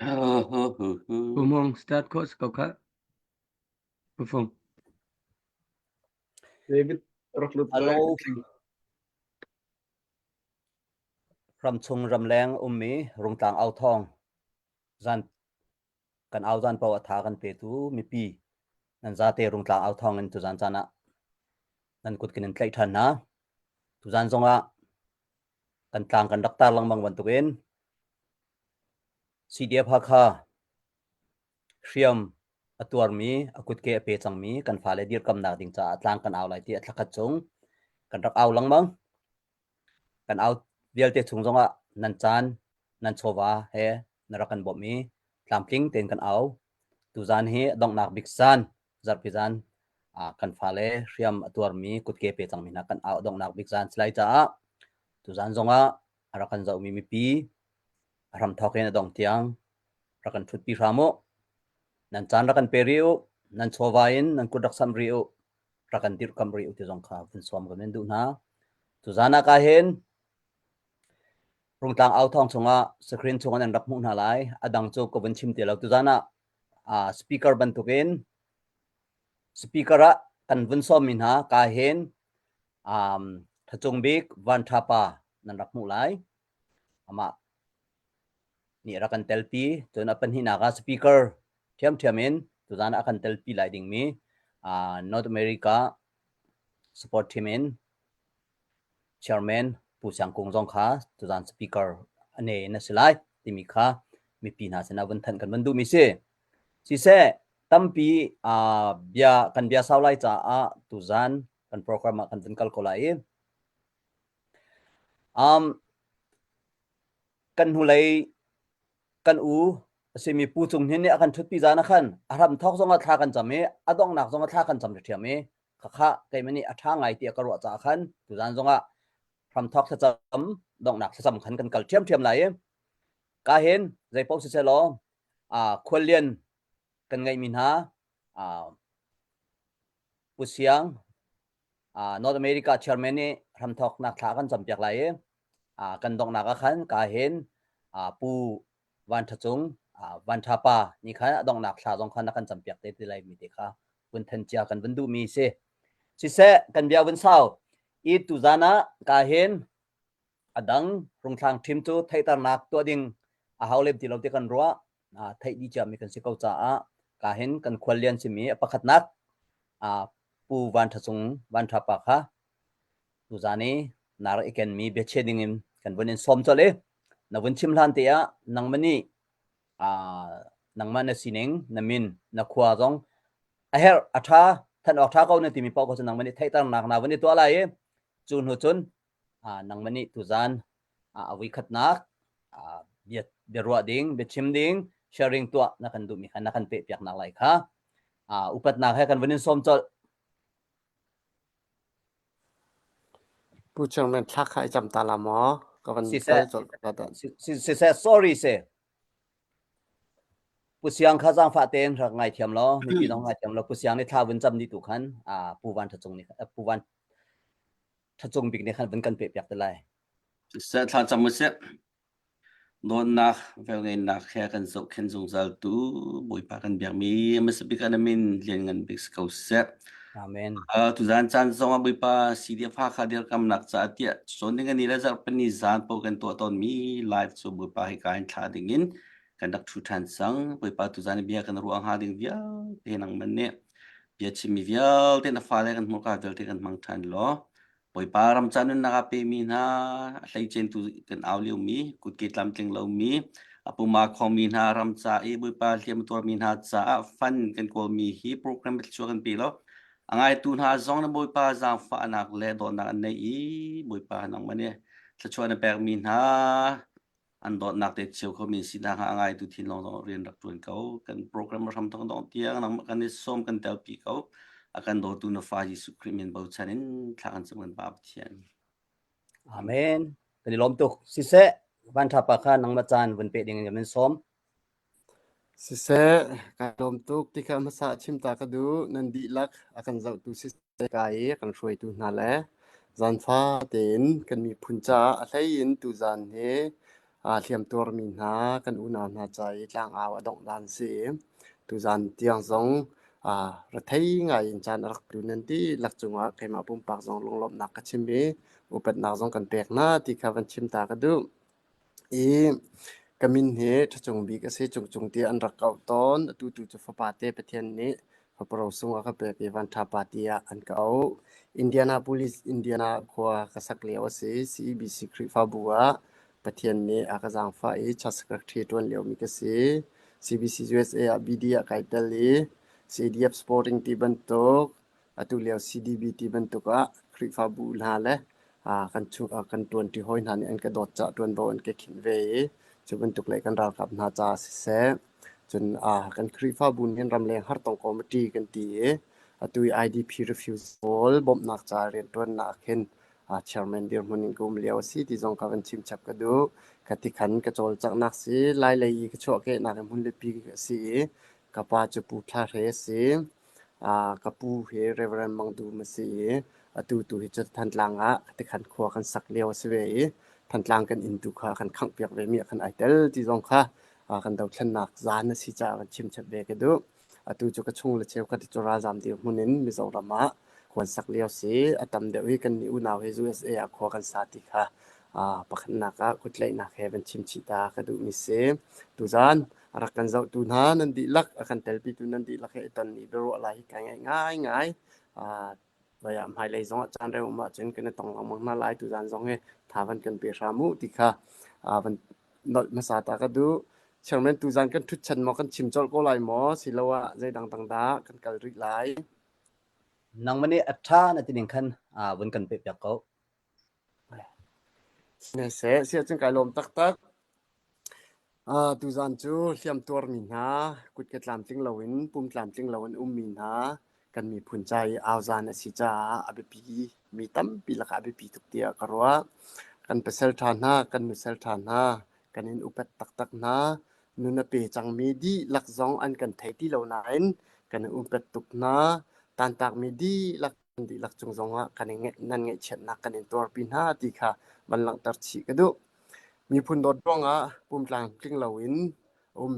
Bumong start course kau kak. Perform. David Rocklut Hello รำชงรำแรงมีรงต่างเอาทองจันกันเอาจันปวดทากันเปตูมีปีนั่นจะเตรงต่างเอาทองกันตุจันจันนะนั่นกุดกินใกล้ทันนะตุจันทรงอ่ะกันต่างกันดักตาลังบางวันตุเวนซีเดียพักฮาเชียมอตัวมีอกุดเกะเปจังมีกันฟ้าเลดีร์กำนักดิ่งจะต่างกันเอาไรที่อัตลักษณ์จงกันรักเอาลังบังกันเอาเดียลเตะถุงจงอ่ะนันจันนันโชวาเฮนรักกันบ่มีตามพลิงเต็นกันเอาตุจันเฮดองนักบิกซันจัดพิจันกันฟ้าเลเชียมอตัวมีกุดเกะเปจังมีนักกันเอาดองนักบิกซันสไลจ้าตุจันจงอ่ะรักกันจะมีปีรำทอกเฮนดองเตียงรักกันชุดปีราโมนั่นจานรักกันเปริวนั่นโชวายินนั่นกุดักซัมริวรักกันติรกัมริวที่จงข้าฟุนสวมกันเป็นดูนะตุจานักเห็นรงต่างเอาทองชงสกรีนชงนั่นรับมุนหาไลอดังโจกบันชิมเตลตุจานะสปีกเกอร์บันทุกินสปีกเกอร์กันฟุนสวมมินหากาเห็นทัจงบิกวันทัปานั่นรับมุไลอามานี่รักกันเตลปีจนอปันหินากาสปีกเกอร์เทียมin tu zan akan telpi lighting mi North America support team in chairman pu sang kong jong kha tu zan speaker ane na silai timi kha mi pi na sena van than kan mandu mi se si se tampi bia kan bia saulai cha tu zan kan program kan van kal kolai kan hulai kan semi pu chung hin ne akan thut pi jana khan aram thok zonga thla kan chame adong nak zonga thla kan cham thiame kha kai mani atha ngai ti ka ro cha khan tu jan zonga ram thok sa cham dong nak sa cham khan kan kal thiam lai ka hen zai pau se lo kholian kan ngai min ha pusiang North America chairman ni ram thok nak thla kan cham pyak lai kan dong nak khan ka hen pu wan thachungวันทาปานี่ค่ะดองนักชาดองคันนักกันจำเปียกเตติไลมีเด็กค่ะวันทันเจียกันวันดูมีเสสิเสกันเบียวันเสาร์อีตุจานะกาเห็นอดังรงทางทีมจูไทยตานักตัวดิ่งหาวเล็บที่เราเตกันรัวไทยดีจามีกันสิเขาจ้ากาเห็นกันควรเลียนสิมีประคัดนักปูวันทจุงวันทาปาค่ะตุจานี้นาร์เอกันมีเบชเชดิงิมกันวันนี้สมจเลยนวันชิมลันเตียนังมันนี่นังมันนะสิเนงนามินนักขวาจงเฮร์อัฐาท่านออกท่าเขาเนี่ยที่มีปอกก็จะนังมันนี่ไทยตั้งนักนาวันนี้ตัวอะไรจุนหัวจุนนังมันนี่ตุจานวิคัดนักเบียรัวดิ้งเบียชิมดิ้งแชร์ริงตัวนักกันดูมีกันนักกันเปียกนักไหลค่ะอุปนักให้กันวันนี้สมจดผู้ชมเป็นทักใครจำตาละหมอก็วันนี้จดก็ได้สิเซ sorry เซผู้เสียงข้าจ้างฝาเต็นรักไงเทียมล้อมีพี่น้องไงเทียมล้อผู้เสียงในท่าวันจำนี่ตุขันปูวันทัจงนี่ปูวันทัจงบิ๊กนี่ขันวันกันเปียกแต่ไรเสร็จท่าจำมือเสร็จโดนนักเวลานักแค่กันส่งเข็นส่งจัลตูบุยปากันเบียงมีมันสปิกันมินเรียนเงินบิ๊กสเกลเสร็จอาเมนตุจานจันทร์ส่งมาบุยปาสีเดียฟ้าขาเดียร์กำนักจัดเดียส่วนนี้กันนี่แหละจะเป็นนิจานพวกกันตัวตนมีไลฟ์ส่งบุยปาให้การท่าดิ่งินกันดักชุดทันสังไปปาตุจานเบียกันruang hading dia tenang menne dia chimi vial ten afale kan muka vel te kan mangthan lo poi param chanun naka pe min ha hlai chen tu kan awliu mi kut ke tlam tling lo mi apu ma khom min ha ram cha e boi pa liam tur min ha cha fan kan kol mi hi program bel chu kan pi lo angai tun ha zong na boi pa za fa anak le don na nei i boi pa nang mane tlachuan pek min haอันดอนักเด็กเชียวเขามีสิทธิ์หาง่ายตุทีน้องเรียนรักตัวเขากันโปรแกรมมาทำต้องเที่ยงนั่งกันในส้มกันเตลปีเขาอาการโดนตุนฟ้าจิสุคริมินบ่าวชันทางสมกันบาปเทียนอาเมนกันล้อมตุกสิเสวันทับปะข้านังมาจานวันเป็ดยังจะเป็นส้มสิเสการล้อมตุกที่ข้ามาสาชิมตากระดูนันดีลักอาการเจ้าตุสิเสกายกันช่วยตุนั่นแหละจันฟ้าเต็นกันมีพุนจ้าอะไรยินตุจันเฮ เทียมตัวมีนากันอุณานาใจต่างอาวดองดานเสีตุจันเตียงสงรัฐไงจานรักดูนันที่หลักจงว่าเคมาปุ่มปากสงลงลบนักชิมบีอุปนักสงกันเปียกหน้าที่ข้าวันชิมตากระดูกมินเหตุจงบีกเสจงที่อันรักเก่าตอนตูจะฟ้าปาเตประเทศนี้พระประสงค์ว่าเปิดวันทาปาติยาอันเก่าอินเดียนาโพลิสอินเดียนาขัวกษักเลียวเสีย CBC คริฟาบัวประเทศนี้อากาศฟ้าชัสกรที่ตัวนเลียวมีกเสีย CBC USA บีดีอาไกเตลี CDF Sporting ที่บรรทุกตุเลียว CDB ที่บรรทุกคริฟาบูลาเลกันตวนที่ห้อยนันอันกระโดดจะตวนบนเกขินเวจนบรรทุกเลยกันราวกับนาจาเสจนกันคริฟาบุญเห็นรำแรงฮัตตองคอมตีกันตีตุย IDP refusal บ่มนักจาเรียนตัวนักเห็นchairman เดียร์มุนิงกุมเลียวสิที่จงกันชิมชับกระดูกติขันกระโจลจากนักสิไล่เลยกระโชกเกนักมุนเลปีกสิกับป้าจะปูทาเรสิกับปูเฮเรเวรนมังดูมาสิตูเฮจะทันลางกติขันขัวกันสักเลียวสิเวทันลางกันอินดูค่ะกันขังเปียกเวมีกันไอเตลที่จงค่ะกันดาวชันนักจานสิจ้ากันชิมชับเวกระดูตูจะกระชงเลเชวกันที่จราจามเดียวมุนินมิจารมาควรสักเลี้ยวสิตำเดียวกันนิวนาวเฮจูเอสเอขอกันสาธิค่ะปักนักกุดเลยนักเฮเป็นชิมชิตากระดูมิเซตุจานรักกันเจ้าตุนานันดีลักกันเตลปีตุนันดีลักเฮตันนี้เบรุอะไรกันง่ายพยายามให้เลยสองอาจารย์เร็วมาจนกันต้องลงมาหน้าไล่ตุจานสองเฮทาวันกันเปียรามุติค่ะวันนอดมาสาตากระดูเชื่อมันตุจานกันทุกชั้นมากันชิมจอลก็ไล่หมอสิละวะใจดังดากันกัลริไลนังมันนี่อัฐานะที่นิ่งขันวันกันเปียกเขาเนี่ยเสียจนกลายลมตักตุจันจูเลี่ยมตัวมีนากุดเกตลามจิงเหลวินปุ่มลามจิงเหลวินมีนากันมีผุนใจอาวจานสิจ้าอเบปีมีตั้มปีละกอเบปีทุกเดียกรัวกันไปเซลทานากันมีเซลทานากันอินอุปตักนานุนเปจังมีดีหลักสองอันกันไทยที่เหล่านั้นกันอุปตุกนาตันตากมีดีหลักดีหลักจงสองกันเงนั่นเงเช่นนักกันอินตัวปีนาตีค่ะมันหลังตัดฉีกระดูมีพุ่นโดดร้องปุ่มกลางกลิ้งเหลวิน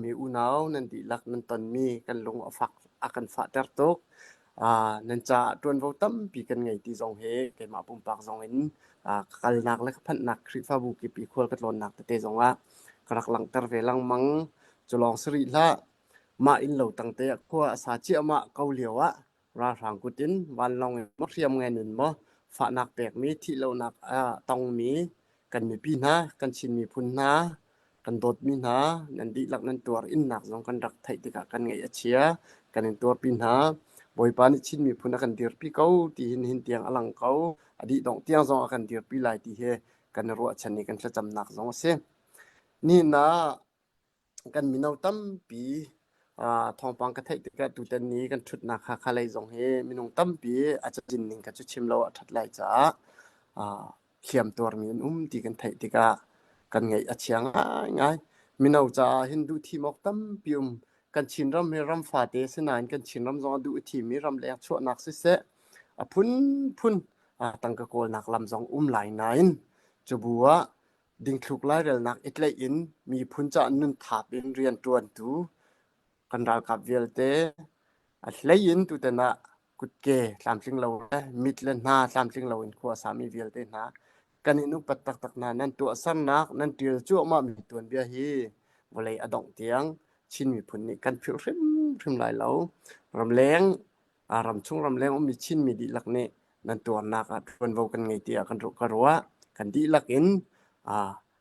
มีอุณาวนั่นดีลักนั่นตอนมีกันลงฝักกันฝาเตอร์ตกนั่นจะตวนวตั้มปีกันไงที่จงเฮเกิดมาปุ่มปากจงเห็นกัลนักและพันนักคริฟ้าบุกิปีควรกัดลนนักแต่จงกระหลังตะเวลังมังจะลองสริละมาอินเหลวตั้งแต่ขั้วสาเจียมาเกาเหลียวราทางกุดินวันลองมักเรียมไงหนึ่งบ่ฝานักแปลกมีที่เหลวนักต้องมีกันมีปีนากันชินมีพุนนากันโดดมีนานันดีหลักนั้นตัวอินหนักสองกันรักไทยติกะกันไงเชียกันตัวปีนาบอยปานิชินมีพุนกันเดียร์ปีเขาที่หินเตียงอลังเขาอดีตดองเตียงสองกันเดียร์ปีลายที่เฮกันรัวชันนี่กันจะจำหนักสองเสียนี่นะกันมีนาวตั้มปีทองปังกระไทยติกะตุตันนี้กันชุดนักคาเลยสองเฮมีนงตั้มปีอาจจะจินหนึ่งกันจะชิมเราทัดไล่จ้าเขียมตัวมีนตีกันไทยติกะกันไงอาเชียงง่ายมีนาวจ้าฮินดูทีมอกตั้มปีกันชินรำให้รำฟาเตสนานกันชินรำจงดูทีมีรำแรงชั่วนักเสียพุ่นตั้งกะโกลนักลำจงหลายนายจะบัวดิ่งคลุกไล่เรลนักอิตเลอินมีพุ่นจะนุนทับอินเรียนตัวดูกันรักกับเวลเตเลยอินตุเตนะกุดเกสามสิงเรามิดเลนนาสามสิงเราอินขัวสามีเวลเตนะกันอินุปัตตักนานั่นตัวสั้นนักนั่นเดียวชั่วมามีตัวเบียฮีวลัยอดองเตียงชินมีพุ่นนี่กันเพียวริมหลายเหลารำแรงรำช่วงรำแรงมีชินมีดีหลักเนี่ยนั่นตัวนักเป็นวกันไงเตียกันรุกรัวกันดีหลักอิน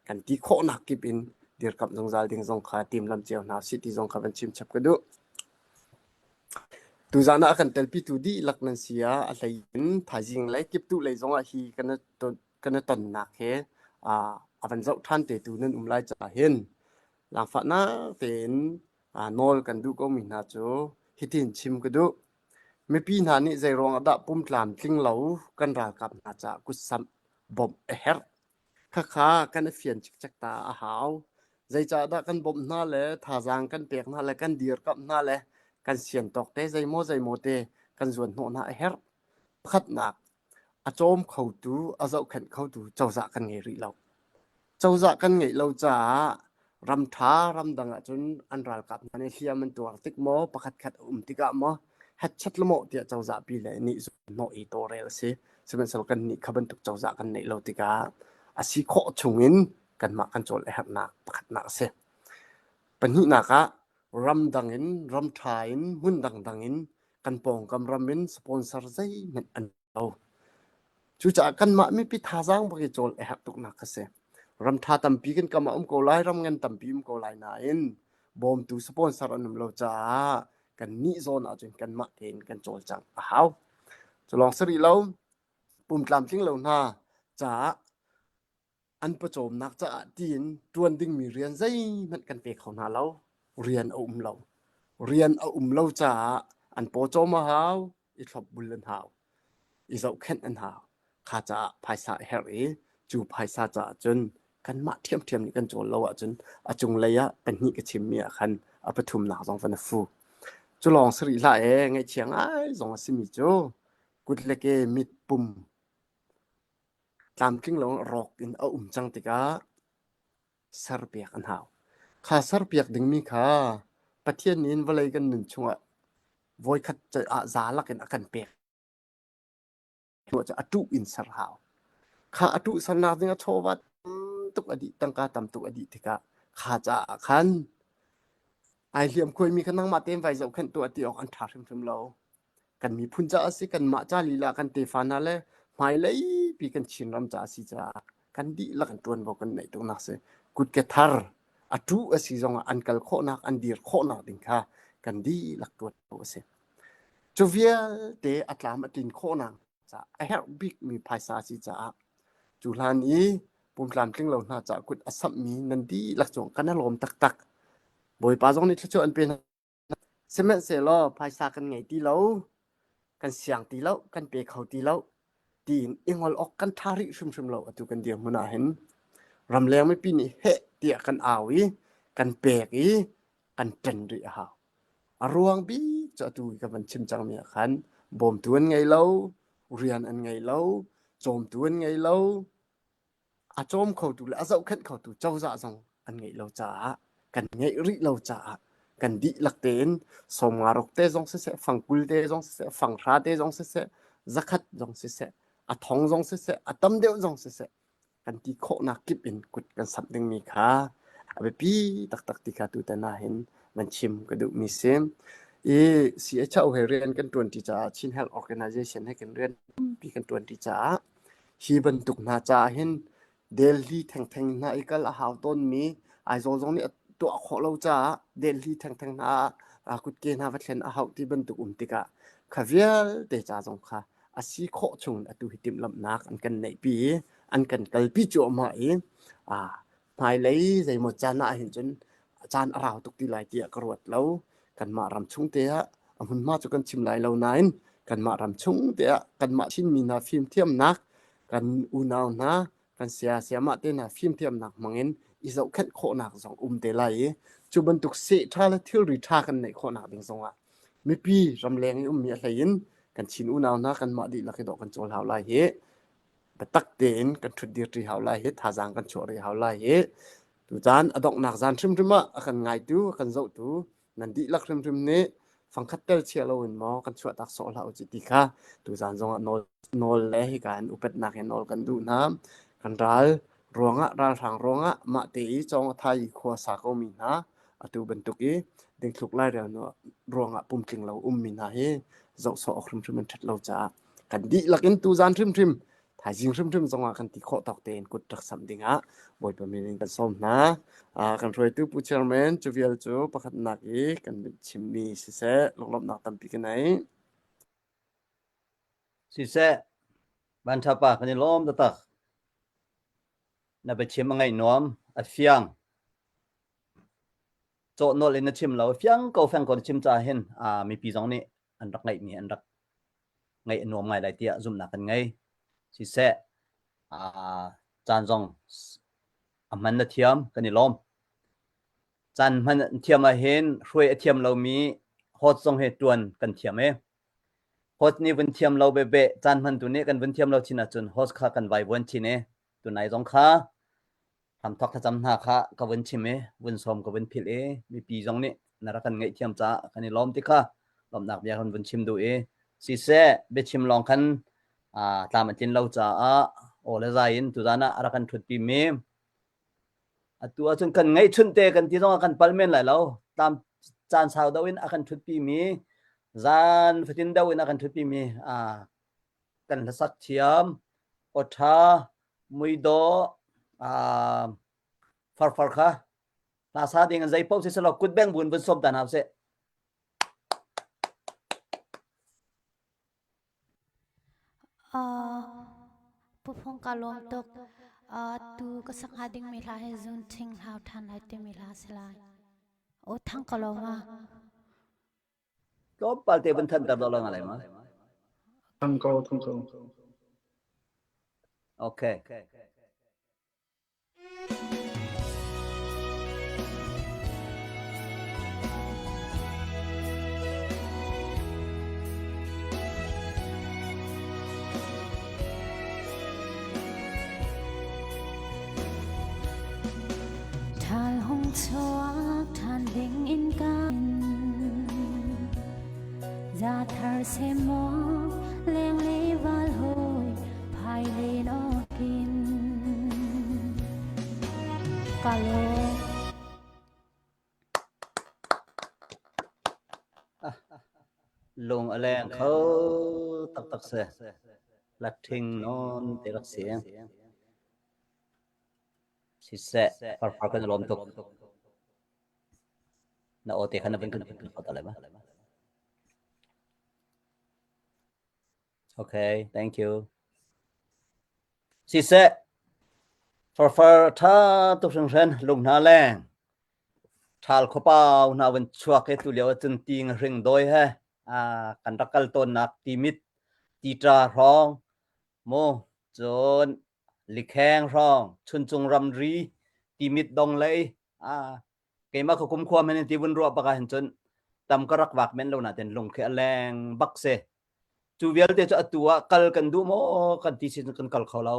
กันดีโคนักกิบินเดี๋ยวกับจงใจดึงจงขาทีมลำเจียวนาสิที่จงขับเป็นชิมชับกันดูตูจานะกันเตลปีตูดีหลักนั้นเสียอะไรยินพาจิงไล่เก็บตู้เลยจงฮีกันตนนักเฮวันเจ้าท่านเตตูนั้นไล่จะเห็นหลังฝันน่ะเป็นนอลกันดูก็มีน่าจะฮิตินชิมกันดูไม่ปีนานี่ใจรองอัดปุ่มกลามกลิ้งเหลากันรากับน่าจะกุศลบ่มเฮร์ข้ากันเฟียนจิกจักตาหาวใจจะได้กันบ่มน่าเลยท่าจางกันเปียกน่าเลยกันเดียร์กับน่าเลยกันเสียนตอกเตใจโมเตกันส่วนโนน่าเฮร์ขัดหนักอาโจมเขาดูอาเจ้าขันเขาดูเจ้าจะกันไงรีเรา เจ้าจะกันไงเราจะรำท้ารำดังจนอันรัลกับนันเฮียมันตัวติกโมประคัดขัดติกะโมฮัดชัดละโมเดียเจ้าจะปีเลยนี่สุดโนอีโตเรลสิซึ่งมันสำคัญนี่ขบันตุกเจ้าจะกันไงเราติกะอาศัยข้อชงอินกันมากันโจลหัดนักประคัดนักเสียปัญหาหนักะรำดังอินรำท้าอินหุ่นดังอินกันปองกำรำอินสปอนเซอร์ใจเหมือนอันเราจู่จะกันมาไม่พิธาจังบางโจลหัดตุกนักเสียรำท่าตั้มปีกันกำมาโกไลรำเงินตั้มปีโกไลนายนบอมตูสปอนเซอร์อันนั้นเราจะกันนิโซนอาจจะกันมาเองกันโจลจังอ้าวจะลองสิเราปุ่มตามทิ้งเราหน้าจะอันประโจมนักจะตีนจวนดึงมีเรียนใจมันกันเปกของหน้าเราเรียนเอาเราเรียนเอาเราจะอันโปโจมาหาวอีทบบุลนหาวอีเจ้าแค่นหาวข้าจะภายสายเฮรีจูภายสาจะจนกันมาเทียมนี่กันโจลเราจนจงเลยเป็นนี่ก็ชิมเมียคันปฐุมหนักสองฟันฟูจะลองสิละไงเชียงไอ้สองสิมิโจกุดเล็กมิดปุ่มตามกิ้งเรารอกอินเอาจังติกาสารเปียกันหาวข้าสารเปียกดึงมีข้าประเทศนี้วันเลยกันหนึ่งช่วงวอยขัดจะซาลักกันกันเปียกตัวจะตุอินสารหาวข้าตุสนาเนี่ยโชวัดตุกอดีตตั้งกาตำตุกอดีตติกาข้าจะขันไอเหลี่ยมคุยมีขนังมาเต็มไฟจะขันตัวตีออกอันทารึมเรากันมีพุ่นจ้าสิกันมาจ้าลีลากันเตฟานาเลไม่เลยปีกันชินรำจ้าสิจ้ากันดีละกันตัวบอกกันไหนตรงนั้นสิกุดเกทาร์อตุสิจงอันกัลโคนักอันดีร์โคนักดิ่งค่ะกันดีละตัวตัวสิจูเวียเตะอัตลามตินโคนังจ้าไอเฮร์บิกมีภาษาสิจ้าจุลานี้ปุ่มกลางกลิ้งเราหน้าจากกุดอัศมีนันดีหลักจงกันอารมณ์ตักบอยปาจงนี่ช่วยอันเป็นเสมเสลอภาษากันไงตีเรากันเสียงตีเรากันเปเขาตีเราตีนเองวอลออกกันทาริชุมเราตุกันเดียวมันเห็นรำแรงไม่ปีนี่เฮเตียกันอาวีกันเปกอีกันเจนริฮาวอารวงบีจะดูกับมันชิมจังเมียขันบ่มตัวไงเราเรียนอันไงเราโจมตัวไงเราอาโจมเขาดูแลอาเจ้าขึ้นเขาดูเจ้าจะจงอันไงเราจ้ากันไงริเราจ้ากันดีหลักเต้นสมงารกเต้จงเสฟังกุลเต้จงเสฟังราเต้จงเสzakat jong se a thong jong se a tam deu jong se kan ti kho na kip in kut kan something mi kha abe pi tak ti ka tu ta na hin man chim ka du mi sem e si a chau he rian kan 20 cha chin health organization he kan rian pi kan 20 cha hi ban tuk na cha hin delhi thang na ikal a haw ton mi ai zo jong ni to kho lo cha delhi thang na a kut ke na va thlen a haw ti ban tuk ti ka khavial te cha jong kha asi kho chung atu hitim lam nak an kan nei pi an kan kal pi cho ma e mai lấy dei mo chana hin chun chan arau tuk ti lai ti karwat lo kan ma ram chung te amun ma chu kan chim lai lo nain kan ma ram chung te kan ma chin mi na phim thiam nak kan u naw na kan sia ma te na phim thiam nak mangin i zau khat kho nak zong te lai chu ban tuk se tha la thil ri tha kan nei kho nak ding zonga mi pi ram leng mi hlainกันชินอุณาวนะกันมาดีลักดอกกันโจลหาวไล่เฮไปตักเต็นกันชุดดีรีหาวไล่เฮท่าจางกันโชรีหาวไล่เฮตูจานอดอกหนักจานชิมๆอ่ะกันไงตูกันเจ้าตูนันดีลักชิมๆนี้ฟังคัดเตอร์เชียร์เราเห็นมั้งกันช่วยตักโซลหาวจิติค่ะตูจานจงนอลเลยกันอุปนักเห็นนอลกันดูน้ำกันรัลรวงรัลทางรวงมาตีจงไทยขวาสากมีนะตูบรรทุกเด็กถูกไล่เดี๋ยวเนาะรวงปุ่มจริงเรามีนะเฮเจ้าสออกริมมันชัดเราจะกันดีลักอินตูจานริมถ่ายจริงริมจังหวะกันติโคตอกเตนกุดรักสำดิงบ่อยประเมินกันส้มนะกันรวยตู้ผู้เชี่ยวชาญจูเวียลจูประคัดนักอีกันชิมมีสิเสลงลบนักตั้มปีกันไหนสิเสบันทับปะกันล้อมตะตักนับไปชิมไงน้อมอัดเฟียงโจนอลเลยนะชิมเราเฟียงก็แฟงก็ชิมจ่าเห็นมีปีสองนี้อันรักไงมีอันรักไงนวมไงไรเตี้ยซุ่มหนักกันไงสิเสจานจงมันละเทียมกันนี่ล้อมจานมันเทียมมาเห็นช่วยเทียมเรามีฮอดจงเหตุวนกันเทียมฮอดนี่วันเทียมเราเบะจานมันตัวนี้กันวันเทียมเราชินะจนฮอดค่ากันไว้วันชินตัวไหนจงค่า làm thoát chăm ha khá cái vấn chim ấy vấn xóm cái vấn phil ấy bị pi giống nè nãy cần ngay thiam cha cái này lom tí kha lom nạc bia con vấn chim đuổi ấy xí xe biết chim long khăn làm ở trên lâu cha ô là dài in tu zana ara kan thut pi mem tua chun kan ngay chun te kan ti dong kan palmen lại lâu tam chan sao đâu in akan thut pi mi zan fatin đâu in akan thut pi mi kan la sak thiam otha mui do far kha la sa ding zai pau se lo kut beng bun bun som tan hau se pu phong kalom tok tu ka sak hading mi la he zun thing hau than lai te mi la selai o thang kaloma có pal te bun than tar do lo ngalai ma thằng cô okay than hong choak than ding in kan za thar se mo leng le val hoi phai le no kin kalo lung aleng khâu tak tak se lak thing non te lak siang si se far kan lom tok na o te khana ben kan khata le ba okay thank you si se far tha tu sang san lung na leng thal kho pau na wen chua ke tu leo chun ting ring doi ha kan rakal ton nak timit ti tra rong mo chon likheng rong chun chung ram ri timit dong lei ke ma ko kum khwa men ti bun ro pa ka hen chun tam ka rak wak men lo na ten lung khe leng bak se tu vial te cha tua kal kan du mo kan ti sin kan kal khaw lo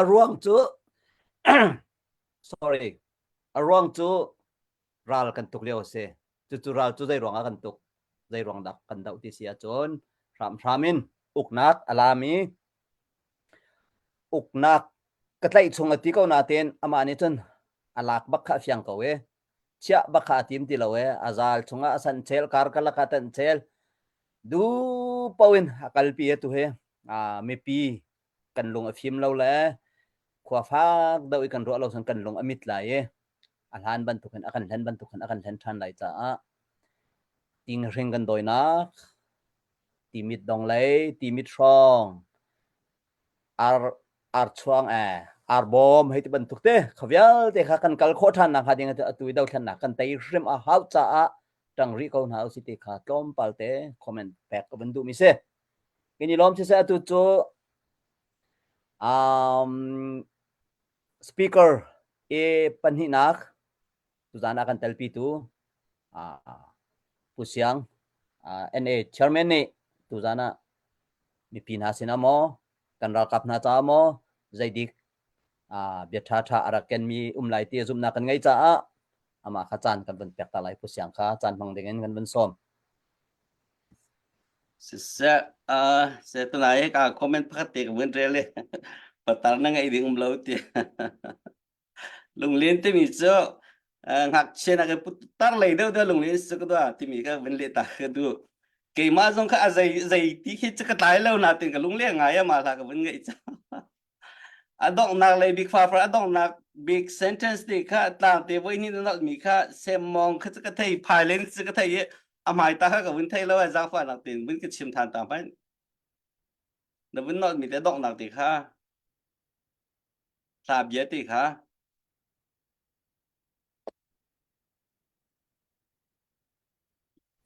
ruang chu sorry ruang chu ral kan tuk leo se chu ral chu dai rong kan tuk dai rong dak kan dau ti sia chon ramin uknak alami uknak katlai chung ati ko na ten ama ni chun alak bakha fyang ko we chia bakha tim ti lo we azal chunga asan chel kar kala ka tan chel du pawin akal pi tu he me pi kan lung a phim lo le khwa phak dau kan ro lo san kan lung amit lai e alhan ban tukan akan len ban tukan akan len than lai cha ting ring kan doi na timit dong lei timit rong ar chuang ar bom hei ti ban tuk te khawyal te kha kan kal kho than na kha ding tu dau than na kan tai rim a hau cha tang ri ko na si te kha tlom pal te comment back ko ban du mi se kini lom se tu chu speaker e panhi nak tu jana kan tel pi tu pusiang na chairman ni tu jana mi pin ha sinamo kan ra kap na cha mo zaidik bia tha araken mi umlai ti zum na kan ngai cha ama kha chan kan ban pek ta lai pusiang kha chan mang dengan kan ban som se tu nai ka comment phatik bun rele patar na ngai ding umlau ti lung len te mi cho ngak chen na ke putar lai do do lung len su ko da ti mi ka ben le ta ke du ke ma jong kha zai ti khi cha ka tai lo na tin ka lung le ngai ma la ka ben ngai cha adong nak lai big fa adong nak big sentence ti kha ta te voi ni na mi kha sem mong kha cha ka thai phai len cha ka thai amai ta kha ka ben thai lo za fa nak tin ben ke chim than ta pa na ben not mi te dong nak ti kha sa bia ti kha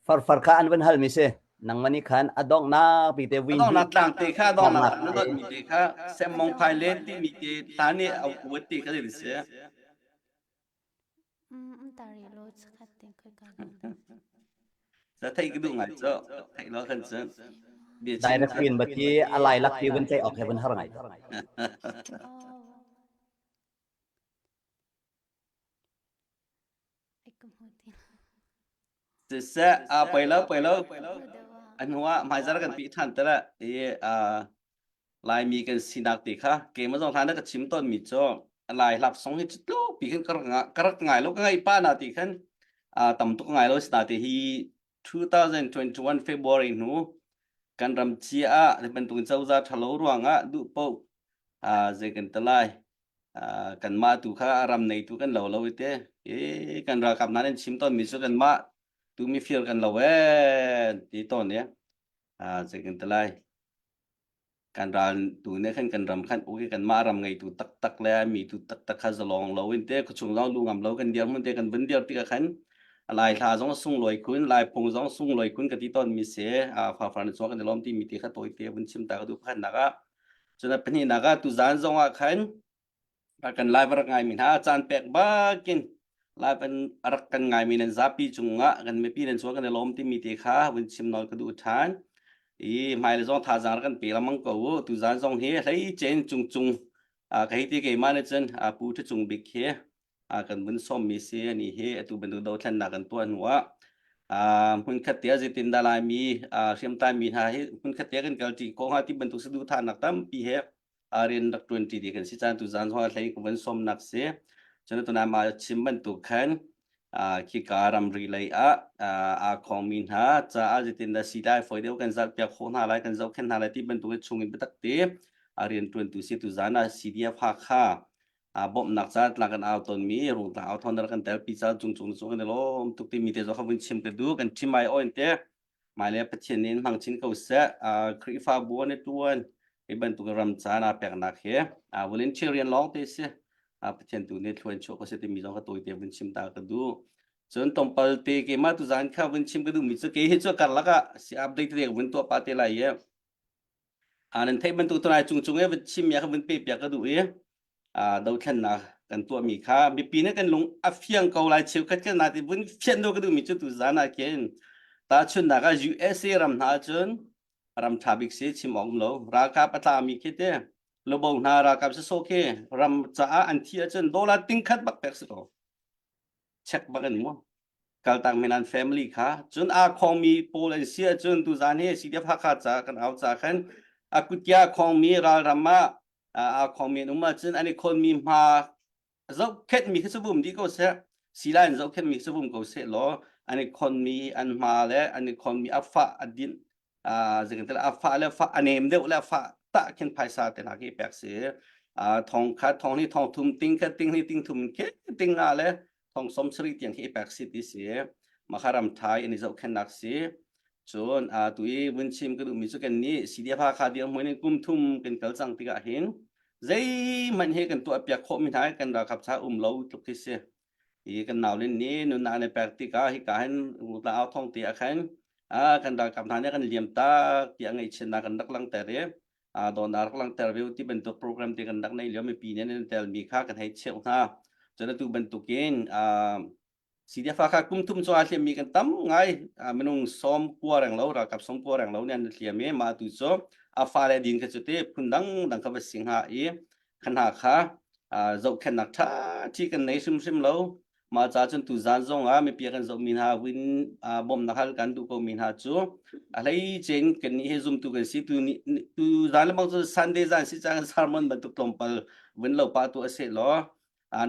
far kha an ban hal mi se nang mani khan adong na pi te win adong nak tang ti kha adong nak na not mi ti kha sem mong phai len ti mi ti ta ni au ku ti kha ri se tari lo khat ting kai ka sa thai cái du ngai cho thai lo khan sen bia chim direct pin ba ti alai lak ti ban chai ok ban har ngai จะไปแล้วอัน Udah. หัวหมายจะกันปีทันแต่ละลายมีกันสินักติค่ะเกมมาสองทางนั้นก็ชิมต้นมีจ่อลายหลับสองให้จุดโลปีกันกระไงแล้วก็ไงป้านาติกันต่ำตุกไงแล้วสตาร์ทที่2021 February หนูกันรำเชียที่เป็นตุนเจ้าจะทะเลาะร่วงดูเป้าเจกันตะไลกันมาตุค่ะรำในตุกันเราเต้กันรักกับนั้นชิมต้นมีจ่อกันมาตุมีเฟียร์กันเราที่ต้นเนี้ยเจกันตะไลการรันตูเนี่ยขันกันรำขันโอเคกันมารำไงตูตักแล้วมีตูตักข้าจะลองเราเต้ก็ช่วงเราลุงเรากันเดียวมันเต้กันวันเดียวที่กันลายท่าจ้องส่งลอยคุณลายพงจ้องส่งลอยคุณกันที่ต้นมีเสียฝ่าฟันส่งกันในล้อมที่มีที่ข้าตัวเตี้ยบนชิมตาก็ดูขันนักจนเป็นนี่นักตูจานจ้องขันกันลายรักไงมีหาจานแปกบ้ากินลายเป็นรักกันไงมีนันจับปีจุงกันไม่ปีนันส่งกันในล้อมที่มีที่ข้าบนชิมนอนก็ดูทานหมายเลขท่าจานกันปีละมังก็วูตุจานจงเฮให้เจนจุงใครที่เกี่ยมันเจนพูดจุงบิ๊กเฮกันบนส้มมีเสียนี่เฮตุเป็นตัวดาวทันนักกันตัวหัวมันขัดเตียจิตินดาลายมีเชื่อมตามีหาเฮมันขัดเตียกันเกลจีโคหาที่บรรทุกสดุทานนักตั้มปีเฮเรียนดัก20ดีกันสิจานตุจานหัวใช้กันบนส้มนักเสียจนตัวนั้นมาชิมบรรทุกขันคิการำรีเลยของมินหาจะอาจจะติดได้สิได้ฝอยเดียวกันจะเปียกโคนอะไรกันจะแค่อะไรที่บรรทุกชงอินไปตักเตะเรียน20สิตุจานะสิเดียพักค่ะบ่มนักจัดหลังกันเอาตนมีรุ่งตาเอาทอนดกันแต่ปีศาจจุงกันเลยล้อมทุกที่มีแต่จะเข้าไปชิมกันดูกันชิมไม่อ้อยเตะหมายเลขเช่นนี้บางชิ้นเขาเสียคริฟ้าบัวในตัวไอ้บรรทุกรำจานะเปียกนักเหวอลเลนเชียเรียนร้องเตะเสียเช่นตัวนี้ทวนโชว์ก็เสียที่มีจงก็ตัวเตะบนชิมตากันดูจนตรงปลเตะมาตุจานข้าววันชิมก็ดูมิสเกย์ช่วยกันละก็สิอัปเดตเรื่องวันตัวปาเตลัยนั่นเทมันตัวไหนจุงวันชิมอยากวันเปียกก็ดูดาวแค่น่ะกันตัวมีค่ามีปีนี้กันลงอัฟยังเขาไล่เชี่ยวกันกันนาทีวันเฟียนดูก็ดูมิจุตุจานะเกนตาชุนนักUSA รำหาจนรำชาบิกเสียชิมออกมาราคาปัตตามีคิดเด้ลบงนาราคาจะโอเครำจ้าอันที่จน$ติ้งขัดบักเพ็กส์ก็เช็คบักกันมั้งการตั้งมินันแฟมิลี่ค่ะจนของมีโพลเซียจนตุจานเฮสิเดียพักจากกันเอาจากกันกุฏิของมีรำมาของมีนุ่มจนอันนี้คนมีมาเจ้าเข็ดมีขึ้นสบุมดีก็เสียสิลายเจ้าเข็ดมีขึ้นสบุมก็เสียล้ออันนี้คนมีอันมาแล้วอันนี้คนมีอัฟฟ้าอดินจะกันแต่อัฟฟ้าแล้วฟ้าอันนี้มันเดียวแล้วฟ้าตะเข็นภายซาแต่นักที่แปลกเสียทองคัดทองนี่ทองทุ่มติ้งคัดติ้งนี่ติ้งทุ่มเข็ดติ้งอะไรทองสมศรีอย่างที่แปลกสิทธิเสียมาคารำไทยอันนี้เจ้าเข็นนักเสียจนตัววันชิมก็ดูมิสุกันนี้สิเดียพาคาเดียมเหมือนกุมทุ่มกันเกลจังติกาเห็นใจมันเฮกันตัวเปียกโคมิท้ายกันราขับช้าเราทุกที่เสียกันหนาวเล่นนี้นุนนาในแปลกติกาฮิกาเห็นอุตาเอาทองเตียขันกันราขับทางนี้กันเลี้ยมตาเตียงไอเชนนากันดักลังแต่เรียโดนดักลังแต่เรียวที่เป็นตัวโปรแกรมที่กันดักในเลี้ยมไม่ปีนี้ในแต่มีค่ากันให้เชี่ยวหน้าจนตัวเป็นตัวเกณฑ์สิเดียฟ้าคุมทุ่มโซอาเซียมีกันตั้มไงมันนุ่งซ้อมปัวแรงเรารากับซ้อมปัวแรงเราเนี่ยเสียมีมาตุโซฟ้าเลยดินกันสุดที่พุ่นดังกับสิงหาขันหาค่ะเจ้าแค่นักท่าที่กันในซิมเรามาจากจนตุจานจงไม่เปียกันเจ้ามินหาวินบอมนักกันตุก็มินหาจูอะไรเจนกันนี่ให้ซุ่มตุกันสิตุจานแล้วบางทีซันเดย์จานสิจานสามวันบรรทุกลมเปลวินเราปาตัวเสร็จล้อ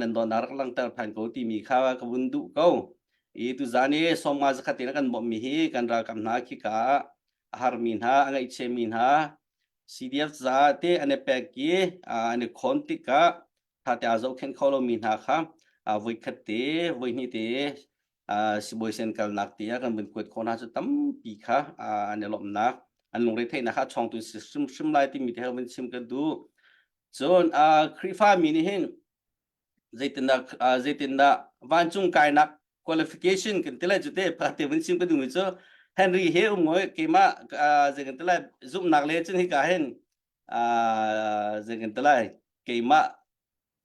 นั่นโดนนารักลังแต่ผ่านกูที่มีข้าวกับวุ้นดุเขาตุจานนี้สมมาจากที่นักกันบ่มีกันรักกันนักขี้กาอาหารมินหาอะไรเชมินหาCDF จะเตะอันนี้แปลกี้อันนี้คนติกะถ้าจะเอาเข็นเขาเรามีหน้าค่ะวิคัตเตะวินิเตะสิบอยเซนกันนักเตะกันเป็นกวดคนหาจะตั้มปีค่ะอันนี้ลมนักอันลงเรื่องนะคะช่องตัวซิมไลท์ที่มีเท่าเป็นซิมกันดูจนคริฟ้ามีนี่เห็นใจตินดาวันจุงกายนัก qualification กันที่แรกจุดเตะพาเตะเป็นซิมกันดูมิโซHenry he kema jangan telah zoom nak lecen hika hen jangan telah kema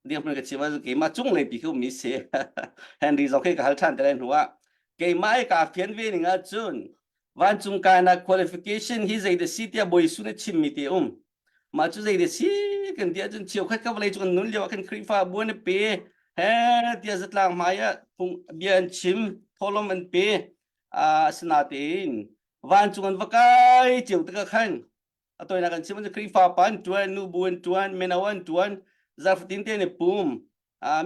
dia pun kecewa kema cung le pikir misi Henry zokai kahal chan telah huwa kema ka fian we ninga chun wan chung ka na qualification hi zai de sitia boy sune chimite ma chu zai de si kan dia chun chiu khat ka balai chun nun lewa kan krifa buan pe he dia zatlang maya pung bian chim tholom an pe sinatin van chungan vakai chiu ta khan atoi na kan simon kri fa pan tuan nu buan tuan menawan tuan zarfatin te ne pum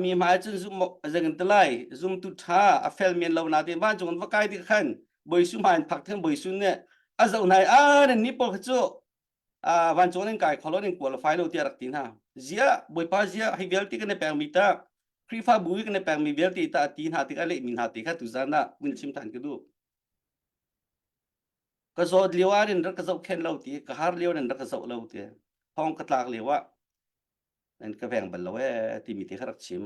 mi ma chun zum zagan tlai zum tu tha a fel men lo na te van chungan vakai ti khan boisu man phak them boisu ne azau nai ni pol khachu van chungan kai kholonin qualify lo ti rak tin ha zia boipa zia hi velti kan ne permita kri fa bui kan ne permi velti ta tin ha ti ka le min ha ti kha tu zana win sim tan kuก็โซดเลี้ยวอันรักเจ้าเข็นเราตีก็หาเลี้ยวนั่นรักเจ้าเราตีห้องกระตากเลี้ยวนั่นก็แบ่งบัลลังก์ที่มีที่ขรักชิม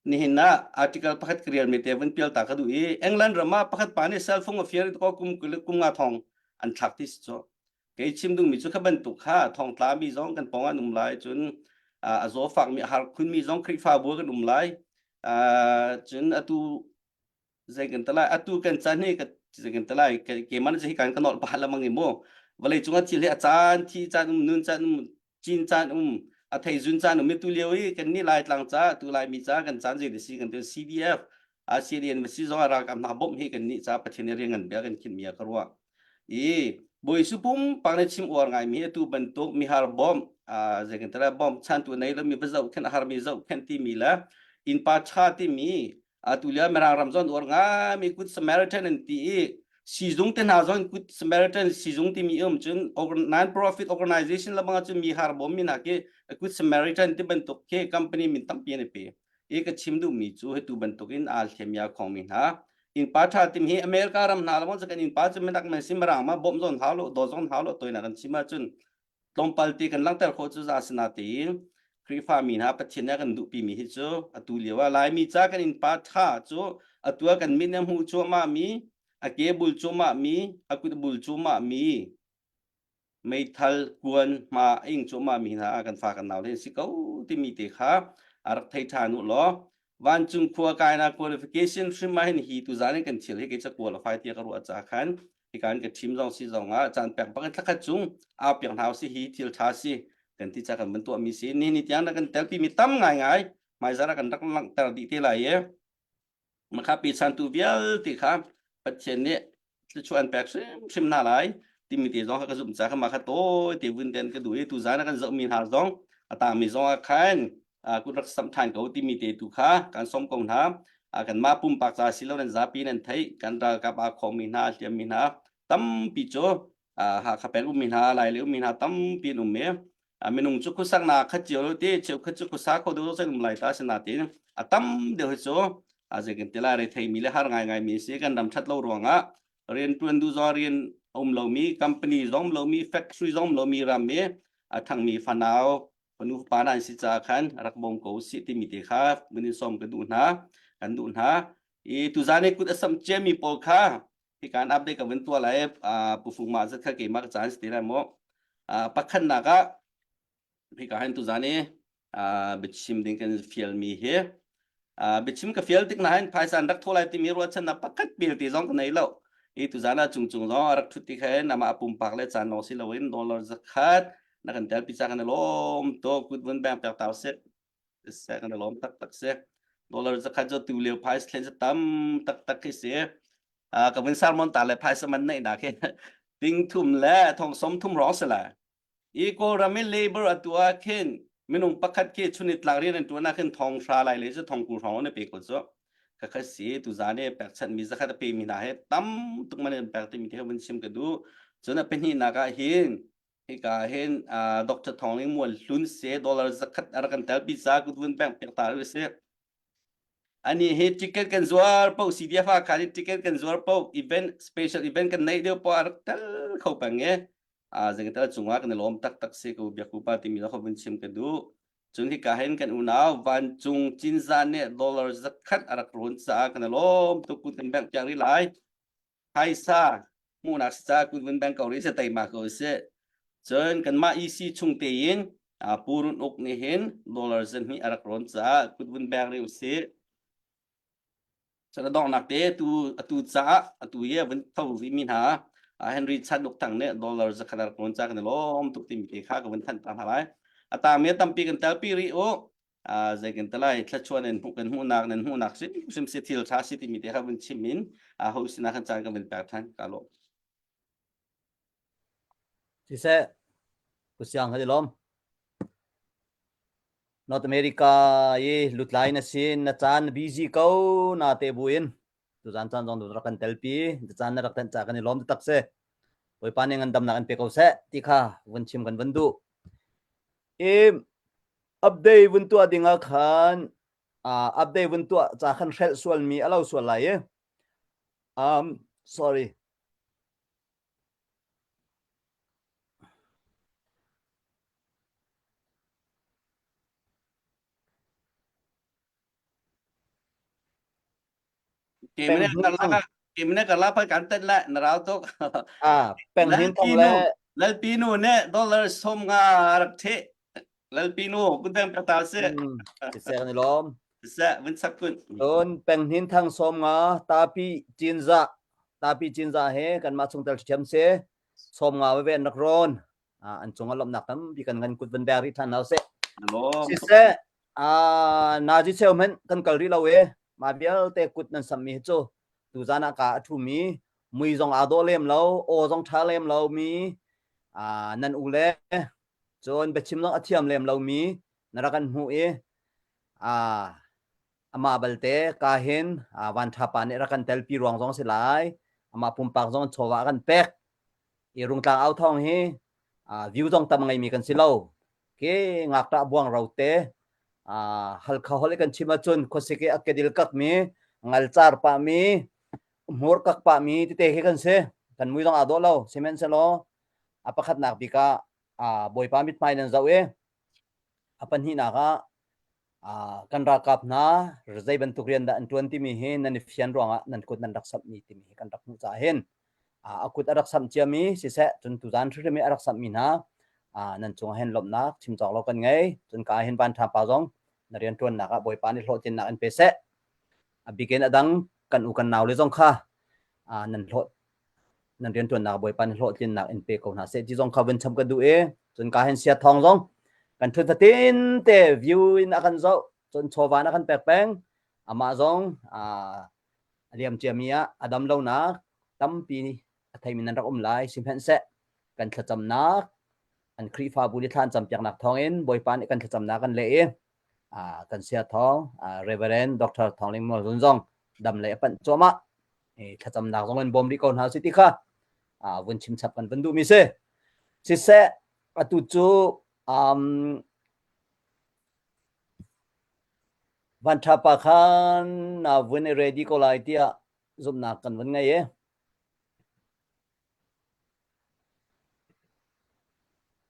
นี่เห็นนะอาร์ติเคิลพักเรียนมีเทวันเปียลตากระดูอีอังกฤษรามาพักปานี่เซลฟงอฟิร์ตก็กุมงาทองอันทักที่สุดเกี่ยชิมดุงมีจุดขบันตุกข้าทองตามีจ้องกันปองอันนุ่มลายจนโซฟังมีหาคุณมีจ้องคริฟ้าบัวกันนุ่มลายจนตูใจกันตลาดตูกันจันนี่ก็กันตลาดเกี่ยมันจะให้การกันนอนบ้านละมังเงโม่วันเลยจงที่เลี้ยจานที่จานนุ่นจานจีนจานไทยจุนจานไม่ตุเลี้ยวกันนี่ลายต่างจ้าตุลายมีจ้ากันจานเจดีซีกันตัว CDF ซีเรียนมาซีจงอารากันมาบ่มให้กันนี่จ้าประเทศนี้เรียนกันเบียกันคิดมีอะไรกันวะบอยสุปุ่มปังในชิมอวร์ไงมีตัวบรรทุกมีฮาร์บอมใจกันตลาดบอมชันตัวไหนแล้วมีประเจ้าแค่ฮาร์มีเจ้าแค่ที่มีละอินปัจฉาที่มีตุเลียมรางรำจอนอวร์ไงมีกุศลเมริทันนั่นที่ซีจงเต็นหาจอนกุศลเมริทันซีจงที่มีจนnon-profit organization ละบางจุดมีฮาร์บอมมีนักกุศลเมริทันที่บรรทุกแค่คอมพานีมีตั้งเพียงเพียก็ชิมดูมีจูให้ตัวบรรทุกอินอัลเคมียาของมีนะอินปัจฉาที่มีอเมริการำนาละบางจุดกันอินปัจฉาไม่นักมันซิมรางมาบอมจอนฮาโลดอจอนฮาโลตัวนั้นชิมาจนลงปัลติกันลังแต่โคจุจาสนาตีนคริฟามีนะปัจเจกกันดูปีมีฮิจูตุเลียวว่าลายมีจ้ากันอินปัจฉาจูตัวกันมินยมหูจูมามีเก็บบุลจูมามีกุดบุลจูมามีไม่ทัลกวนมาอิงจูมามีนะกันฝากกันเอาเลยสิเขาที่มีเตะขาอารักไทยทานุล้อวันจุงคัวกายนะ qualification ชิมาเห็นฮีตุจานี่กันเชียวให้กิจกรรมไฟที่กระรู้อาคันที่การกับทีมเราสิจงจานแปลงปักตะกัดจุงเอาเปียงเท้าสิฮีทิลทาสิกันที่จะกันเป็นตัวมีสินี่นิตยานักันแต่ปีมีตั้มง่ายไม่จาระกันรักลังแต่ดีที่ไรมันข้าปีสันตุเวียลที่ข้าปัจเจกเนี่ยจะชวนแปลกชิมน่าไรที่มีที่จงเขาก็สุ่มจากมาขัดโต้ที่วินเดนก็ดูตุจานักันจะมีหาจงตามมีจงคันกุรักสำคัญเขาที่มีที่ตุข้าการสมกงน้ำกันมาปุ่มปากจาสิแล้วนั่นจะปีนั้นไทยกันรักกับอาของมีนาเทียมมีนาตั้มปีโจหากเป็นมีนาลายเลี้ยวมีนาตั้มปีนุ่มเมียมีนุ่งจุกสักนาขัดเจียวที่เจียวขัดจุกสักเขาดูสักนุ่มลายตาสนาตีนตั้มเดี๋ยวโจจะกันที่ลายไทยมีเลหารง่ายมีเสียกันดำชัดเล่าร้องเรียนตัวดูจอเรียนเรามีคอมพานีเรามีแฟคทอรี่เรามีรำเมียทั้งมีฟันเอาปนุปานันสิจาคันรักบงกูสิที่มีเด็กครับมันนิสมกันดูนะกันดูนะตุจานี่กุดสัมเจมีปอค่ะที่การอัปเดตกับวันตัวอะไรผู้ฝึกมาสักแค่เกมากจานสติแล้วมั้งปักขันนักที่การตุจานี่บิชิมดิ้งกันฟิลมีเฮบิชิมกับฟิลติ๊กนั้นภายสันรักทั่วไรที่มีรัวชนะปักขัดบิลที่จงกันไหนแล้วตุจานะจุงจงรักทุติแค่นำมาปุ่มปักเลยจานนอสิลวิน$สักขัดนักการเตลพิจารณาล้มตัวกุดวันแบงค์แปลกตาเสร็จเสร็จกันล้มตักเสร็จ$สักขัดจะติวเลี้ยวพายเลนจะตั้มตักให้เสียกับวันซาร์มอนตาเลยพายสมันในนักเห็นติ้งทุ่มแล้วทองสมทุ่มร้องเสียละอีโกรามิเลเบอร์ตัวเข็นไม่นุ่งปักขัดเข็นชุนิดหลักเรียนตัวนักเข็นทองชาลายเลยจะทองกูร้องในปีกว่าก็คือเสียตุจานี่แปลกฉันมีสักขัดปีมีนาเห็นตั้มตุกมันแปลกที่มีเทวันชิมกันดูจนเป็นหินนักเห็นที่การเห็นดร.ทองนี่มวลลุ้นเสีย$สักขัดอะไรกันแต่พิซซ่ากุดวันแบงค์เปียกตาเลยเสียอันนี้เฮติเกตกันซัวร์เป้าซีดีเอฟขาดิติเกตกันซัวร์เป้าอีเวนต์สเปเชียลอีเวนต์กันในเดียวพออาร์ตัลเข้าไปเงี้ยจังแต่ละจังหวะกันล้อมตักเสกอุบยาคูปาที่มีเราเขาเป็นชิมกันดูจนที่การเห็นกันอุณาวันจุงจินซานเนี่ย$สักขัดอะไรกรุนซากันล้อมตุกุดกันแบงค์จากริไลไฮซ่ามูนักซากุดวันแบงค์เกาหลีเสตมาเขาเสจนกันมาอีซีชุงเตียนปูรุนอกนี่เห็น$สักมีอะไรกรุนซากุดวันแบงค์เรียวเสฉะนั้นดอกนักเตะตัวจ้าตัวเย่เป็นเท่าวิมินหาเฮนรี่ชัดดอกทั้งเนี่ย$สักขนาดคนจ้ากันล้อมตุกติมีเตะข้ากับวันทันตามหาไรตามเมื่อตั้มปีกันแต่ปีริโอ ใจกันตะไลถ้าชวนเห็นหูกันหูนักสิซิมสิทิลชาสิติมีเดียครับวันชิมินเขาสินะขันจานกันเป็นแบบท่านกาลม si se kusiang hadilom North America ye lutlai na sin na chan busy ko na te buin tu zan chan jong du rakan telpi tu chan na rakan cha kan lom tak se poi paning an dam na kan pe ko se ti kha wan chim kan bandu em update vun tu adinga khan update vun tu cha khan khel sual mi alo sual lai ye sorry Kimene karla pa kanten la narao to peng hin thong le lal pinu ne dollar som nga arak the lal pinu kudem kata se ti se kan lom sa vin sakun don peng hin thang som nga tapi chinza he kan ma chung tel chem se som nga we nak ron an chung alom nak tam bi kan ngan kut ban bari than au se si se na ji sel men kan kal ri lawe ma bial te kut nan sam mi chu tu zana ka thu mi mui zong a do lem lo o zong tha lem lo mi nan u le chon be chim lo athiam lem lo mi narakan hu e ama balte kahin wan thapa ne rakan tel pi rong zong silai ama pumpak zong chowa kan pek irung tang au thong hi view zong tam ngai mi kan silo ke ngak ta buang raute hal kha hole kan chima chun khosike akedil kak mi ngal char pa mi mur kak pa mi ti te he kan se kan mui zong ado lo semen se lo apakhat nak bika boy pa mit mai nan zawe apan hi na ka kan rakap na rezai bentuk rian da 20 mi he nan fian ronga nan kut nan rak sap mi ti mi kan rak mu cha hen akut arak sam chia mi si se chun tu zan thre mi arak sam mi na nan chung hen lom na chim chok lo kan ngai chun ka hen ban tha pa jong na rian tuan na ka boy pa ni hlo tin na an pe se bigen adang kan u kan naw le jong kha nan rian tuan na boy pa ni hlo tin na an pe ko na se ji jong kha wen cham ka du e chun ka hen sia thong jong kan thun ta tin te view in akan zo chun chowa na kan pek peng ama jong liam chiamia adam lo na tampi thai min rak lai sim hen se kan thacham na an khri fa buli than cham pyak nak thong in boy pan kan thacham na kan le kan sia thong reverend dr thongling mo zun jong dam le pan choma thacham na jong en bom ri kon ha city kha vun chim chap kan bandu mi se si se atu chu van thapa khan vun ready ko lai tia zum na kan vun ngai ye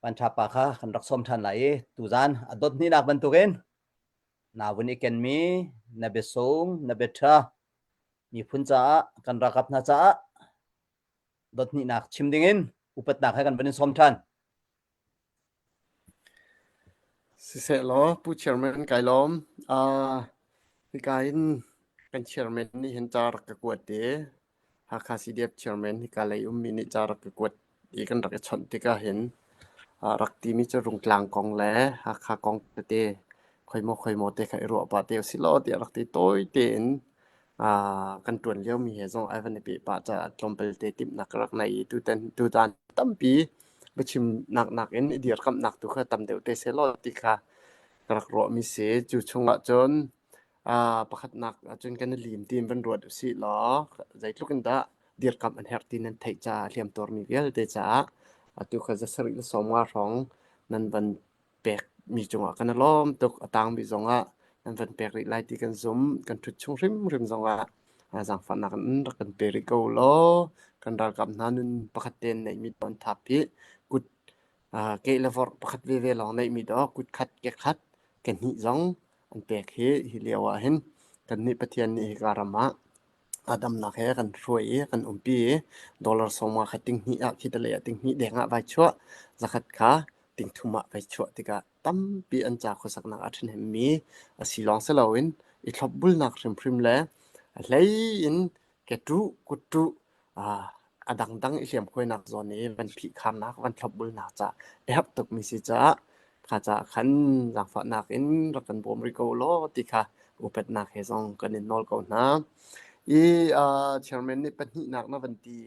pan thapa kha kan rak som than lai tu zan adot ni nak ban tu gen na vun iken mi na be song na be tha mi phun cha kan rakap na cha dot ni nak chim ding in upat nak kan ban som than si se lo pu chairman kai lom ni kain kan chairman ni hen jar ka kwat te ha kha CDF chairman ni ka lai mi ni jar ka kwat i kan rak chon ti ka hen rak ti mi cha rung tlang kong le ha kha kong te khoi mo te khai ro pa te si lo ti rak ti toy ten kan tuan liao mi he zong ai van pe pa cha tlompel te tip nak rak nai tu tan tampi bachim nak in idiot kam nak tu kha tam deu te se lo ti kha rak ro mi se chu chunga chon pakhat nak chun kan lim tim van ruat si lo zai tlukin da dir kam an her tin an thei cha liam tor mi vel te cha atu kha za sari so ma rong nan ban pek mi chunga kan lom tok atang bi zonga nan van pek ri lai ti kan zum kan thut chung rim zonga zang fan nak kan peri ko lo kan dal kam nanun pakhat ten nei mi ton thapi kut ke level pakhat ve long nei mi do kut khat ke khat kan hi zong an pek he hi lewa hen kan ni pathian ni garama adam na he kan roi kan umpi dollar soma khating hi a khitale ating hi denga vai chwa zakhat kha ting thuma vai chwa tika tam pi an cha khosak na athin hem mi asilong selawin I thlop bul nak prim le lei in ke tu kutu adang dang I hliam khoi nak zoni van phi kham nak van thlop bul nak cha e hap tok mi si cha ข้าจะขันหลักฝานักอินรักันบอมริโกโลติค่ะอุปนักเฮซองกันนินนอลก่อนนะเชอร์แมนนี่เป็นหินักนะวันตี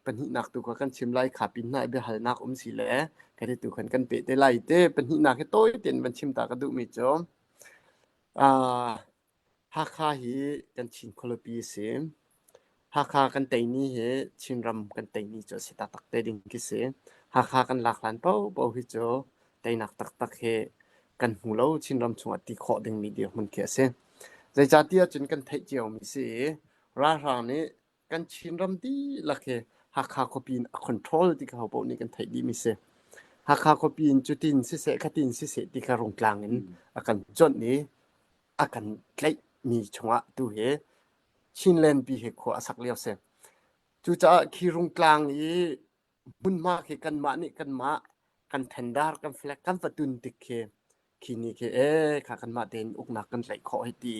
เป็นหินักตัวกันชิมไล่ขาปินหน้าเบหัลนักสิแหละกันที่ตัวกันเปะได้ไล่เต้เป็นหินักให้โต้เต็นเป็นชิมตากระดูมิจอมฮาคาฮีกันชินโคลปีเสมฮาคากันเตนี่เฮชินรำกันเตนี่จอสิตาตักเตดิงกิเสฮาคากันหลักหลานเป้าฮิจอเตนักตักเฮกันหูเราชินรำชงติขอดึงมีเดียวมันเขียเสใจจัดเดียจนกันเทเจียวมีเสราหานี้กันชินรำดีละเคหากเขาปีนคอนโทรลที่เขาบอกนี่กันเทดีมีเสหากเขาปีนจุดตินสิเสขัดตินสิเสที่เขาลงกลางนั้นอากันจดนี้อากันใกล้มีชงะดูเหชินเลนปีเหขวาสักเลียวเสจูจะขี่ลงกลางนี้มุนมากเหกันมานี่กันมากันเทนดาร์กันแฟลกกันฟัดดุนติเคคีนี่เคข้ากันมาเดินอุกนักกันไหลขอให้ดี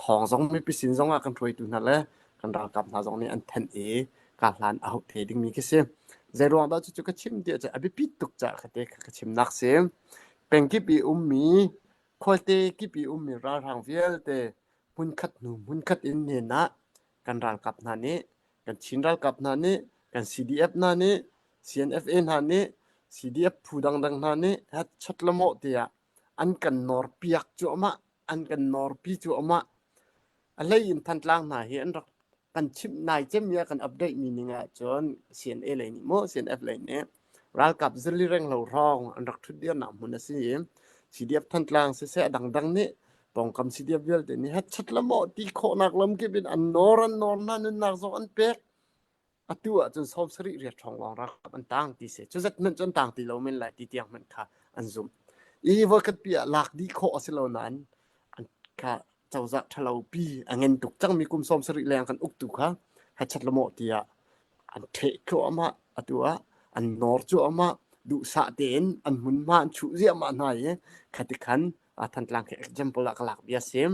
ทองสองไม่ไปสินสองกันถวยตุนั่นแหละกันเรากับนาสองนี้อันเทนการลานเอาเทดิ้งมีกี่เสียใจรวงเราจะก็ชิมเดียวจะอภิปิตุกจะคดีก็ชิมนักเสียเป็นกี่ปีมีคอยเตกี่ปีมีราทางเฟียลเตมุนคัดหนุ่มมุนคัดอินเนี่ยนะกันเรากับนานี้กันชินเรากับนานี้กัน CDF นานี้ CNFA นานี้ CDF ผู้ดังนานี้ฮัดชัดละโมเตียอันกันนอร์ปีกจัวมาอันกันนอร์ปีจัวมาอะไรอินทันล่างหน้าเห็นรักกันชิมนายเจมีกันอัปเดตมีนิ่งจน CNA เลยนี่โม CNF เลยเนี่ยรักกับซิลิเร่งเราร้องอันรักทุเดียนหนำมุนสิCDF ทันล่างเสียดังนี่ปองคำ CDF เวลเดนี่ฮัดชัดละโมตีโคนักลมกิบินอันนอร์นั่นนักสองอันเป็กอตัวจนสอบสริเรียดทองรองรักอันต่างตีเสียจนจัดนั่นจนต่างตีเราไม่ไหลตีเตียงมันค่ะอันซุ่มว่ากันเปียหลักดีโคสิเรานั้นอันค่ะเจ้าจะทะเลาปีอันเงินตุกจังมีกุมสมสริแรงกันอุกตุค่ะให้ชัดละโมเตียอันเทโคอามาอัตัวอันนอร์จูอามาดูสะเดนอันมุนมาอันชูเรียมาหน่อยขัดขันทันหลังแค่ example หลักเบียเซม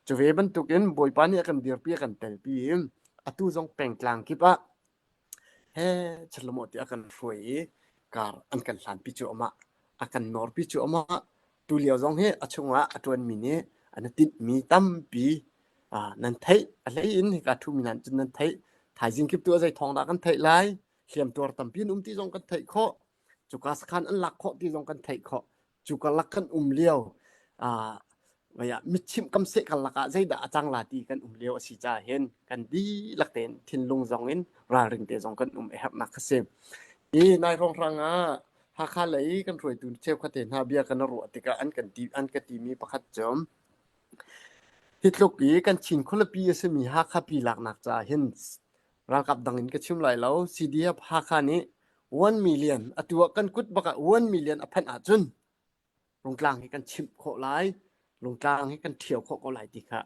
จะเวบันตุกินบอยปานี่กันเดียร์เปียกันเตลปีอัตัวจงแปลงกลางคิดว่าชัดละโมเตียกันรวยการอันกันหลานปิจูอามาakan nor pi chu ama tu liao zong he achunga atwan mi ne anatit mi tam pi nan thai alai in ka thu mi nan chun nan thai jing kip tu zai thong da kan thai lai hliam tur tam pin ti zong kan thai kho chu ka skhan an lak kho ti zong kan thai kho chu ka lak kan liao maya mi chim kam se kan laka zai da achang la ti kan liao si cha hen kan di lak ten thin lung zong in ra ring te zong kan hap nak se nai rong rangaหากอะไรกันรวยตุนเชฟขัดเห็นหาเบียกันรัวติกาอันกันตีมีประคัดจอมฮิตลูกอีกันชินคนละปีจะมีหากปีหลักหนักจ่าเห็นรังกับดังอินก็ชิมไหลแล้ว CDF หากนี้1 million อัตัวกันกุดบัก1 million อภันอาจุนลงกลางให้กันชิมโคไหลลงกลางให้กันเที่ยวโคก็ไหลติกา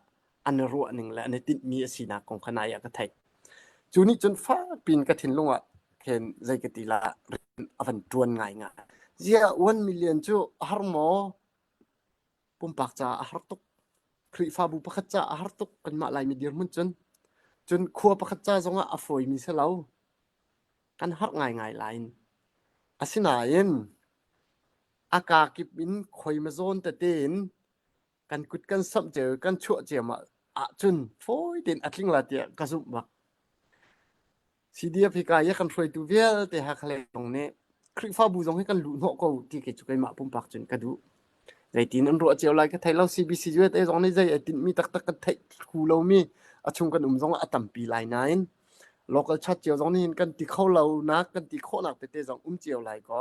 อันรัวหนึ่งและในติดมีสีนาของคณะยากระไทยจูนี้จนฟ้าปีนกระถินลงเห็นใจกติละอันจวนง่ายเจ้า1 million จูฮาร์โมปุ่มปากจ่าฮาร์ตุกคริฟาบุปขัดจ่าฮาร์ตุกกันมาลายมีเดียร์มุนจนขัวปขัดจ่าจงอาฟอยมีเสลากันฮาร์ง่ายไลน์อาศินาเย็นอากากิบินคอยมาโซนแต่เดินกันกุดกันสับเจอกันชั่วเจียมาจนฟอยเดินอัดลิงลาเตียกระสุบบักCDF พิการยังกันช่วยตัวเวลแต่หากอะไรตรงนี้คลิกฟ้าบูจงให้กันหลุดหัวก็ที่เกิดจุกไอมาปุ่มปากจนกระดูใจตีนอันรัวเจียวไรก็ไทยเรา CBC ด้วยแต่ตรงนี้ใจไอตินมีตักกันไทยคูเรามีชุ่มกันจงตั้มปีลายนั้นเราก็ชัดเจียวตรงนี้เห็นกันตีเข้าเรานักกันตีโคหนักแต่จงเจียวไรก็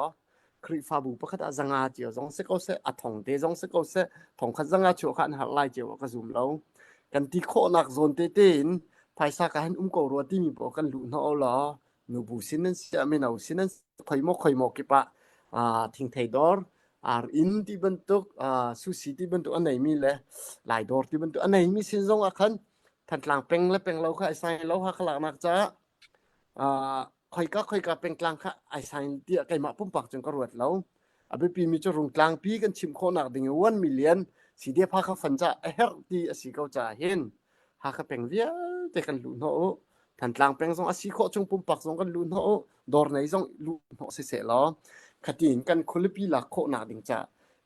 คลิกฟ้าบูประคัดจังอาเจียวจงเสกเอาเสถงเตจงเสกเอาเสถงขัดจังอาชัวขันหัดไล่เจียวก็ซุ่มเรากันตีโคหนักโซนเตนภายสาการกรัวที่มีบอกกันหลุดเอาล้อหนูบูสินนั้นเสียไม่เอาสินนั้นคอยมอกกิปะทิ้งไทยดอร์อินที่บรรทุกซูชิที่บรรทุกอันไหนมีเลยหลายดอร์ที่บรรทุกอันไหนมีสินทรงอาคันทันหลังเป็นและเป็นเราค่ะไอไซน์เราค่ะขลังนักจ้าคอยก็เป็นกลางค่ะไอไซน์ที่ไก่มาปุ่มปากจนกระรวดแล้วไปปีมีจุดตรงกลางปีกันชิมโคนักดิ่ง1 million สีเดียพาเขาฝันจะเฮร์ดีสีเขาจะเห็นหากเป็นเวียแต่กันลุนโหทันหลังเป็นทรงอาศิโคจงปุ่มปักทรงกันลุนโหดอร์ในทรงลุนโหเสียล้อขัดยินกันคนละปีหลักโคหนาดิ่งจ้า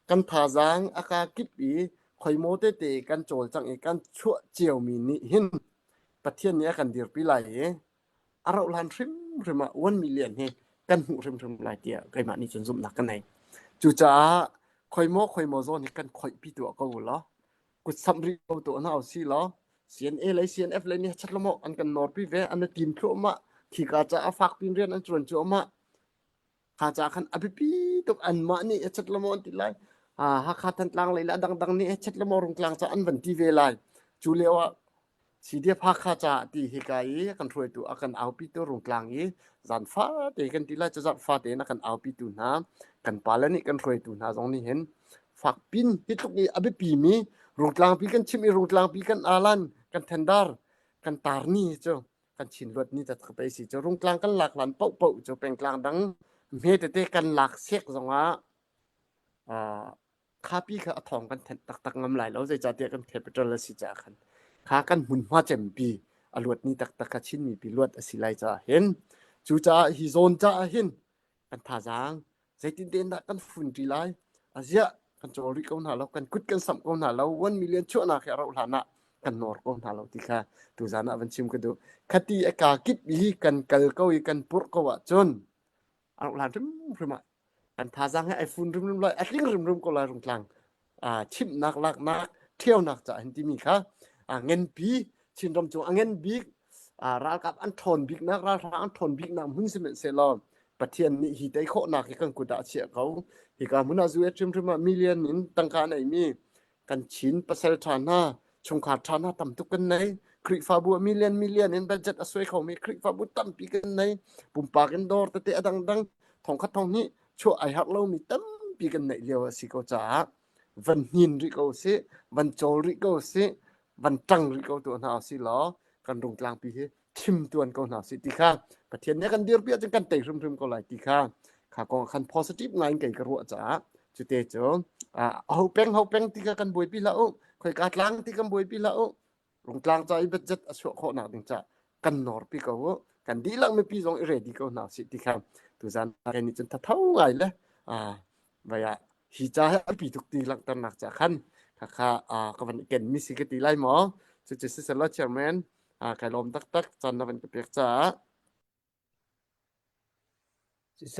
กันทาจางอากากิปีคอยโมเตเตกันโจลจังเอกันชั่วเจียวมีนิหินประเทศนี้กันเดียร์ปีไหลอาเราลันริม1 millionเฮกันหูริมหลายเดียไกมานี่จนซุ่มหนักกันไหนจู่จ้าคอยโมโซนี่กันคอยปีตัวก็เหรอกุดซัมริโอตัวน่าเอาสิเหรอ CNA เลย CNF เลยเนี่ยชัดละโมอันกันนอร์ปีเวอันนั้นทีมชั่วมาที่กาจะฟักปินเรียนอันจวนชั่วมาข้าจะขันอภิปีตุกอันมานี่ชัดละโมอันที่ไรฮักขัดทันลังเลยละดังนี่ชัดละโมรุงกลางจะอันวันที่เวลาจูเลียวสีเดียพักข้าจะตีเหกายกันช่วยตัวอากันเอาปีตัวรุงกลางยี่จันฟ้าเตกันที่ไรจะจัดฟ้าเตนักกันเอาปีตัวน้ำกันปาลนี่กันช่วยตัวน้ำตรงนี้เห็นฟักปินที่ตุกนี้อภิปีมีรุงกลางปีกันชิมรุงกลางปีกันอาลันกันเทนดาร์กันตาร์นี่เจ้ากันชินรถนี่จะไปสิเจ้ารุงกลางกันหลักหลันเป่าเจ้าเป็นกลางดังเมตเตกันหลักเช็คสงว่าข้าพี่ข้าทองกันตักงำไหลแล้วจะเดียกันเทปเตอร์ละสิจ้าคันข้ากันหุ่นว่าเจมปีอลวดนี่ตักชินมีปีลวดสิไลจ้าเห็นจูจ้าฮิโซนจ้าเห็นกันท่าจางใจตินเด่นดักกันฝุ่นจีไลอาเซียกันโจริกันหาเรากันกุดกันสัมกันหาเรา1 millionชั่วนาแค่เราหลานะกันนอร์กันหาเราที่ข้าตัวจานะวันชิมกันดูคดีอากากิบบีกันกัลก็อีกันปุรกว่าจนเราหลานริมกันท่าจางให้ไอฝุ่นริมเลยไอลิงริมก็เลยตรงกลางชิมนักเที่ยวนักจะเห็นที่มีค่ะเงินปีชินรำจงเงินบิ๊กราวกับอันทนบิ๊กนักราอันทนบิ๊กนำหุ่นสิเมเซลอนประเทศนี้ฮิตไอโคนักกันกุดาเชียเขาฮิการมุนาจูเอชิมมิเลียนนินตั้งการไหนมีกันชินปัสเซลทานาชงขาดทานาต่ำตุกันไหนคริกฟาบัวมิเลียนนินบัจจัดอสวยเขามีคริกฟาบัวต่ำปีกันไหนปุ่มปากันดอร์แต่ดังทองคัดทองนี้ชั่วไอฮักเรามีต่ำปีกันไหนเดียวสิเขาจ้าวันหินริโกเซวันโจริโกเซวันจังริโกตัวหนาสิล้อกันตรงกลางปีทิมตัวก็หนาสิติค่ะประเทศนี้กันเดียร์เปียจังกันเตะรึมก็หลายติค่ะข้ากองคัน positive ไงไก่กระรัวจ้าจุดเตจเอาแป้งที่กันบวยปีละคอยกาดล้างที่กันบวยปีละตรงกลางใจบัดจัดอสวะข้อหนาถึงจะกันนอร์ปีก็กันดีลังไม่ปีสองเรดีก็หนาสิติค่ะตัวจันอะไรนี่จนเท่าไงเลยว่าฮิจาให้ปีทุกทีหลังตระหนักจากขันข้าก็วันเก่งมิสิกตีไล่หมอจะจะสื่อสารเชื่อมแมนไก่ลมตักจันทร์วันกับเปียกจ้าสิเส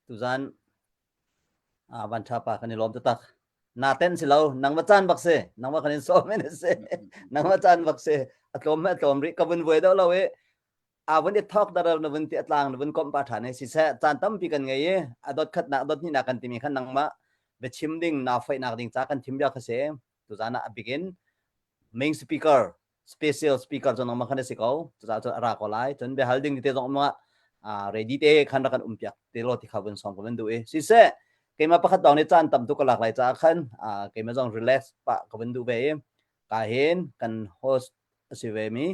ตุจันวันชาปาคันลมตักนาเต้นสิเรานังมาจันบักเสนังมาคันโซเมนเสนังมาจันบักเสอัตลมริกับวันเวดเราวันนี้ทอกดาราววันที่อัตลางวันคอมปาฐานในสิเสจันตั้มปีกันไงดอทขัดดอทนี่นักกันที่มีขันนังมาเวชิมดิ้งนาไฟนักดิ้งจากกันทิมยาเสตุจันbegin main speaker special speaker จนนังมาขันสิเขาตุจันรักอะไรจนเบฮัลดิ้งที่เตจงมาready เตขันรักกันเปียกเตโลที่เขาเป็นสองคนดูสิเสเกมมาประคัดดาวในจันตั้มตุกหลักหลายจากขันเกมมาจง relax ปะเขาเป็นดูเบย์กาเห็นกัน host สิเวมี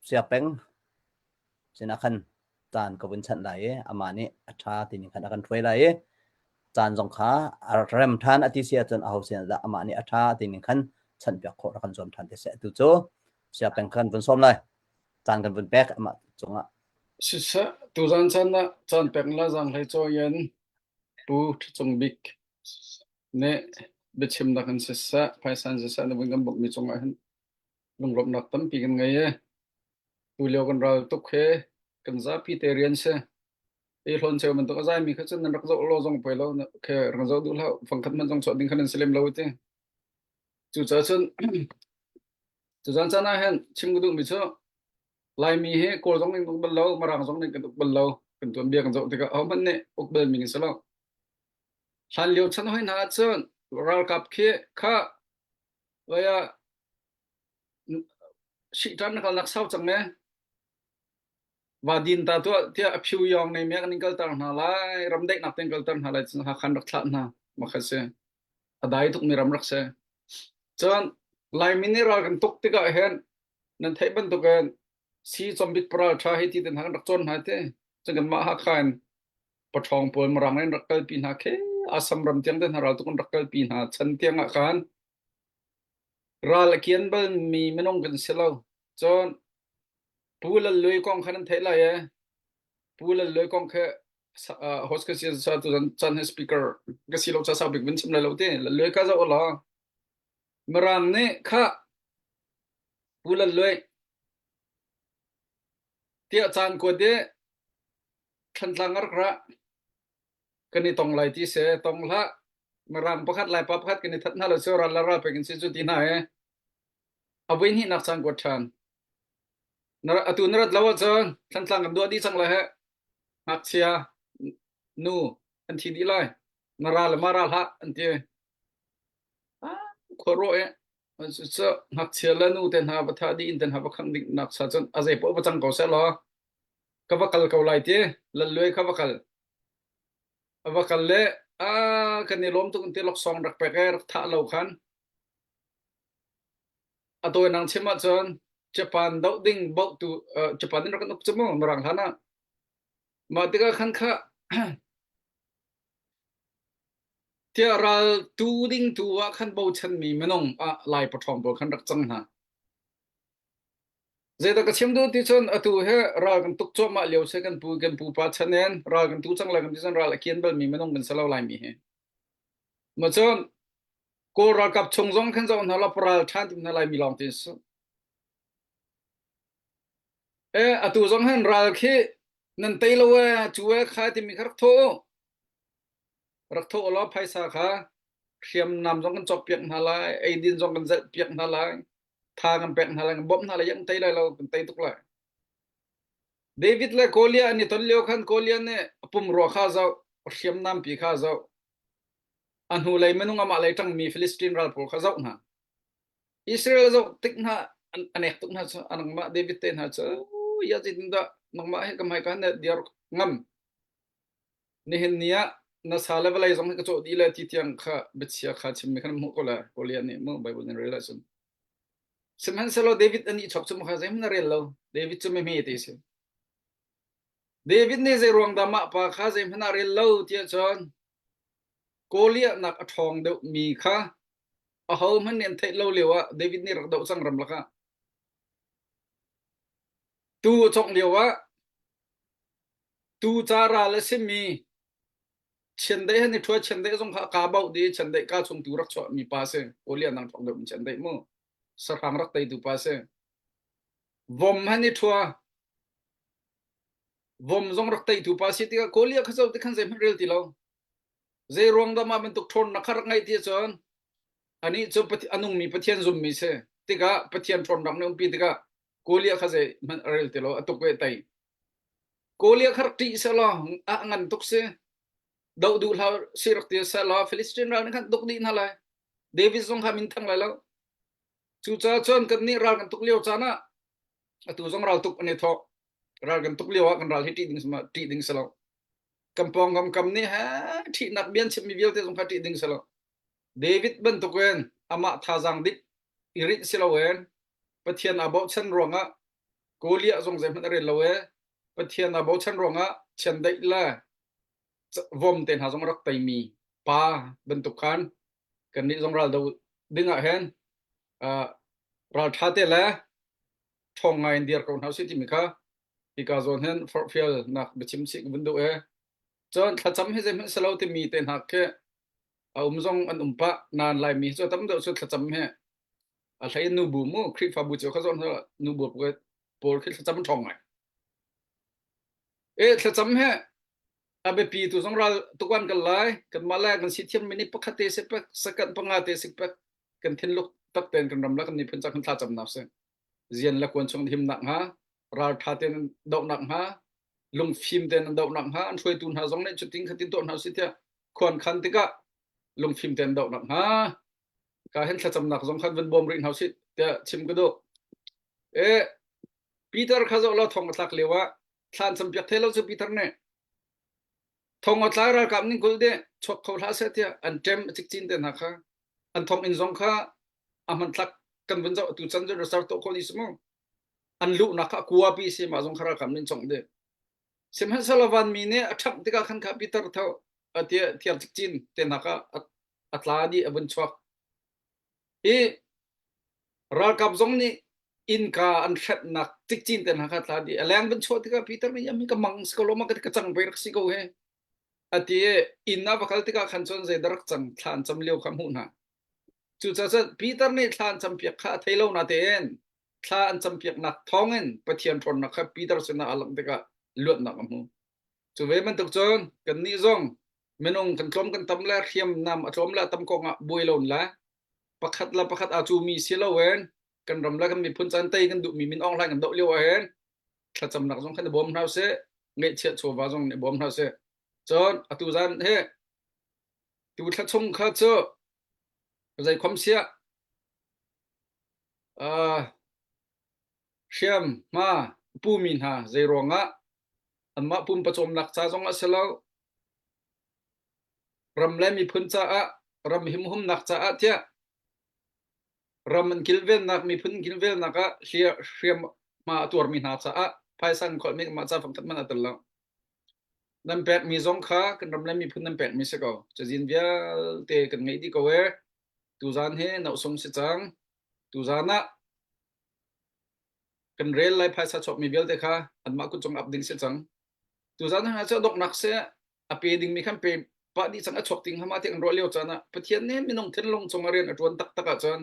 siapeng sinakan chan ko bun chan lai amani atha tin khan akan throi lai chan jong kha rem than ati sia chan au sia da amani atha tin khan chan pyak kho kan zom than te se tu cho siapeng khan bun som lai chan kan bun pek ama chunga sisa tu zan chan na chan pek la jang lai cho yen pu chung big ne bichim da kan sisa paisan sisa na bun gam bok mi chung a han lung lop nak tam pi kan ngai ye tu leo kan ral tuk khe kan za pi te rian se e hlon che man to za mi kha chen nan rak zo lo jong pai lo khe rang zo du la phang khat man jong cho ding khan selem lo te chu cha chen chu zan cha na hen chim gu du mi cho lai mi he ko jong ning bal lo ma rang jong ning kan bal lo kan tuam bia kan zo te ka au man ne ok bel mi se lo han leo chan hoi na chen ral kap khe kha wa ya shi tan kal nak sau chang me và din ta tua tia phiu yong này mẹ cái tar na lai ram dek nak tinggal tar na lai ha khan rak thlat na makhase adai tuk mi ram rak se chan lai mineral kan tuk tika hen nan thai ban tuk kan si zombik pra tha hi ti den hang rak chon ha te changan ma ha khan pathong pol marang nen rakal pin ha khe asam ram tiang den haral tuk rakal pin ha chan tiang a khan ral kian bal mi menong kan selo chan pula loi kong khan thai la ye pula loi kong khe host ka siya sa tusan chan speaker kasi lo sa sabik bin chim la lo te la le ka za ola maran ne kha pulan le tia chan ko de than tlangar kra kani tong lai ti se tong la maran pakhat lai pa pakhat kani that na lo so ra la ra pe kin si chu ti na e awin hi nak chan ko than nara atu narat lawa chan than tlang kam do di chang la he hak sia nu an thi di lai nara la mara ha an ti khổ rồi sợ học chia là nu tên ha bắt đi in tên ha bắt khẳng định nạp sa chân à dây bộ bắt chẳng có sẽ lo các bác cầu lại thế lần lưỡi các bác cầu lệ cái này lom tụng tiền lọc song đặc biệt cái thả lâu khăn tôi năng xem mà chân Japan đậu đinh bậu tu Japan đến nó chấm mà rằng hắn mà tiếc khăn khá tia ra tu ding tu wa khan bo chan mi menong lai pathom bo khan rak chang na zeta ka chem do ti chon atu he ra kan tuk cho ma leo se kan pu pa chanen ra kan tu chang la kan ti chon ra la kien bel mi menong kan salo lai mi he ma chon ko ra kap chung jong khan zo na la pra than tim na lai mi long ti su atu jong han ra khi nan tei lo wa chu wa kha ti mi khar thoรักทุกล้อไพศาขาเขียมนำจงกันจบเปียกนาลายไอ้ดินจงกันเปียกนาลายทากันเปียกนาลายกันบ่มนาลายยังไตได้เรากันไตทุกเลยเดวิดและโกเลียนี่ตอนเลี้ยวขันโกเลียเนี่ยปุ่มรัวข้าเจ้าเขียมนำปีข้าเจ้าอันหูเลยไม่นุ่งอามาเลยตั้งมีฟิลิสตินรัลปูข้าเจ้านะอิสราเอลเจ้าติ๊กนะอันเอกตุกนะอันนังมาเดวิดเตนะเจ้ายาจิตนะนังมาให้กำให้กันเนี่ยเดียร์งำนี่เห็นเนี่ยน่าสาเลวเลยจงให้กระโจดีเลยที่เที่ยงข้าเบ็ดเสียข้าชิมไม่ขันมุกเลยโกเลียนี่มึงไบเบิลในเรื่องส่วนสมัยนั้นเราเดวิดอันนี้ชอบชมข้าใจมันเรื่องเราเดวิดจะไม่มีที่สิเดวิดนี่จะรวงดามาปะข้าใจมันเรื่องเราที่จอนโกเลียนักทองเดมีข้าเขามันเนี่ยเทเราเลี้ยวะเดวิดนี่รักเดาสังรำละข้าตูจงเลี้ยวะตูจาราเลสิมีเช่นเดียนี่ทัวเช่นเดียจงข้าบ่าวดีเช่นเดียก้าจงตูรักชอบมีภาษาโอเลียนังทองเดิมเช่นเดียมั่งสร้างรักไตตูภาษาวอมฮันนี่ทัววอมจงรักไตตูภาษาที่ก็โอเลียข้าเจ้าที่ขันเซมันเรียลที่เราเจรวงดามาเป็นตุกทนนักรักไงที่จอนอันนี้จะปฏิอนุมีปฏิยันซุมมีเสที่ก็ปฏิยันทนรักเนี่ยปีที่ก็โอเลียข้าเจมันเรียลที่เราตุกเวทัยโอเลียข้ารักที่เสลางันตุกเสดาวดูลาสิรักที่เสลาฟิลิสตินเราเนี่ยขันตุกดีนั่นแหละเดวิดจงหามินทั้งหลายแล้วจู่จ้าจนกันนี่เรากันตุกเลี้ยวจ้านะตัวจงเราตุกอันนี้ทอเรากันตุกเลี้ยวกันเราที่ตีดิ่งสมาตีดิ่งเสลากำปองกำนี่ฮะที่นักเบียนชิมมีเวลที่จงพาตีดิ่งเสลาเดวิดบันตุกเวนอามาท่าจังดิอิริสิลาเวนปะเทียนอาบอชันรวงะโกเลียจงเซมันเรียนลาเวปะเทียนอาบอชันรวงะเช่นได้ละวอมเต็นหาจงรักไตมีปาบันตุกันกันนี่จงเราดูดึงอ่ะเห็นเราท่าเตละทองไงเดียร์คนเขาสิที่มีค่ะที่กาโซนเห็นฟอร์ฟิลนักบิชิมสิกวินดูจนถ้าจำให้เจมันสลาวที่มีเต็นหักแค่จงอันปะนานลายมีจนตั้งแต่สุดถ้าจำให้อะไรนูบูมูคลิปฟาบูเจ้าเขาจนเขานูบูก็ปวดคิดถ้าจำทองไงถ้าจำให้อาเบปีตัวจงเราทุกวันกันไล่กันมาแลกกันสิเทียนมินิปกติสิปะสกัดปังอาเตสิปะกันเทนลุกตักเต็นกันรำลักกันนี่เพิ่งจะกันท่าจำนับเสียเจียนละควรชงทิมหนักฮะเราท่าเต็นดอกหนักฮะลงฟิล์มเต็นดอกหนักฮะอันช่วยตุนหาจงเนี่ยจุดทิ้งขัดทิ้งตัวหาสิเทียควรคันติกะลงฟิล์มเต็นดอกหนักฮะการเห็นท่าจำหนักจงขัดเป็นบอมรินหาสิเทียชิมก็ดูปีเตอร์ข้าจะเราท่องมาสักเลียวว่าท่านสมเปียกเทเราจะปีเตอร์เนี่ยท่องมาตายเรากับนี่กูเดชกเขาท่าเสียเทียอันเจมจิกจินเต็นนะคะอันท่องอินจงข้ามันทักกันเป็นเจ้าตุจันจะรักษาตัวคนอิสมาอันลุนักกัวปีเสียมาจงขราคำนี้จงเดเสมัยสลาวันมีเนี่ยทักที่ก็ขันขับปีเตอร์เท่าเทียเทียจิกจินเต็นนะคะอัตลาดีอันชวกเรากับจงนี่อินกาอันเช็ดนักจิกจินเต็นนะคะอัตลาดีแรงเป็นชวกที่ก็ปีเตอร์นี่ยังมีกำมังสกอลมาก็ที่กระจังไปรักสิโก้เฮ ati inna bakal tika khanchon zai darak cham thlan cham leo kham hu na chu cha cha Peter ne thlan cham piak kha thailo na ten thlan cham piak nak thongen pathian thon na kha Peter sena alam tika luat na kam hu chu ve man tuk chon kan ni zong menong kan tlom kan tam la khiam nam atlom la tam ko nga boilon la pakhat a chu mi silo wen kan ram la kan mi phun chan tei kan du mi min ong lai kan do leo hen thla cham nak zong khan bom hau se nge che chu wa zong ne bom hau se chon atu zan he tu thla chung kha cho zai khom sia khiam ma pu min ha zai ronga anma pum pachom nak cha zong a selo ram le mi phun cha a ram him hum nak cha a tia ram an kilvel nak mi phun kilvel nak a khiam ma tur min ha cha a phaisan khol mi ma cha phang that man atal la nam pek mi zong kha kan ram le mi phun nam pek mi se ko cha jin via te kan ngai di ko we tu zan he nau song se chang tu zana kan rel lai phaisa chop mi bel te kha anma ku chong up ding se chang tu zan ha cha dok nak se a pe ding mi kham pe pa di chang a chok ting hama te kan ro leo chana pathian ne mi nong then long chong aren atron tak tak a chan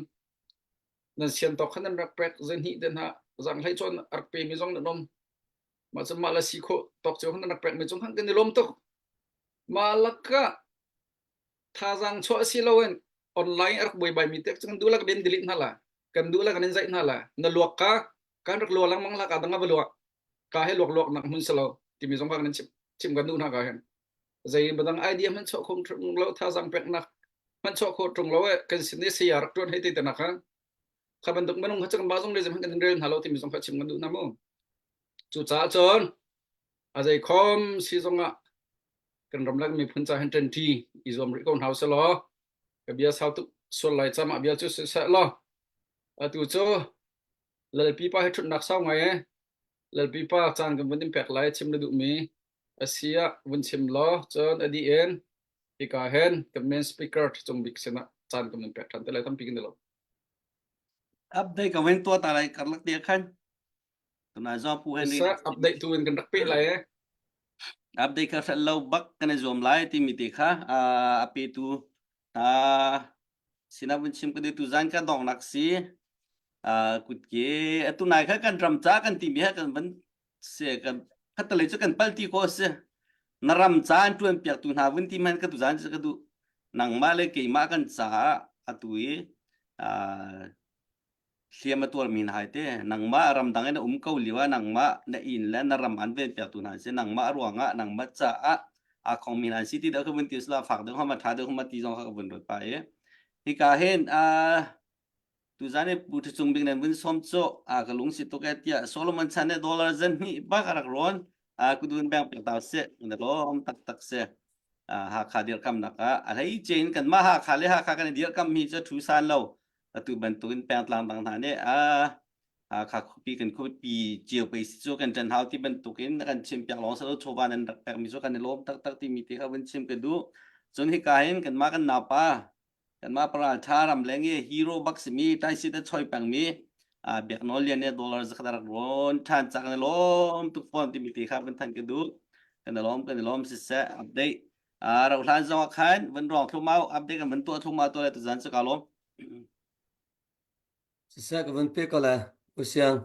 nan sian tok khan rak pek zen hi den ha zang lai chon ar pe mi zong na nom ma cha mala si kho tok che khan rak pek mi chong khan kan ni lom tok malaka tha zang cho si loen online ar boi bai mi tek chang du lak den delete na la kan du la kan zai na la na luak ka kan rak lo lang mang la ka danga ba luak ka he luak nak mun selo ti mi zong ka kan chim kan du na ka hen zai badang idea man cho khom trung lo tha zang pek nak man cho kho trung lo kan sin ni si yar tron he ti na ka kha ban duk manung chang ba zong le jam kan rel halo ti mi zong ka chim kan du na mo chu cha chon a zai khom si zong a kan ram lak mi phun cha hen ten ti i zom ri kon house lo ka bia sao tu sol lai chama bia chu se lo a tu cho lal pi pa he thut nak sao ngai lal pi pa chang kan bin pek lai chim na du mi asia vun chim lo chon adi en ika hen ka main speaker chung bik sena chan kan pek than te lai tam pikin lo update ka wen to ta lai karlak dia khan tuna zo pu henry sa update tu kan rak pe lai update ka sa low bak kan zom lai ti mi ti kha api tu sinabun chim ka tu zan ka dong nak si kut ke tu nai kha kan ram cha kan ti mi ha kan ban se kan khat le chu kan pal ti ko se naram cha an tuan piak tu na vun ti man ka tu zan ka du nang ma le ke ma kan cha atui siam atur min hai te nang ma ram dang na ko liwa nang ma na in la na ram an ve piak tu na se nang ma ruanga nang ma cha a khong min an city da ka vun ti sla phak de ha ma tha de ma ti jong ka vun ro pa e hi ka hen tu zane pu thu chung bing nan vun som cho ka lung si to ka tia Solomon chane dollar zen ni ba ka rak ron ku dun bang piak ta se na lo om tak tak se ha kha dir kam na ka a hai chain kan ma ha kha le ha kha kan dir kam mi cha thu san lo tu ban tu in pang tlang tang tha ne kha pi kan ko pi chiu pe so kan jan hau ti ban tu kin kan chim piak long sa lo choban nan tak mi so kan lom tak tak ti mi ti kha ban chim ka du chon hi ka hen kan ma kan na pa kan ma pra tha ram lenge hero box mi tai si da choi pang mi biak no lian ne dollar za khadar ron than chak ne lom tu pon ti mi ti kha ban than ka du kan lom si sa update ra hlan zo khan ban rong thu mau update kan ban tu thu ma to le tu zan sa ka lom sa ka van pe kala usiang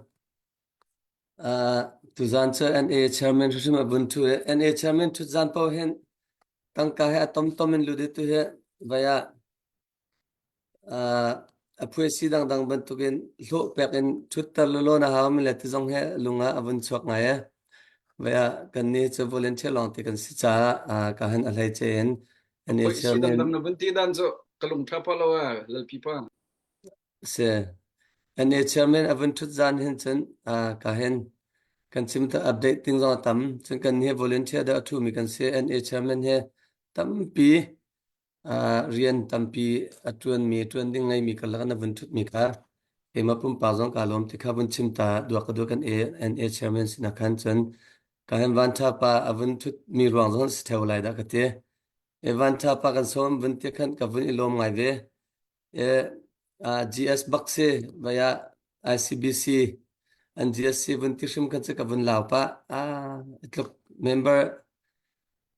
tu zan cha NA chairman hu ma bun tu NA chairman tu zan pau hen tang ka he tom tom in lu de tu he vaya apoi si dang dang ban tu gen lo pek in thut tar lo na ha mi le tu jong he lunga avun chok ngai ya vaya kan ni cha volunteer long te kan si cha ka han alai chen NA oi si dang chairman dang na vun ti dan zo kalung tha pa lo lal pi pa se NA chairman avun thut zan hen chen ka hen kan sim ta update ting zo tam chen kan he volunteer da thu mi kan se NA chairman he tam pi rian tam pi atun mi atun ding ngai mi kal na bun thut mi ka e ma pum pa zong ka lom ti kha bun chim ta dua ka do kan NA chairman sina khan chen ka hem van tha pa avun thut mi ruang zong se theu lai da ka te e van tha pa kan som bun te khan ka bun ilom ngai ve e GS bakse via ICBC and GSC bun ti shim kan se ka bun law pa itlok member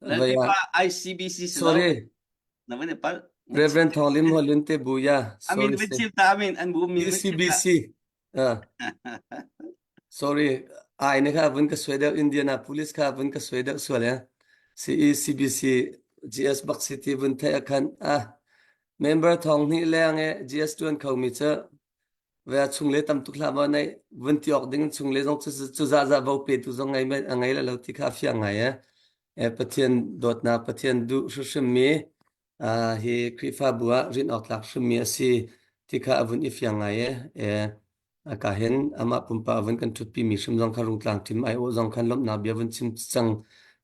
Nanti vaya pa ICBC selaw. sorry Naman ni pa. Reverend Thonglim Holunte Buya Amin sorry bencil ta amin an bu min bencil ta. ECBC sorry ai ne kha vun ka sweda Indianapolis kha vun ka sweda swala si ECBC GS Buck City vun thai akhan member thong ni leange GS tuan khau mi cha ve chung le tam tu khla ma nei vun ti ok ding chung le jong chu za bo pe tu jong ngai la lo ti kha fia ngai pathian dot na pathian du shrim mi hi krifa bua rin ok lak shrim mi si ti kha avun ifya ngai ka hen ama pumpa avun kan thu pi mi shrim jong kha rung tlang tim ai o jong khan lom na bia vun chim chang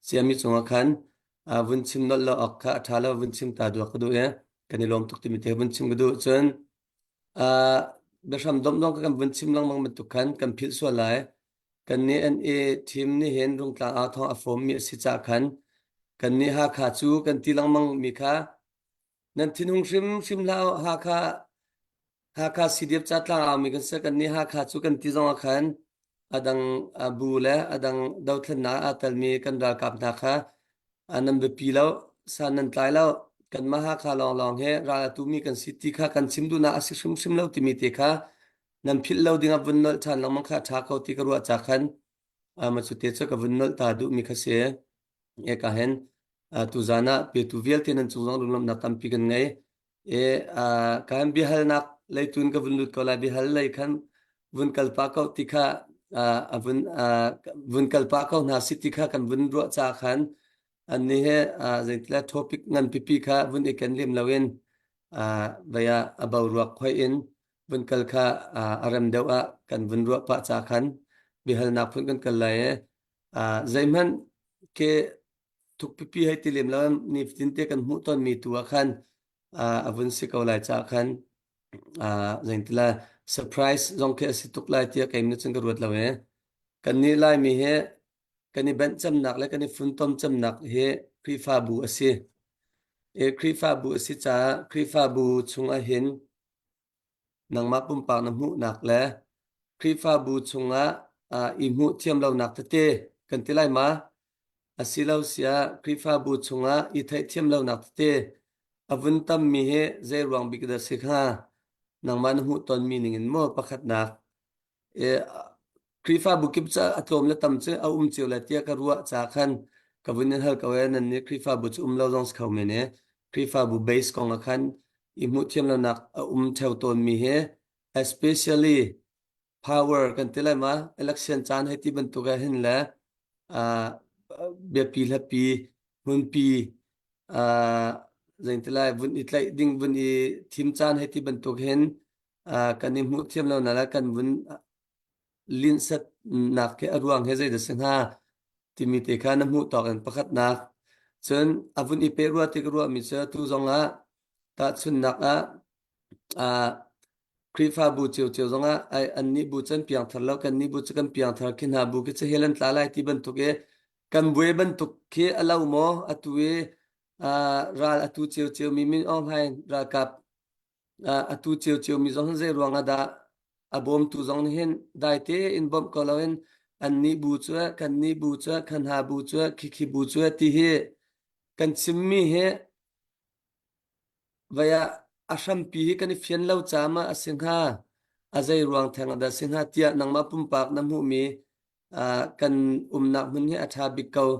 siami chunga khan vun chim no lo ok kha thala vun chim ta du ka du kan lom tuk ti mi te vun chim ga du chen basham dom dom kan vun chim lang mang man tu khan kan phil so lai kan ni an team ni hen rung tlang a thong a form mi si cha khan kan ni ha kha chu kan ti lang mang mi kha nan thin hung shim lao ha kha CDF cha tlang a mi kan se kan ni ha kha chu kan ti jong khan adang bu le adang daw thlan na atal mi kan ra kap na kha anam be pi lao san nan tlai lao kan ma ha kha long he ra tu mi kan city kha kan sim du na asi shim lo ti mi te kha nan phil lo dinga bun nol chan lang mang kha tha ko ti ka ru cha khan ma chu te cha ka bun nol ta du mi kha se ka hen tu zana pe tu vel te nan chu jong lum na tam pi kan ngai ka han bi hal nak lai tun ka bun lut ko la bi hal lai khan vun kalpa ko ti kha vun kalpa ko na city kha kan vun ro cha khanอันนี้เฮจังทอปิกงันปีค่ะวันนี้กันเล่มลาเวนvia about รัวคอยอินวันกัลค่ะอารมณ์เดวะกันวันรัวปะจากขันบิฮัลนักพุ่นกันกันเลยใจมันเคทุกปีให้ติเล่มลาวนนี่ฟินเตกันหูตอนมีตัวขันวันสิกเอาไลจากขันจังที่ละเซอร์ไพรส์จงเคสิทุกไลที่กันนึกถึงกระรวดลาเวนกันนี่ไลมีเฮกันนี่เป็นจำหนักและกันนี่ฝุ่นต้มจำหนักเฮครีฟาบูอสิครีฟาบูอสิจ้าครีฟาบูชงอาเห็นนังมาปุ่มปากน้ำหูหนักและครีฟาบูชงอิมูเทียมเราหนักเตกันที่ไรมาสิเราเสียครีฟาบูชงอิไทยเทียมเราหนักเตอวุนตั้มมีเฮใจรวงบิกดาสิกฮานังมาน้ำหูตอนมีหนึ่งเงินมั่วประคัดหนักครีฟาบุกิบจะอัตโนมัติตั้มเจเอาเจียวละเตียกรัวจากขันกับวันนี้ฮัลกับวันนั้นนี่ครีฟาบุจะเราต้องสเขาเมเน่ครีฟาบุเบสของขันอิมุเทียมเราหนักเท่าตนมีเฮ especially power กันที่ไรมา election จานให้ที่บรรทุกเห็นแล้วเบียปีละปีหุ่นปีอย่างที่ไรวันอีไลดิ้งวันอีทีมจานให้ที่บรรทุกเห็นกันอิมุเทียมเราหนักกันวันลินสัตนักแค่อรวงเฮใจเดสิงหาที่มีเตคาน้ำหูต่อกันประคัดนักจนอาวุธอีเปรัวที่กรัวมีเจอทุจงตาชุนนักครีฟาบูเจียวจงอันนี้บูจันเปียงทะเลกันนี้บูจันเปียงทะเลกินหาบูกิจะเฮลันตาไลที่บรรทุกกันบุยบรรทุกเคอลาวโมอตุเราอตุเจียวมีมินอ้อมให้รากับอตุเจียวมีจงเจรวงดาabom tu zong hen dai te in bom ko lawen an ni bu chua kan ni bu chua kan ha bu chua ki bu chua ti he kan chimmi he vaya asham pi he kan fian lau chama asingha azai ruang thang da singha tia nangma pum pak nam hu mi kan nak mun he atha bikau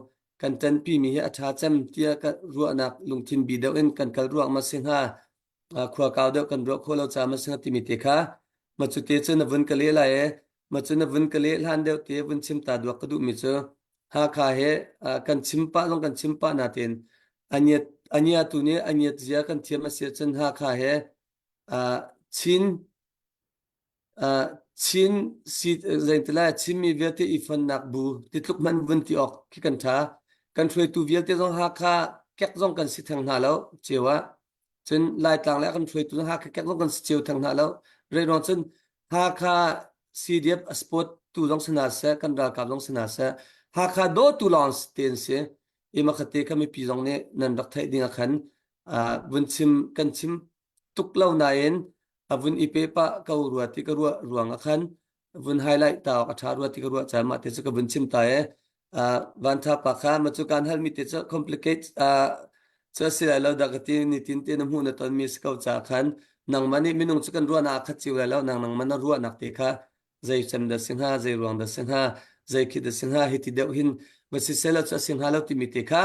kan tan pi mi he atha cham tia ka ruwa nak lungthin bi deu en kan kal ruang ma singha khwa kaw deu kan ro kho lau chama singha ti mi te khaมาจุดเตจนวันกะเลไลมาจุดวันกะเลลันเดียวเตวันชิมตาดวกกระดูมิเจอหาคาเฮกันชิมปะลงกันชิมปะนาเตนอันนี้ตัวนี้อันนี้จะกันเทียมมาเสียจนหาคาเฮชินสิเรื่องที่แรกชินมีเวทีอีฟันนักบูติดลุกมันวันที่ออกขี้กันท้ากันช่วยตัวเวทีต้องหาคาแก๊กต้องกันสิทางหาแล้วเจียวจนลายต่างแล้วกันช่วยตัวหาแก๊กต้องกันเจียวทางหาแล้วเรื่องนั้นจนหากCDF สปอร์ตตัวต้องสนับสนุนกันราคาต้องสนับสนุนหากโดตัวลอนสเตนเสียมาขัดเตะก็ไม่ปีจงเนี่ยนั่นรักไทยดิ้งขันวันชิมกันชิมทุกเล่านาเอ็นวันอีเปปะก็รัวที่ก็รัวรวงขันวันไฮไลท์ตาวอัฐารัวที่ก็รัวจามาเตะก็วันชิมตาย วันทับปากข้ามาจุการฮัลมิติจะ complicate จะเสียแล้วดักที่นิตินเตนหูนตอนมีสกาวจากขันนังมันนี่มินุงจุกันรัวนักขัดจิวแล้วนังมันรัวนักตีค่ะใจจำเดสิงหาใจรวงเดสิงหาใจคิดเดสิงหาฮิติเดียวหินมาสิเซลจะสิงหาแล้วติมิติค่ะ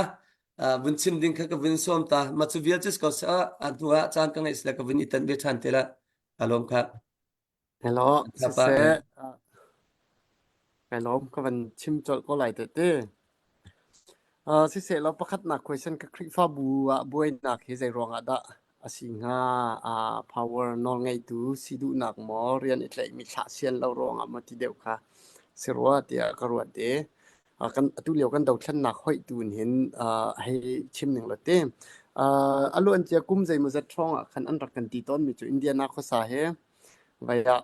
วินซิมดิ้งค่ะกับวินส้มตามาจุวิลจิสก็สะอันตัวจานกันไอ้สละกับวินอิตันเบชันเตละอารมณ์ค่ะ Hello ครับ 谢谢Hello ก็วันชิมจดก็ไหลเต้สิเสเราประคัดหนัก question กับคลิปฟ้าบัวบวยหนักเฮใจรองอะดะสิงหาpower นอนไงดูสิดูหนักหมอเรียนอีกเลยมีฉะเซียนเรารองอะมาทีเดียวค่ะสิรัวเดียกรวดเดกันตุเลียวกันดาวชั้นหนักห้อยดูเห็นให้ชิมหนึ่งละเต้อารมณ์เจียกุ้มใจมือจะท่องคันอันรักกันตีต้นมีจุอินเดียนาข้อสาเหไว้ละ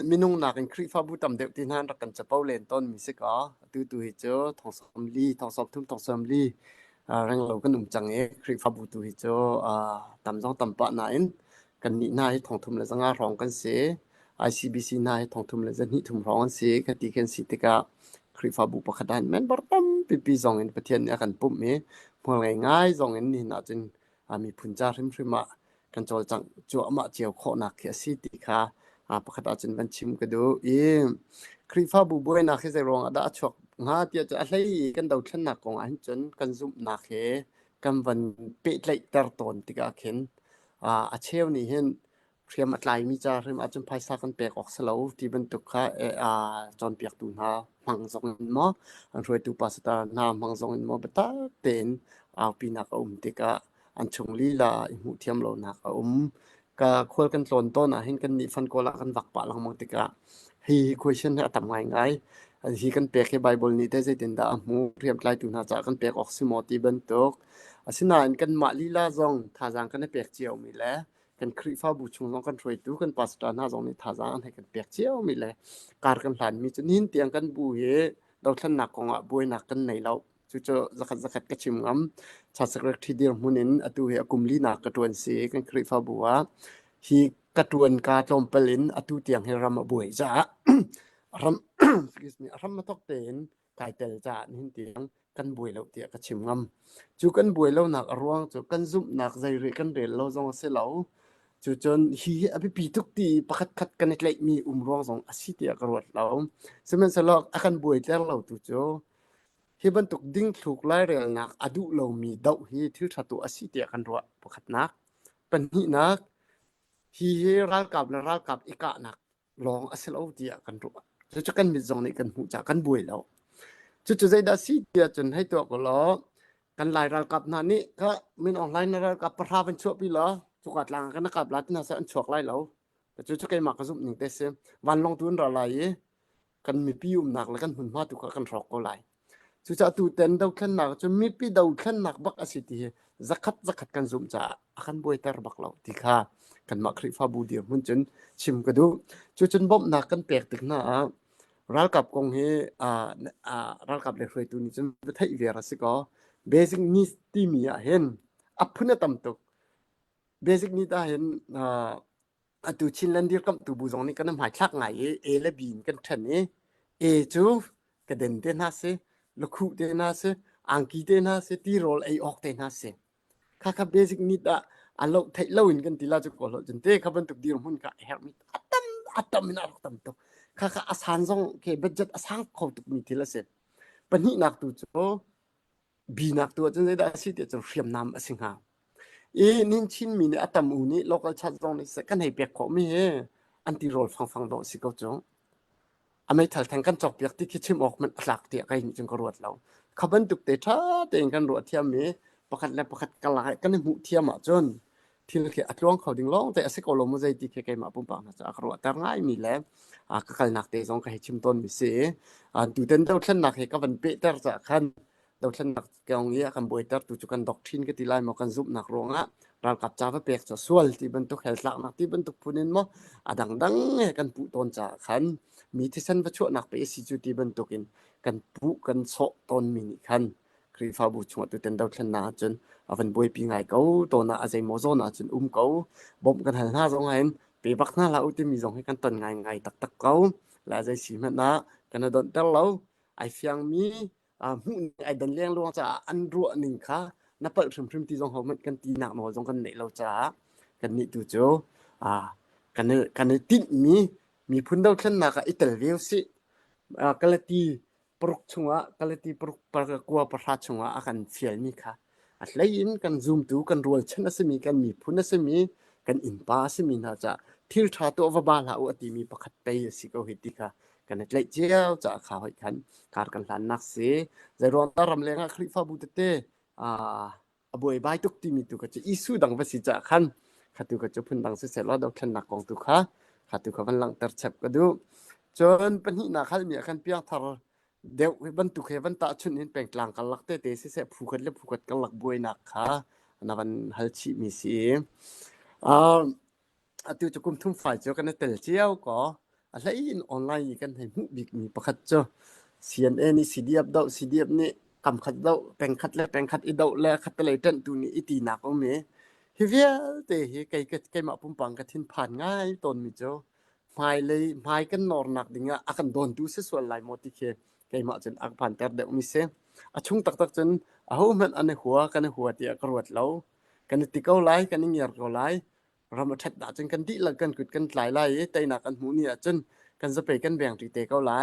มีนุ่งหนักกันคลิปฟ้าบุตรเด็กที่นั่นรักกันจะเป้าเลนต้นมีสิกตัวเจอทองสมลีทองสอบทุ่มทองสมลีแรงเราก็หนุ่มจังคลิปฟ้าบุตรเจอตำจ้องตำปะนายกันนี่นายทองทุ่มเลยจะงาร้องกันเสีย ICBC นายทองทุ่มเลยจะนี่ทุ่มร้องกันเสียกันตีกันสิติกาคลิปฟ้าบุประคดานแม่นบอตั้มปีสองเงินประเทศเนี่ยกันปุ๊บเมย์พวกง่ายสองเงินนี่น่าจะมีพุนจาริมริมากันจอจังจั่วมาเจียวโคนักเขียสิติกาประคดาจนบันชิมก็ดูคลิปฟ้าบุบวยนักเสียรองได้ชกงาเดียจะอะไรกันดาวชั้นนักของอันจนกันซุ่มนักกันวันเปิดเลยตร์ตอนติกาเข็นเชลนี่เห็นเรียมอัดไลมีจาเรียมอาจจะพายสักกันเปียกออกสลาวที่บรรทุกค่ะจอนเปียกตูนหามังซองมออันรวยตูปัสตานามังซองมอเบต้าเต็นปีนักติกาอันชงลีลาหูเทียมเรานักก็คุยกันตอนต้นเห็นกันนี่ฟันโกละกันวักปะลังมังติกาฮีคุยเช่นนี้ทำง่ายฮีกันเปียกให้ไบเบิลนี่ได้ใจเด่นดามูเรียมไกลตูนหาจากกันเปียกออกซิมอตีบรรทุกสินานกันมาลีลาซองท่าจางกันเปียกเจียวมีแล้วกันคริฟ้าบูชงกันรวยตู้กันปัสตาหน้าซองนี่ท่าจางให้กันเปียกเจียวมีแล้วการกันหลานมีจนหินเตียงกันบูเฮเราท่านหนักของบุยหนักกันไหนเราจู่ๆสักกระชิมงำชาสักทีเดียวมุนินตัวเฮกุมลีนักกระตวนเสียกันคริฟ้าบัวฮีกระตวนกาจอมเปลินตัวเตียงให้รำบุยจ้ารำรำมาตกเต็นกายเตลจ้าหินเตียงกันบุยเราเตียกระชิมงำจู่กันบุยเราหนักร่วงจู่กันซุ่มหนักใจเรกันเรลเราจงเสียเราจู่จนฮีอภิปีทุกตีประคัดกันในเลยมีร่วงสองอาชีพเตียกรวดเราสมัยสลอกอาการบุยแต่เราตัวโจฮีบรรทุกดิ้งถูกไล่เรียลนักอดุเรามีดาวฮีที่ถัดตัวอาชีพเตียกันรัวประคัดนักเป็นหินักฮีรักกับและรักกับอีกะนักลองอาศัยเราเตียกันรัวจู่กันมีจงในกันหูจากกันบุยเราจู่ใจดัชเตียจนให้ตัวก็ล้อกันไล่รักกับนั่นนี่ก็มีออนไลน์รักกับประธานเป็นชั่วปีล้อจุกัดหลังกันนะครับรัฐน่าจะอันชั่วไล่เราแต่จู่กันมากระสุนหนึ่งเตสวันลงทุนอะไรกันมีพิวหนักแล้วกันหุ่นมาตุกกันรอกก็ไล่จู่ตูเต็นดาวขันหนักจนมีปีดาวขันหนักบักอาศิตีzakat kan zoom cha akan boy ter baklo tikha kan makri fa bu dir mun chun chim kadu chu chun bom na kan pek tik na ral kap kong he ral kap le hroi tu ni chun thai vera siko basic needs ti mi a hen aphuna tam tok basic need a hen tu chin lan dir kam tu bu jong ni kan mai thak ngai e le bin kan than ni e chu ka den te na se lokhu te na se angki te na se ti rol ai ok te na seค่ะ basic need อันเราไทยเราอินกันทีละจุดก่อนจนเต้ขับรถตุกดีรุ่นกันเฮร์มิอัตมินาอัตมิตุค่ะอาสานซองเคบัดจัดอาสานเขาตุกมีทีละเสร็จปัญหาหนักตัวโจบีหนักตัวจนได้สิเดี๋ยวจะเรียมน้ำสิงหานินชินมีเนี่ยอัตมูนี่โลกาชัดซองนี่กันให้เปียกของมีอันที่โรลฟังดอกสิเขาโจอเมริกาแทงกันจอกเปียกที่คิดชิมออกมันหลักเดียกันจนกระโดดเราขับรถตุกเตะท่าเตะกันรวดเทียมมีประคัดและประคัดกันหลายกันในหูเทียมจนที่เราเขียนอัดร้องเขาดึงร้องแต่อาศัยกอลมใจที่เคยมาปุ่มปากนะจ๊ะกระโดดแต่ง่ายมีแล้วก็การหนักเตะสองก็ให้ชิมต้นมีเสียดูเต้นดาวชั้นหนักให้กับวันเป๊ะแต่จะขันดาวชั้นหนักกองนี้กันบ่อยแต่ดูจุกันดอกทินก็ตีไล่มากันซุปหนักร้องเรากับจ้าพระเปียกจะส่วนที่บรรทุกแหลกหนักที่บรรทุกพูนินมั้งดังกันปุต้นจะขันมีที่ชั้นประชวหนักไปสิจุดที่บรรทุกินกันปุกันโซต้นมีนิขันครีฟ้าบูชงตัวเต็นดาวชั้นหนาจนวันบ่อยปีไงเขาตัวน่าอาศัยโมโซน่าจนเขาบ่มกันหันหน้าสองเห็นปีบักหน้าเราที่มีสองให้กันต้นไงตักเขาและอาศัยสีมันนะกันโดนแต่เรา ไอเฟียงมีหูไอดันเลี้ยงลวงจะอันรัวหนึ่งค่ะนับเปิดพริมๆที่จงเขามันกันตีหนักหน่อยจงกันไหนเราจะกันนี่ดูโจกันติดมีพุ่นเดาขึ้นนักอิตาลีสิกันเลยตีปรุกชัวกันเลยตีปรุกปรกัวประชาชัวอากันเฟียนี่ค่ะอันเลยอินกันซูมดูกันรัวชนะสมีกันมีพุ่นสมีกันอินป้าสมีน่าจะที่ชาตัวว่าบ้าละอุติมีประคัตเตยสิก็หิติค่ะกันเลยเจ้าจะข่าวให้กันการกันหลานนักเสียจะรอนตารำเลงคลิฟ้าบุตรเตอบวยบายตุกตีมีตุกจะอิสุดังภาษีจะขันขัดตุกจะพุ่นดังเสียแล้วดอกขันนักกองตุกค่ะขัดตุกวันหลังตัดฉับก็ดูจนเป็นหินาขันมีขันเปียงทารเดี๋ยวบรรทุกเฮวันตาชุนเห็นแปลงกลางกันลักเตเสียผูกกันและผูกกันลักบวยนักค่ะนับวันฮัลชิมีสีตุกจะกุมทุ่มฝ่ายเจ้ากันเตลเจียวก็อะไรอินออนไลน์กันให้มุบิกมีประคัดเจ้า CNN นี่ CDF ดาว CDF นี่กำคัดดาวแปลงคัดและแปลงคัดอีดาวและคัดอะไรเต้นตัวนี้อีตีหนักเอาไหมเฮียแต่เฮียไก่มาปุ่มปังกันทิ้งผ่านง่ายตอนมิเจ้าไม่เลยไม่กันนอนหนักดิ่งอากันโดนดูเสียส่วนหลายมติเคไก่มาจนอักผ่านแต่เดี๋ยวมิเสช่วงตักจนมันอันในหัวกันในหัวที่กระวดเรากันติเกาไล่กันเงียบเกาไล่เรามาทัดด่าจนกันดีละกันกุดกันหลายไล่แต่หนักกันหูเนี่ยจนกันจะไปกันแบ่งตีเตะเกาไล่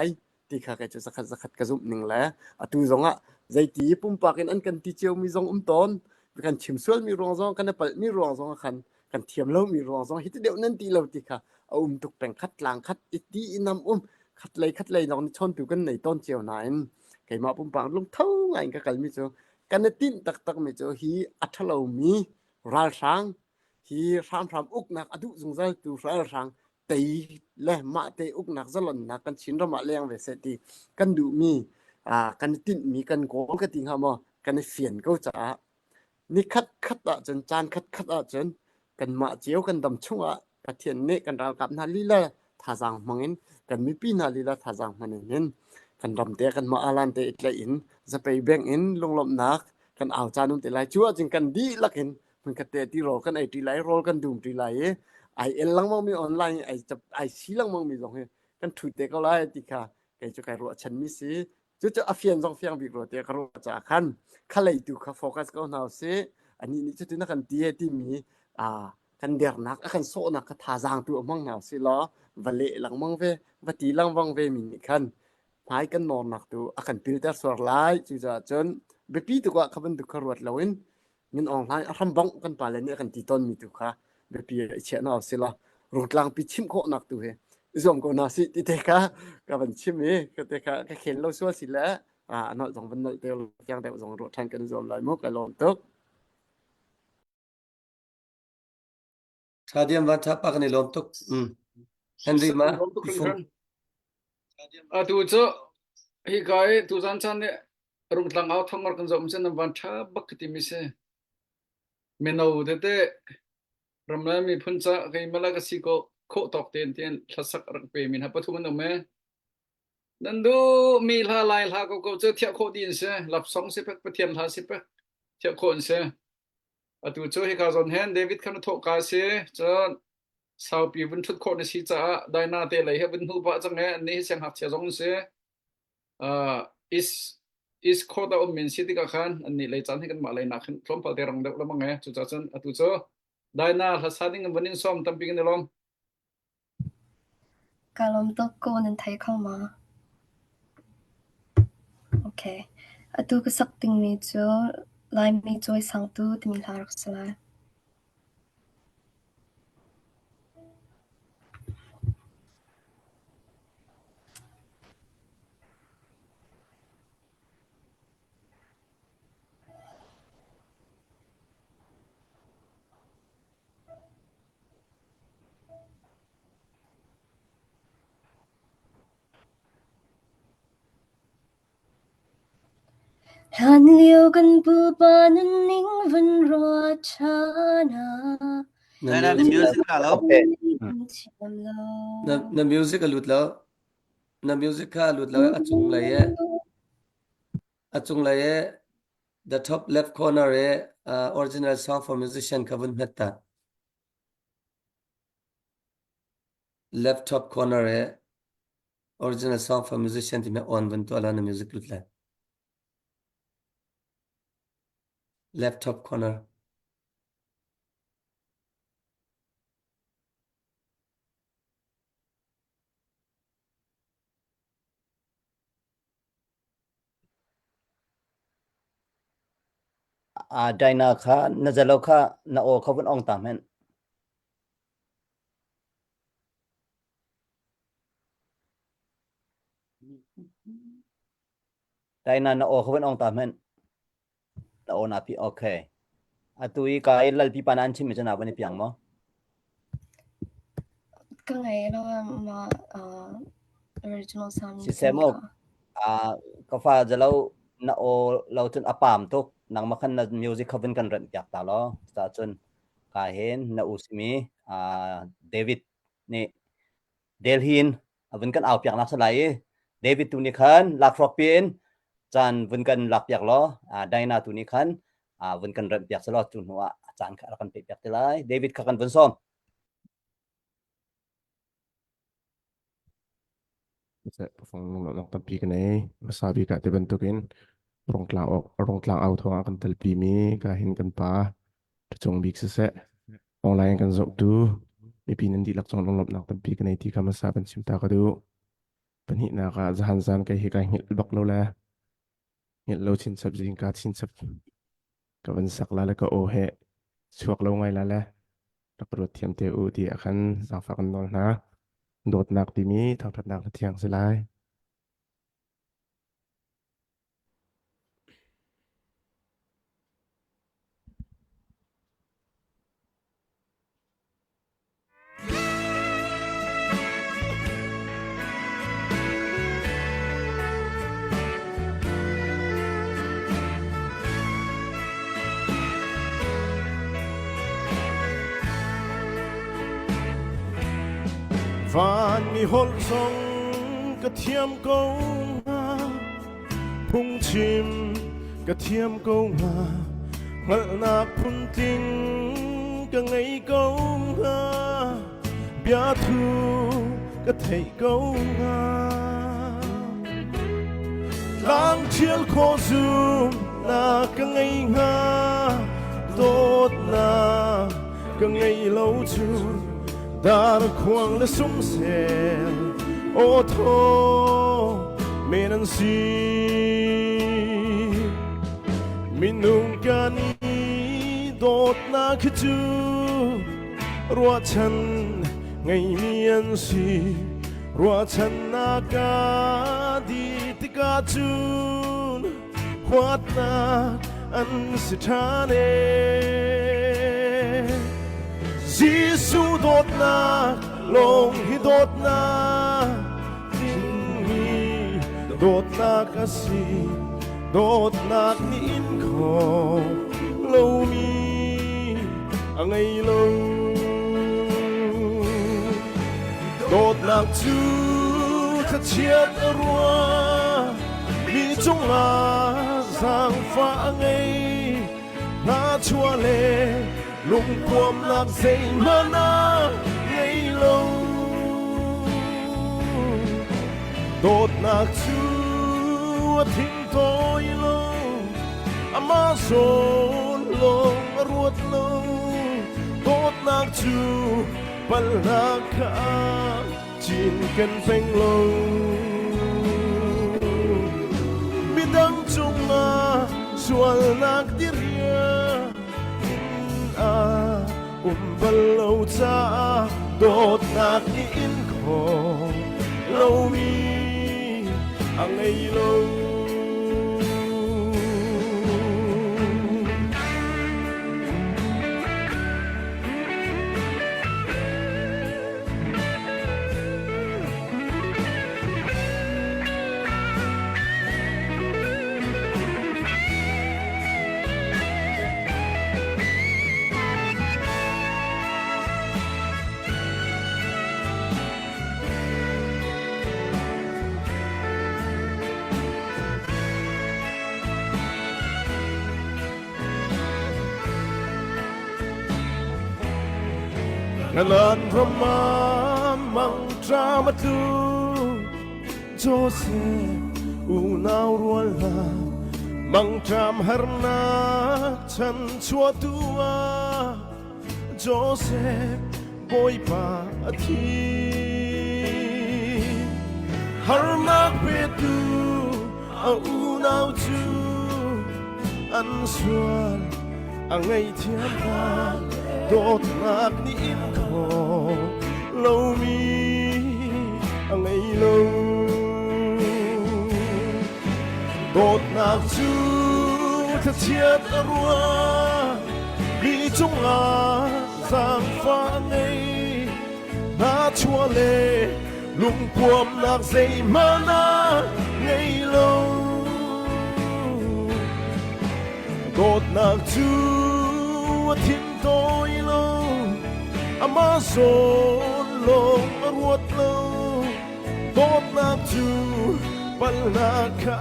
ที่ข้าก็จะสักกระซุบหนึ่งแล้วตูจงใจตีปุ่มปากอันกันที่เจียวมีจงตอนกันชิมส่วนมีรองจงกันเปิดมีรองจงกันเทียมเล่ามีรองจงฮิตเดียวนั่นตีเราที่ข้าตุกแปลงคัดหลังคัดอีตีนำคัดเลยน้องชนตัวกันในต้นเจียวนั้นไก่มาปุ่มปากลงเท่าไงกันมิเจ้ากันตินตักมิเจ้าฮีอัทเรามีราชังฮีรามอุกนักอดุจงใจตัวราชังตีและมาเตอุกนักสลันนักกันชินเรามาเลี้ยงเวสตีกันดูมีกันตินมีกันโกกันติงหามกันเฟียนก็จะนี่คัดจนจานคัดจนกันมาเจียวกันดำช่วงประเทศนี้กันเรากับนาลีละท่าจังมังเงินกันมีปีนาลีละท่าจังมันเงินกันดำเตะกันมาอาลันเตะอิตเลยอินจะไปแบ่งอินลงลมนักกันเอาจานุ่มเตะไหลชัวจึงกันดีลักเห็นมันกันเตะที่รอกันไอตีไหลรอกันดูมตีไหลไอเอ็นลังมังมีออนไลน์ไอซีลังมังมีสองเฮกันถุยเตะก็ไล่ติค่ะไอจะไกรัวฉันมีสิจะเฟียนสองเฟียงบิกรัวเตะกรัวจากขันเลยดูค่ะโฟกัสก็น่าเสียอันนี้จะถึงนักกันดีที่มีกันเดียร์นักกันโซนักท่าจางตัวมังน่าสิล้อวันเละหลังมังเววันตีหลังมังเวมีคันหายกันนอนนักตัวกันพิลเตอร์สวรไลจุดจนเบปีตัวขับมันดูกรัวเราเองเงินออนไลน์รำบังกันไปเลยเนี่ยกันตีต้นมีตัวค่ะเบปีเชื่อน่าสิล้อรูดลังปิชิมโคนักตัวเฮส่วนก็น่าสิที่เทค่ะกับมันชิมเองก็เทค่ะก็เข็นเราชัวสิแล้วนอกจากวันนั้นเดียวยังแต่ส่งรถแทนกันส่วนหลายมุกกันลงตึกชาเดียมวันทับปากในลมตุกเฮนรี่มา ลมตุก ฟุ กันตูเจ้าฮีกายตูจันชันเนี่ยรุ่งหลังเอาทั้งหมดกันจอมเส้นวันทับบักติมิเสเมนูเด็ดรำแล้วมีพุ่นจะใครมาลากสิโกโคตอกเตียนทัศกรักเปมินฮะปัทุมันตรงไหมนั่นดูมีลาลายลาก็จะเที่ยวโคดินเสหลับสองสิบเปเทียนลาสิบเที่ยวโคนเสตูเจ้าฮีกาจอนเฮนเดวิดคันโตกาเสจนสาวปีวันทุกคนสิจะได้นาเตเลยให้เป็นหูปะจังเงี้ยนี่เสียงหักเสียงเสis kota min city ka khan ani le chan hikan ma le na khan thom pal te rang de la mangai chu cha chan atu cho daina la sading banin som tamping ne lom kalom to ko nan thai khang ma okay atu ka sak ting mi cho lai mi choi sang tu tim la rak sala Han liu kan pu pa nan ning van ro cha na ได้นะ the music แล้ว na music หลุดแล้วna music หลุดแล้วอจุงเลย the top left corner original song for musician kavun metta left top corner original song for musicianที่แม่ออนวันตัวละใน music ลุดเลย left top corner ได้นะค่ะน่าจะเราค่ะนาโอเขาเป็นองตามเห็นได้นะนาโอเขาเป็นองตามเห็นนาโอนาพี่โอเคตุยกายลัลพี่ปานันชิมจะนาวันนี้เพียงมั้ง ก็ไงเรามาoriginal sound สิเซมอกก็ฟ้าจะเรานาโอเราจนอปามทุกนังมาคันนะมิวสิกเขาเป็นกันเรื่องอยากตาล้อสาจนกาเห็นนาอุสมีเดวิดนี่เดลฮินเป็นกันเอาเปียกนักสไลเดวิดตุนิคันลักฟรอกปีนจานเป็นกันลักเปียกล้อไดนาตุนิคันเป็นกันเรื่องเปียกสลอจุนหัวจานกันเปียกที่ไรเดวิดขักันเป็นซ้อมBisa perform long tapi kene masabi ka dibentukin rong tlang au thong akan telpi mi kahin kan pa chong big se online kan zok tu mi pinin di lak chong long nak tapi kene ti ka masaban simta ka du pani na ka zahan zan kai hi ka hil bak lo la hil lo chin sab jing ka chin sab ka ban sak la la ka o he chuak lo ngai la la tak ro thiam te u ti akan sa fa kan nol naโดดหนักที่มีทางถัดหนักเที่ยงสิไลฟ้ามีหนทรงกระเทียมกงมาพุ่งชิมกระเทียมกงมาเมื่อนักพุ่นทิ้งก็ไงกงมาเบียทูก็เทกงมาล้างเชียลโคซูนาก็ไงฮาโดดนาก็ไงเล่าจูดาร์ควงและสุ่มเสียโอโทเมนันซีมินุงกันโดดนาขจูรัวฉันไงมีอันซีรัวฉันนากาดีติกาจูนขวดนาอันสิทาเนJisu dot na long hi dot na hi dot na kasi dot na ni in ko lo mi angai lo dot na chu ta chiat rua mi chung la sang fa angai na chua le lung quam lạc dây mà na ngày lâu đột nạc chúa thinh tôi lâu ama son long ruột lâu đột nạc chúa bal nạc cả chín cần phanh lâu mi đăng chung à xuân nạc đi balaw cha dot nak in ko lo mi ang ay lo Ngalan Brahma mang drama tu Joseph unaw ruala mang tram harna chan chua tua Joseph boy pa athi harmak petu a unaw chu an sual angai thiam pa dot nak ni in ko lo mi angai lo đột nạc chú thật chiết rùa bị chúng à giang phá ngay na chua lê lùng cuộm nạc dây mà na ngay lâu đột nạc chú thiên tôi lâu Amazon lông ruột lâu đột nạc chú Palaka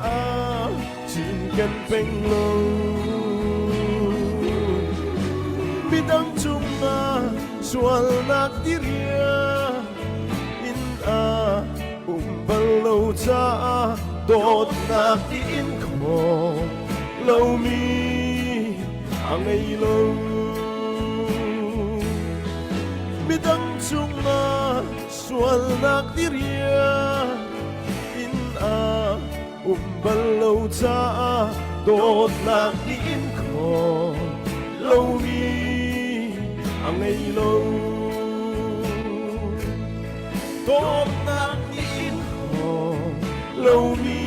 Jinkan Penglo Bidang Chunga Sual Nak Diria In A Umbalo Cha Dot Nak Diin Ko Lo Mi Angay Lo Bidang Chunga Sual Nak Diria Umbalo cha đột lạc in ko lâu mi ngày lâu đột lạc in ko lâu mi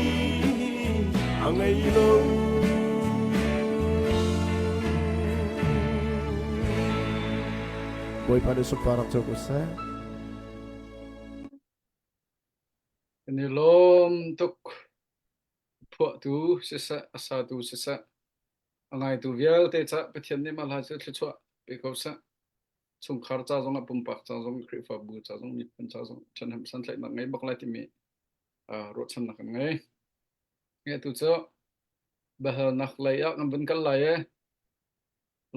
ngày lâu boy pada suparak chokusa Ini lom tuk phọ tu sisa asa tu sisa angai tu vial te cha pathian ni mal ha chu thchwa pe ko sa chung khar cha jong apum pak cha jong kri fa bu cha jong mi pan cha jong chan ham san thlai na ngai bak lai ti mi ro chan na kan ngai nge tu cho ba ha nak lai ya ngam bun kal lai e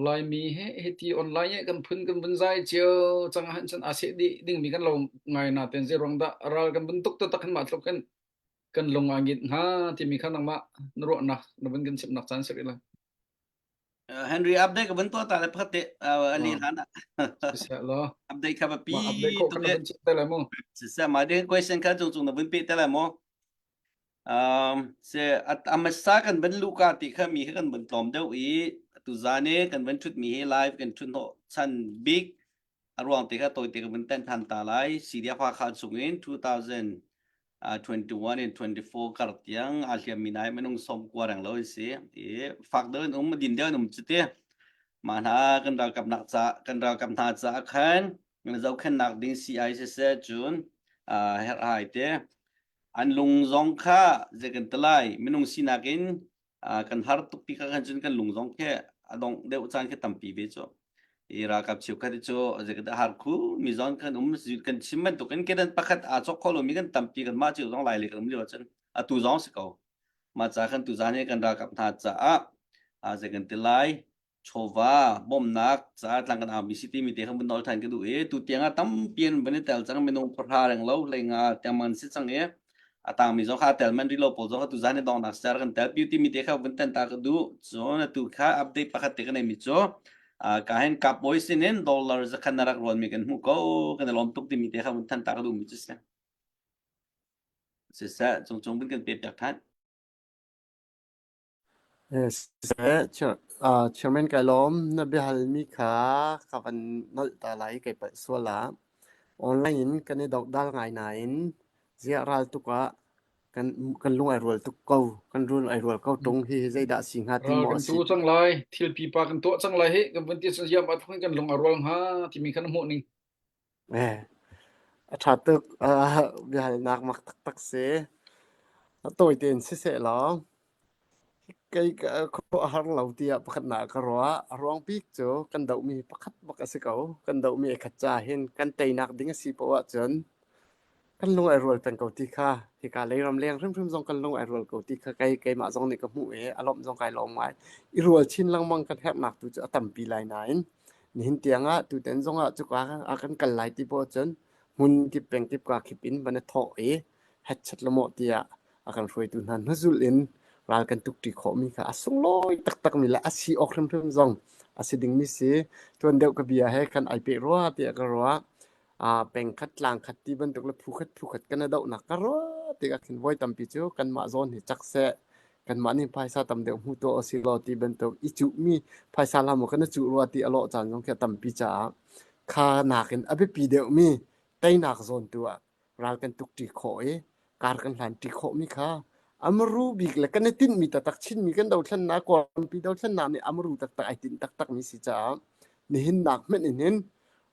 lai mi he ti online e kan bun zai chiao chang han chan ase di ding mi kan lo ngai na ten je rong da ral kan bun tuk ta kan ma tlok kan long angit ha ti mi khan ma ro na bun kan sip nak chan se la Henry update ka bentuk ta le phate ali hana se lo update ka ba pi ma update ko kan bun sip ta la mo sa ma de question ka chung na bun pi ta la mo se at amasa kan ben luka ti kha mi kan ben tom deu i tu zane kan ben thut mi live kan thun ho chan big arwang ti kha toy ti kan ben ten than ta lai sidia pha kha sungin 2021 and 24 kartiang alia minai menung som kuarang lo si factor din dia chite mana kan ra kap nak cha kan ra kap na cha khan ngan zau khan nak ding ci se jun her ai te an lung zong kha je kan tlai menung sinakin kan har tuk pi kha jun kan lung zong ke adong deu chan ke tampi be cho ira kap chiu kha cho je kan har khu mi zon kan kan chimen to kan kedan pakhat a chok kholo mi kan tampi kan ma chiu zong lai le kan li chan a tu zong se ko ma cha khan tu zane kan ra kap na cha a je kan tlai chova bom nak cha tlang kan a mi city mi te kham nol than ke du e tu tianga tam pian bani tel chang menung phra rang lo lenga taman si chang e atang mi zo kha tel man ri lo pol zo tu zane dong nak sar kan tel beauty mi te kha bun tan ta du zo na tu kha update pakhat te kan mi cho kahen kap boy sinin dollar za kan narak ron mi kan hu ko kan lom tuk ti mi te kha bun tan ta du mi chis sa chung bun kan pe pyak than yes chairman kai lom na bihal mi kha kavan nol ta lai kai pa swala online kan dok dal ngai nain zia ral tuka kan lung ai rol tuk ko kan rul ai rol ko tung hi zai da sing ha ti ral mo kan si tu chang lai thil pi pa kan to chang lai he kan bun ti sa yam at kan long arwang ha ti mi khan mo ni tha tuk bihal nak mak tak se toy ten se lo cái ko har lau tia pakhat na ka roa arwang pik cho kan dau mi pakhat bak ase ko kan dau mi khat cha hin kan tei nak ding si pawa chon kan lung ai rol pen ko ti kha hi ka leiram leng rim jong kan lung ai rol ko ti kha kai ma jong ni ka mu e alom jong kai long mai i rol chin lang mang kan hep nak tu cha tam pi lai nain ni hin tianga tu ten jong a chu ka a kan kal lai ti po chon mun ki peng tip ka khipin ban tho e chat la mo tia akan roi tu nan hazul in ral kan tuk ti kho mi kha asung loi tak mi la asi ok rem zong asi ding mi si tuan deuh ka bia he kan ai pe ro tia ka ro peng khat lang khat ti ban tuk la phu khat kan deuh na ka ro ti ka khin voi tam pi chu kan ma zon hi chak se kan ma ni paisa tam deuh mu to asi lo ti ban tuk i chu mi paisa la mo kan chu ro ti alo chan jong kha tam pi cha kha nakin abe pi deuh mi tai nak zon tu ral kan tuk ti kho e kar kan hlan ti kho mi kha amru big la kan tin mi ta tak chin mi kan dau thlan na ko pi dau thlan na ni amru tak ai tin tak mi si cha ni hin nak men in hin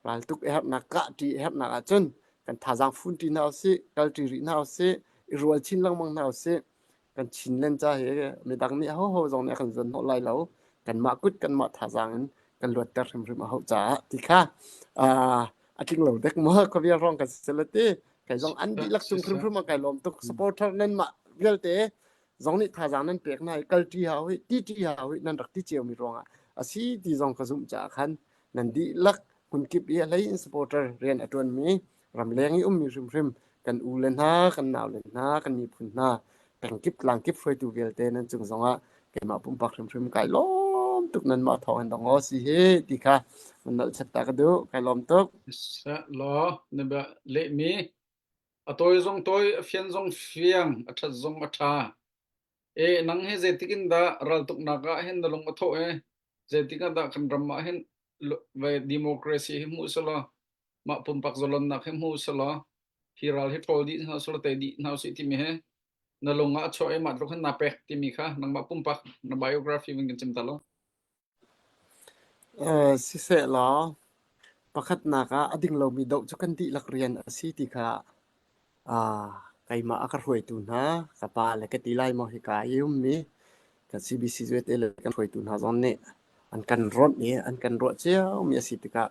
ral tuk e hap na ka ti hap na a chun kan tha jang fun ti na si kal ti ri na si rual chin lang mang na si kan chin len cha he mi dang ni ho jong ne kan zon ho lai lo kan ma kut kan ma tha jang kan luat tar rim ho cha ti kha ating lo dek mo ko bia rong kan selati kai zong an di lak chung phrim ma kai lom tuk supporter nen ma gel te zong ni tha jang nan pek nai kal ti ha wi ti ha wi nan rak ti chiu mi ronga asi ti zong ka zum cha khan nan di lak kun kip ya lai in supporter rian atun mi ram leng i mi rim kan u len ha kan naw len ha kan mi phun na peng kip lang kip foi tu gel te nan chung zonga ke ma pum pak rim kai lom tuk nan ma tho an dong o si he ti khaมันนั่นชัดตากันดูใครล้อมตุก sa lo ne ba le mi atoi zong toi fian zong fiang athat zong atha e nang he zetikin da ral tuk naka hen da long atho e zetika da kan ramma hen ve democracy he mu sala ma pum pak zolon nak he mu sala hiral he tol di na sala te di na si ti mi he na longa cho e mat lo khan na pek ti mi kha nang ma pum pak na biography wing kan chim ta lo สิเสลอประคัดนากะอดิ่งเรามีดอกจุกันติลักเรียนสิติค่ะไกมาอักรวยตุนะสปาเลกติไลมอหิกายุมมีกับ CBC ด้วยเตลกันรวยตุนะจอนนี่อันกันรถนี่อันกันรถเจ้ามีสิติกะ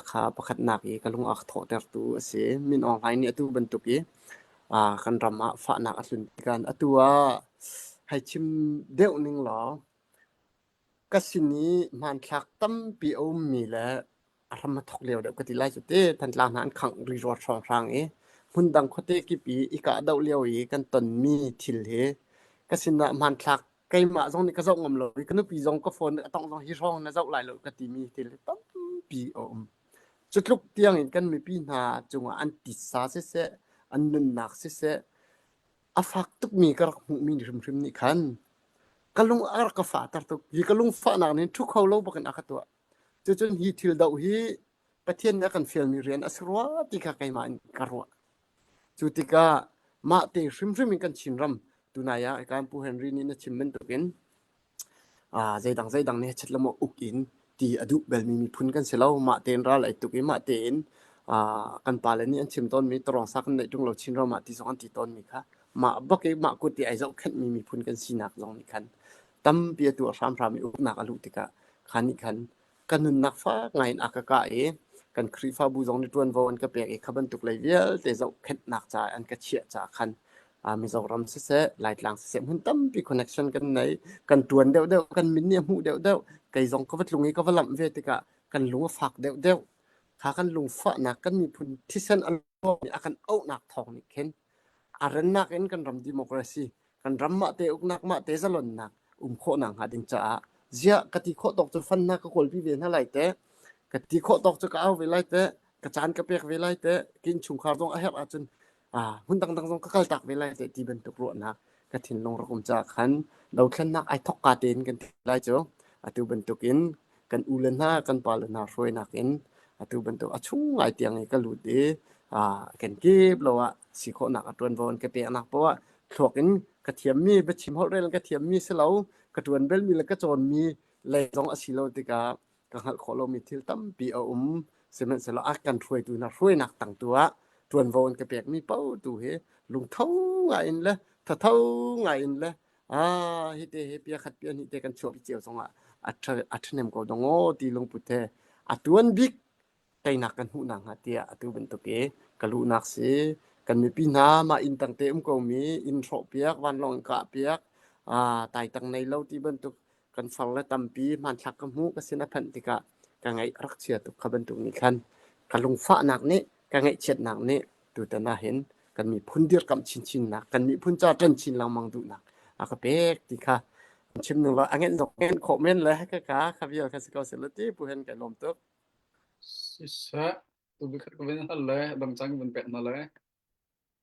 ขาประคัดนักอีกลุงอักโถเตอร์ตูเสียมินออนไลน์เนี่ยตูบรรทุกอีกันรำมาฝานักอสุนกันตัวให้ชิมเดี่ยวนึงหรอ ก็สินี้มันทักตั้มปีอมมีแล้วอารมณ์ทกเลียวเดี๋ยวก็ติไล่จุดเต้ทันลานั้นขังรีสอร์ทสองครั้งหุ่นดังโคเตกี่ปีอีกะเดาเลียวอีกันตนมีทิลเฮก็สินะมันทักไกมาจงนี่ก็จงงมเลยก็นึกปีจงก็ฝนต้องจงฮิร้องนะเจ้าหลายเลยก็ติมีทิลตั้มปีอมจุดลุกเตียงเห็นกันมีปีนาจงอันติดซาเสะอันนึนหนักเสะอาฟักตุกมีกระหูมีริมนี่คันกลุงอารกฟ้าตัดตุกฮีกลุงฟ้านักนี่ทุกเขาเล่าบักันอาคตัวจนฮีทิลดาวฮีประเทศนี้กันฟิลมีเรียนอสรัวติกาไกมันกรัวจุติกามาเตริมกันชินรำตุนายะการผู้เฮนรี่นี่นะชิมมันตุกินใจดังเนี่ยชัดละโมอุกินตีอดุเบลมีพุนกันเสลามาเตนรัลไอตุกิมาเตนกันปาเลนี่อันชิมต้นมีตรองสักในจุงเราชินรำมาที่สองอันที่ต้นมีค่ะมาบักมากุฏิไอเจ้าขันมีพุนกันสีนักจงนี่ขันตั้มเปียตัวสามพรามีอุกนักอลุติกะขันนี่ขันกันนุนนักฟ้าไงนักกะกันครีฟ้าบูจงในตัวนวันก็เปียกขบันตุกเลยเวียแต่เจ้าขันนักจ่ายอันก็เชี่ยจ่าขันมีเจ้ารำเสะหลายหลังเสะหุ่นตั้มปีคอนเนคชั่นกันไหนกันตัวนเดียวกันมินเนี่ยหูเดียวไก่จงก็วัดลุงนี้ก็วัดลำเวติกะกันลุงฝักเดียวขากันลุงฟ้านักกันมีพุนที่เส้นอันนี้อากันเอาหนักทองนี่เข็นอารันนักเอ็นกันรำดิโมคราซีกันรำมาเตอุกนักมาเตสลอนนักโคนังหาดินจ้าเจ้ากติโคตกจะฟันนักก็คนพิเวณอะไรเตะกติโคตกจะก็เอาเวลาเตะกระจานกระเปียกเวลาเตะกินชุงขาวตรงอาเฮบอาจนหุ่นดังตรงก็กลตักเวลาเตะที่เป็นตุกรัวนักกระถิ่นลงระกมจากขันเราแค่นักไอทอกกาเตนกันไรเจ้าตัวเป็นตุกินกันอูเลน่ากันปาเลน่าช่วยนักเองตัวเป็นตุชุ่งไอเตียงก็หลุดเดกันเก็บเราสิโคนักตัววนกระเปียนักเพราะว่าถกกันกระเทียมมีไปชิมเขาเรื่องกระเทียมมีเสลากระตวนเบลมีแล้วก็โจนมีเลยจงอสิโลติกากังหักขอเรามีทิลตั้มปีเอาเสมันเสลาอากันช่วยตัวนักช่วยนักตั้งตัวตวนวนกระเปียกมีเป้าตัวเฮลุงเท่าไงเลยถ้าเท่าไงเลยฮิตเฮปียขัดเปียฮิตกันชัวร์เจียวสงอัฐเนมก็ดงโอตีลงปุเทตวนบิ๊กไตนักกันหูนังฮะเตียตัวเป็นตัวเก๋กะลุนักเสกันมีปีนามาอินตั้งเต็มก็มีอินโทรเปียกวันลงกะเปียกตายตั้งในเล่าที่บรรทุกกันฟังและตั้มปีมันชักกระหูก็สินะพันติกะกังไงรักเชียตุกขบรรทุกนี่คันกันลงฟ้าหนักนี้กังไงเฉียดหนักนี้ดูแต่น่าเห็น กันมีพุ่นเดียร์กับชินนะกันมีพุ่นจ้าจันชินลังมังดูนะก็เป็กติค่ะชิมหนึ่งแล้วอันเงี้ยดอกเงี้ยคอมเมนต์เลยก็ครับพี่ก็สิก็เสร็จแล้วที่ผู้เห็นแก่ลมตึก sisa tu bikat ko ben halle dam chang ben pet na le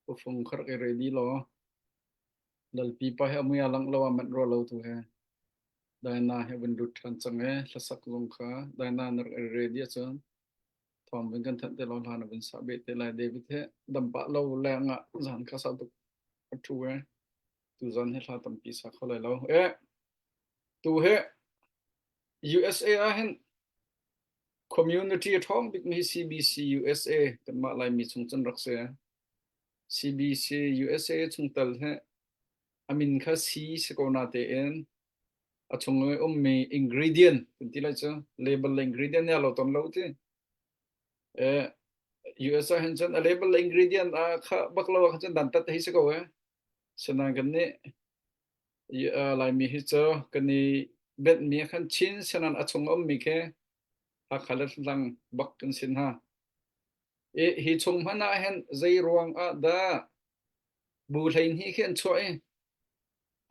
ko phong khar ke ready lo dal pi pa he amu ya lang lo man ro lo tu he dai na he ben du than chang e la sak long kha dai na nar ready chon thom ben kan than te lo la na ben sa be te la david he dam pa lo le nga zan kha sa tu tu he tu zan he la tam pi sa kho le lo e tu he USA a hen community at home big me CBC USA kan ma lai mi chung chan rak se CBC USA chung tal he amin kha si se ko na te en a chung me ingredient ti la cha label ingredient ya lo ton lo ti USA hen chan a label ingredient a kha bak lo kha chan dan ta te se ko sana kan ne lai mi hi cha kan ni bet mi khan chin sanan a chung mi ke a khalat lang bak kan sin ha hi chung hana hen zai ruang a da bu lein hi khen choi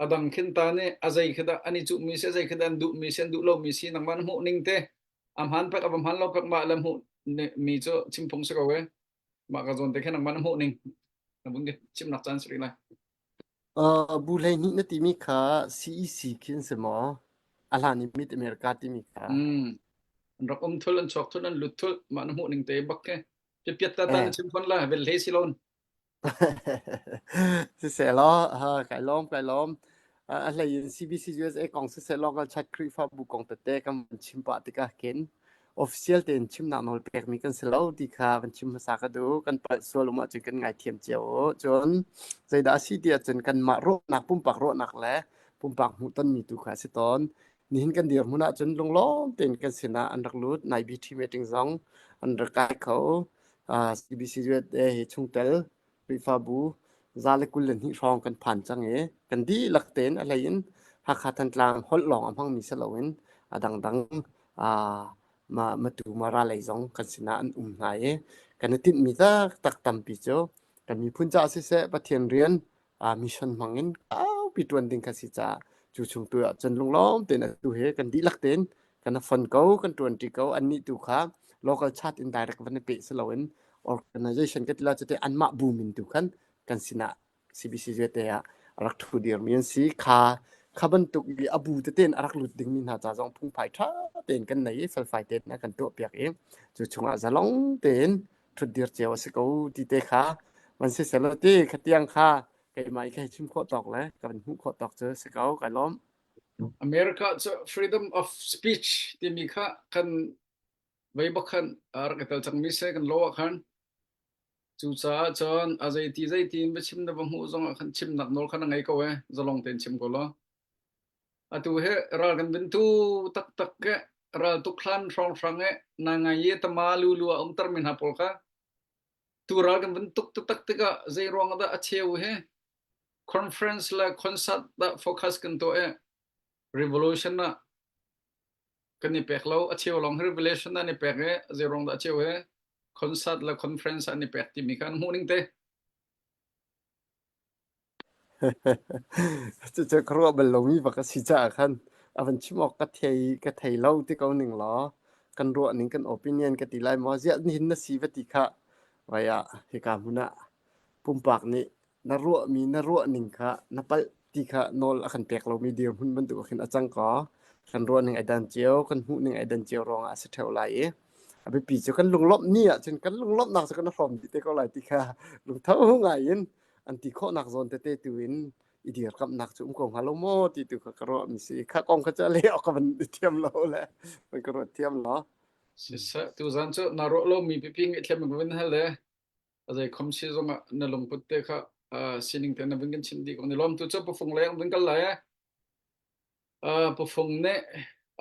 adang khin ta ne azai khada ani chu mi se zai khadan du mi sen du lo mi si nang man hu ning te am han pak am han lo pak ma lam hu mi cho chim phong se ko we ma ka zon te khen nang man hu ning na bung ke chim nak chan sri lai bu lein ni na ti mi kha CEC kin se mo ala ni mit America ti mi kha rak thul an chok thul an lut thul man hu ning te bak ke pi piat ta ta chim khon la vel le si lon sẽ lo cái lomอะไรยิน CBC USA กองเสร็จแล้วก็ชัดคลิปฟ้าบุกกองเตะกันชิมปะติกาเห็น official เต็นชิมหนักนอลเปกมีกันเสร็จแล้วติกามันชิมภาษากันดูกันเปิดส่วนลงมาจนกันไงเทียมเจียวจนใจดาซีเดียจนกันมาโรหนักปุ่มปากโรหนักแล้วปุ่มปากหูต้นมีตุขาสิตอนนี่เห็นกันเดียวมุนะจนลงล้อเต็นกันเสนาอันดักรูดใน BT meeting สองอันดักกายเขาCBC USA ชงเตลริฟาบูซาเลกุลเลนที่รองกันผ่านจังกันดีหลักเต็นอะไรยินหากขาดทันกลางฮอดหลองอันพังมีสลาวินดังมาดูมาราเลยจงกันสินะอันไหนกันติดมีตักตำปีโจกันมีพุ่นจ่าเสะปะเทียนเรียนมิชชั่นมังเงินปีตวนดิงกันสิจ่าจู่ชงตัวจนลงล้อมเต็นดูเฮกันดีหลักเต็นกันฟันเก้ากันตวนตีเก้าอันนี้ดูค่ะ local chat indirect วันนี้เปิดสลาวิน organization ก็ที่เราจะได้อันมาบูมินดูกันสินะ CBC จะได้รักทุเดียร์มีนสีข้าบรรทุกอีอาบูเต้นรักหลุดดึงมินหาจ่าจงพุ่งไผ่ท่าเต้นกันไหนไฟเต้นนะกันตัวเปียกจู่ชงอาจจะลงเต้นทุเดียร์เจ้าสิเขาตีเตะขามันเสียสละตีขัดยังขาไก่ไม้แค่ชิมข้อตอกเลยกันหูข้อตอกเจอสิเขาไก่ล้อม America freedom of speech ที่มีค่ะกันไว้บักขันรักเตลจังมิเซกันโลขันจู่จ้าจอนอาใจทีไปชิมนะบังหูจงขันชิมหนักโนขันไงก็เว้จะลองเต้นชิมก็ล้อตัวเฮรักกันเป็นตู้ตักแกรักตุกคลันฟังนางไงตมาลูตรมินหาปอลค่ะตัวรักกันเป็นตุกติกะใจรองได้เชียวเฮ conference และ concert ได้โฟกัสกันตัวrevolution นะกันนี่แปลกแล้วเชียวลอง revolution นั่นนี่แปลกใจรองได้เชียวconcert และ conference อันนี้แปลกที่มีการหูนิ่งเตจะครัวเป็นลงมีปกติจ้าคันวันชิมออกกระเทยเล่าที่เขาหนึ่งล้อกันรัวหนึ่งกัน opinion กันตีไลมอเสียนี่น่าสีวติค่ะไว้เหตุการณ์มุนะปุ่มปากนี่นรัวมีนรัวหนึ่งค่ะนับไปตีค่ะนอลขันแปลกเรามีเดียวหุ่นบรรทุกขึ้นอาจังก่อกันรัวหนึ่งไอ้ดันเจียวกันหูหนึ่งไอ้ดันเจียวรองอาเซเทลไลไปปีเจ้ากันลงลบเนี่ยจนกันลงลบหนักสักกันพร้อมที่เตะก็ไหลตีค่ะลงเท้าไงยินอันที่ข้อหนักโซนเตะตัววินอีเดียร์กับหนักจุ่มกองฮัลโหลโมที่ตัวกระโดดมีสิข้ากองเขาจะเลี้ยออกกับมันเทียมเราแหละมันกระโดดเทียมเนาะตัวจันทร์นารโลมีพิงเทียมมันเป็นอะไรอะไรคำชี้ตรงนั่นลงพุทธค่ะสิ่งที่นั่นเป็นกันชิมดีคนในล้อมตัวเจ้าผู้ฟงแรงเป็นกันเลยผู้ฟงเนี่ย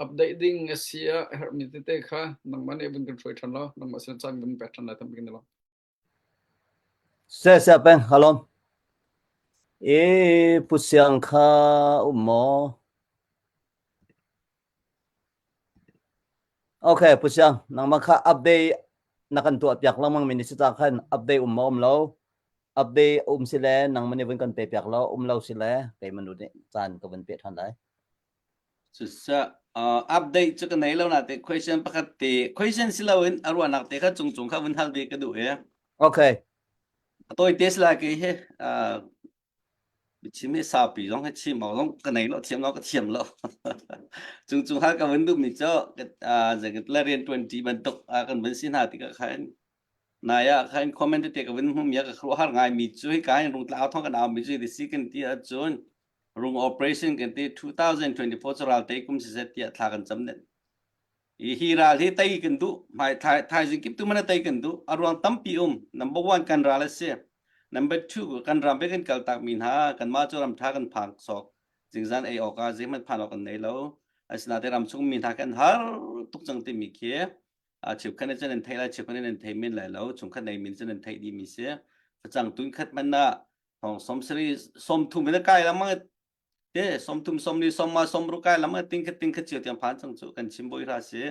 อัปเดตดิ้งเสียมีเตะค่ะนังมันเองเป็นกันช่วยทันแล้วนังมาเส้นจังเป็นแปดทันแล้วทำเป็นกันแล้วเสียเป็นฮัลโหลผู้เสียงข้าหมอโอเคผู้เสียงนังมาข้าอัปเดตนักกันตัวเปียกแล้วมั่งมินิสตาขันอัปเดตหมอแล้ว update sila nang manibon kan pepiak lo law sila kay manudi chan ka ban pe than lai So sa update cho cái này lâu nãy question pakati question sila win arwan nak te ka chung ka win hal de ka du ya. okay Tôi test là cái he chỉ mấy sao bị giống cái chim màu giống cái này nó có thiểm lo chung hai cái vấn đề mình cho cái giờ cái là riêng 20 bên tục cái vấn xin hạt thì cái khai này khai comment thì cái vấn hôm giờ cái khâu hai ngày mình chui cái rung lao thong cái nào mình chui thì xí cái tí ở chốn rung operation cái tí 2024 cho ra tới cũng sẽ tiệt thà cái chấm nên hi ra thì tay cái đủ mai thay gì kịp tu mana tay cái đủ arwang tampi number 1 kan ra là xe number 2 kan ram be kan kal tak min ha kan ma chu ram tha kan phang sok jingzan ai oka je man phan ok nei lo asna te ram chung min ha kan har tuk chang te mi khe chip khan chen thai la chip khan nen thai min lai lo chung khan nei min chen thai di mi se chang tun khat man na hong som sri som thu me kai la ma te som tum som ni som ma som ru kai la ma ting khat chiu tiam phan chang chu kan chim boi ra se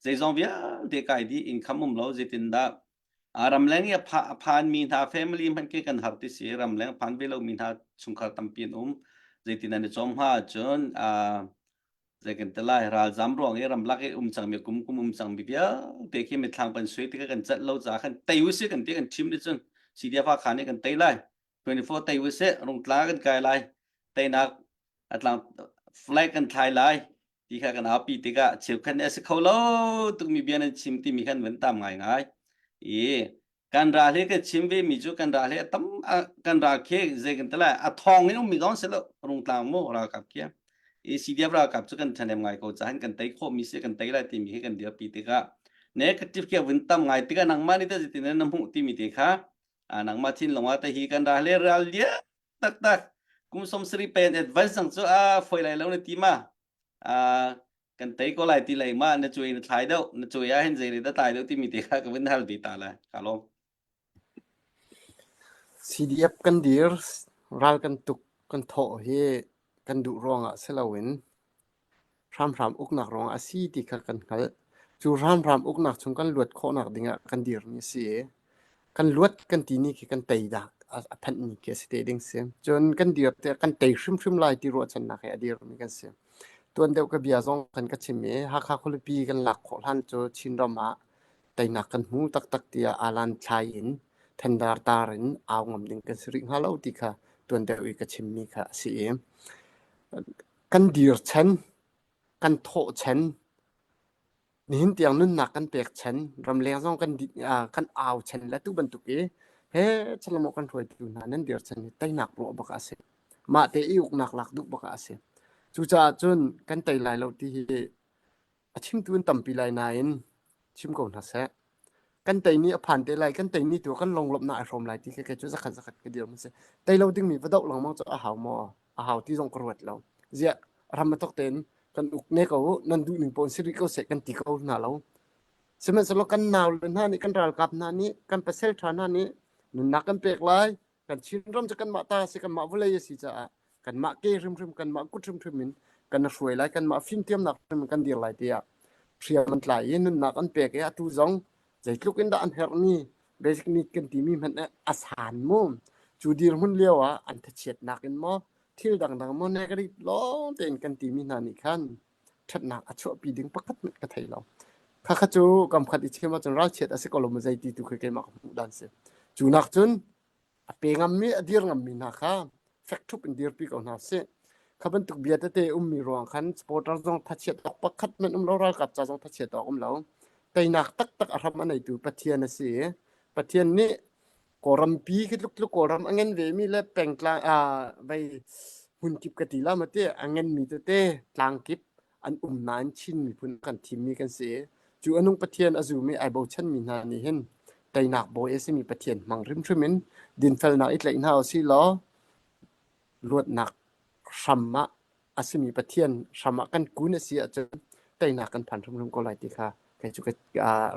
zai zong via de kai di income lo je tin da ramleng ya phan min ha family man ke kan harti si ramleng phan belo min ha chungkhar tampin zaitin an chom ha chon zaikan tala ra zamrong e ramlak e chang me kum chang bi bia te ki me thang pan sui te kan chat lo za khan tayu se kan te kan thim ni chon sidia pha khane kan tai lai 24 tayu se rong tla kan kai lai tai nak atlang flag kan thai lai ti kha kan api te ka cheu khan es kholo tu mi bian chim ti mi khan wen tam ngai kan ra le cái chim ve mi chu kan ra le tam kan ra khe je kan tala thong ni mi dong se lo rung tlang mo ra kap kia si dia ra kap chu kan thanem ngai ko chan kan tai kho mi se kan tai la ti mi kan dia pi te ka negative kia win tam ngai te ka nang ma ni ta ti na nam hu ti mi te kha nang ma thin longa ta hi kan ra le ral dia tak kum som sri pen advice sang chu foi lai lo ni ti ma kan tay ko lai ti lai ma na chui na thai đâu na chui hen zai da tai đâu ti mi te kha ka win hal bi ta la ka lo CDF kan dir ral kan tuk kan tho hi kan du rong a selawin ram uk nak rong a si ti kha kan khal chu ram uk nak chung kan luat kho nak dinga kan dir ni si kan luat kan ti ni ki kan tai da a phan ni ke ste ding se chon kan dir te kan tai shrim lai ti ro chan nak a dir ni kan se tuan deuh ka bia zong kan ka chimi ha kha khul pi kan lak kho han chu chin rama tai nak kan hu tak tia alan thai in thandar tarin aw ngam ding kan sri halo ti kha tuan deuh I ka chimi kha si kan dir chen kan tho chen ni hin tiang nun nak kan pek chen ram leng zong kan aw chen la tu ban tu ke he chalamo kan thoi tu na nan dir chen tai nak ro ba ka se ma te I uk nak lak du ba ka se chu cha chun kan tai lai lo ti hi achim tun tam pi lai na in chim ko na se kan tai ni phan te lai kan tai ni tu kan long lop na rom lai ti ke chu zakhat ke dir mun se tai lo ding mi vadok long mong chu a haw mo a haw ti jong korwat lo zia ram tok ten kan uk ne ko nan du ning pon siri ko se kan ti ko na lo semen selo kan naw len ha ni kan ral kap na ni kan pasel tha na ni nun nak kan pek lai kan chin rom cha kan ma ta se kan ma vule si cha kan ma ke rim kan ma kut rim min kan na shuai lai kan ma fin tiam nak kan dir lai tia thria man tlai yin nun nak an pek ya tu zong zai tluk in da an her ni basic ni kan ti mi man asan mo chu dir mun lewa an tha chet nak in mo thil dang mo ne ka ri long ten kan ti mi na ni khan that nak a chu pi ding pakat ka thai lo kha kha chu kam khat I chema chun ral chet ase kolom zai ti tu ke ma mu dan se chu nak chun a pe ngam mi a dir ngam mi na kha fact thup in dir pi ko na se khaban tuk bia te mi rong khan supporter jong tha chet tok pakhat man lo ral kap cha jong tha chet tok lo tai nak tak aram anai tu pathian ase pathian ni koram pi khit luk koram angen ve mi le pengtla vai hun kip ka ti la mate angen mi te tlang kip an nan chin mi phun kan thim mi kan se chu anung pathian azu mi ai bo chan mi na ni hen tai nak bo ese mi pathian mang rim thrimin din fel na it lai na si lo luat nak samma asmi pathian samma kan kun si a chu tai nak kan phan thum ko lai ti kha kai chu ka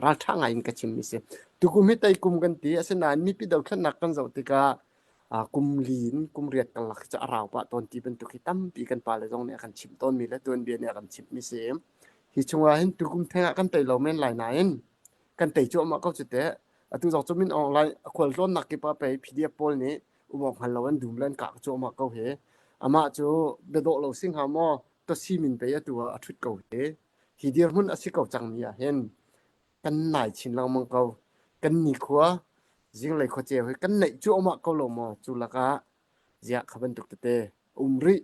ral tha ngai in ka chim mi se tu kum hi tai kum kan ti asena ni pi dau khan nak kan zo ti ka kum lin kum riat kan lak cha raw pa ton ti ben tu ki tam pi kan pa le jong ne kan chim ton mi le ton bi ne kan chim mi se hi chunga hin tu kum thenga kan tai lo men lai na in kan tai chu ma ko chu te tu jong chumin online khol ron nak ki pa pe pdf pol ni ubok han lawan dum len ka chu ma ko he ama chu bedo lo sing ha mo to simin pe tu a thut ko he hi dir hun asi ko chang mi a hen kan nai chin lang mong ko kan ni khwa jing lai kho che he kan nei chu ma ko lo mo chu la ka zia khaban tuk te umri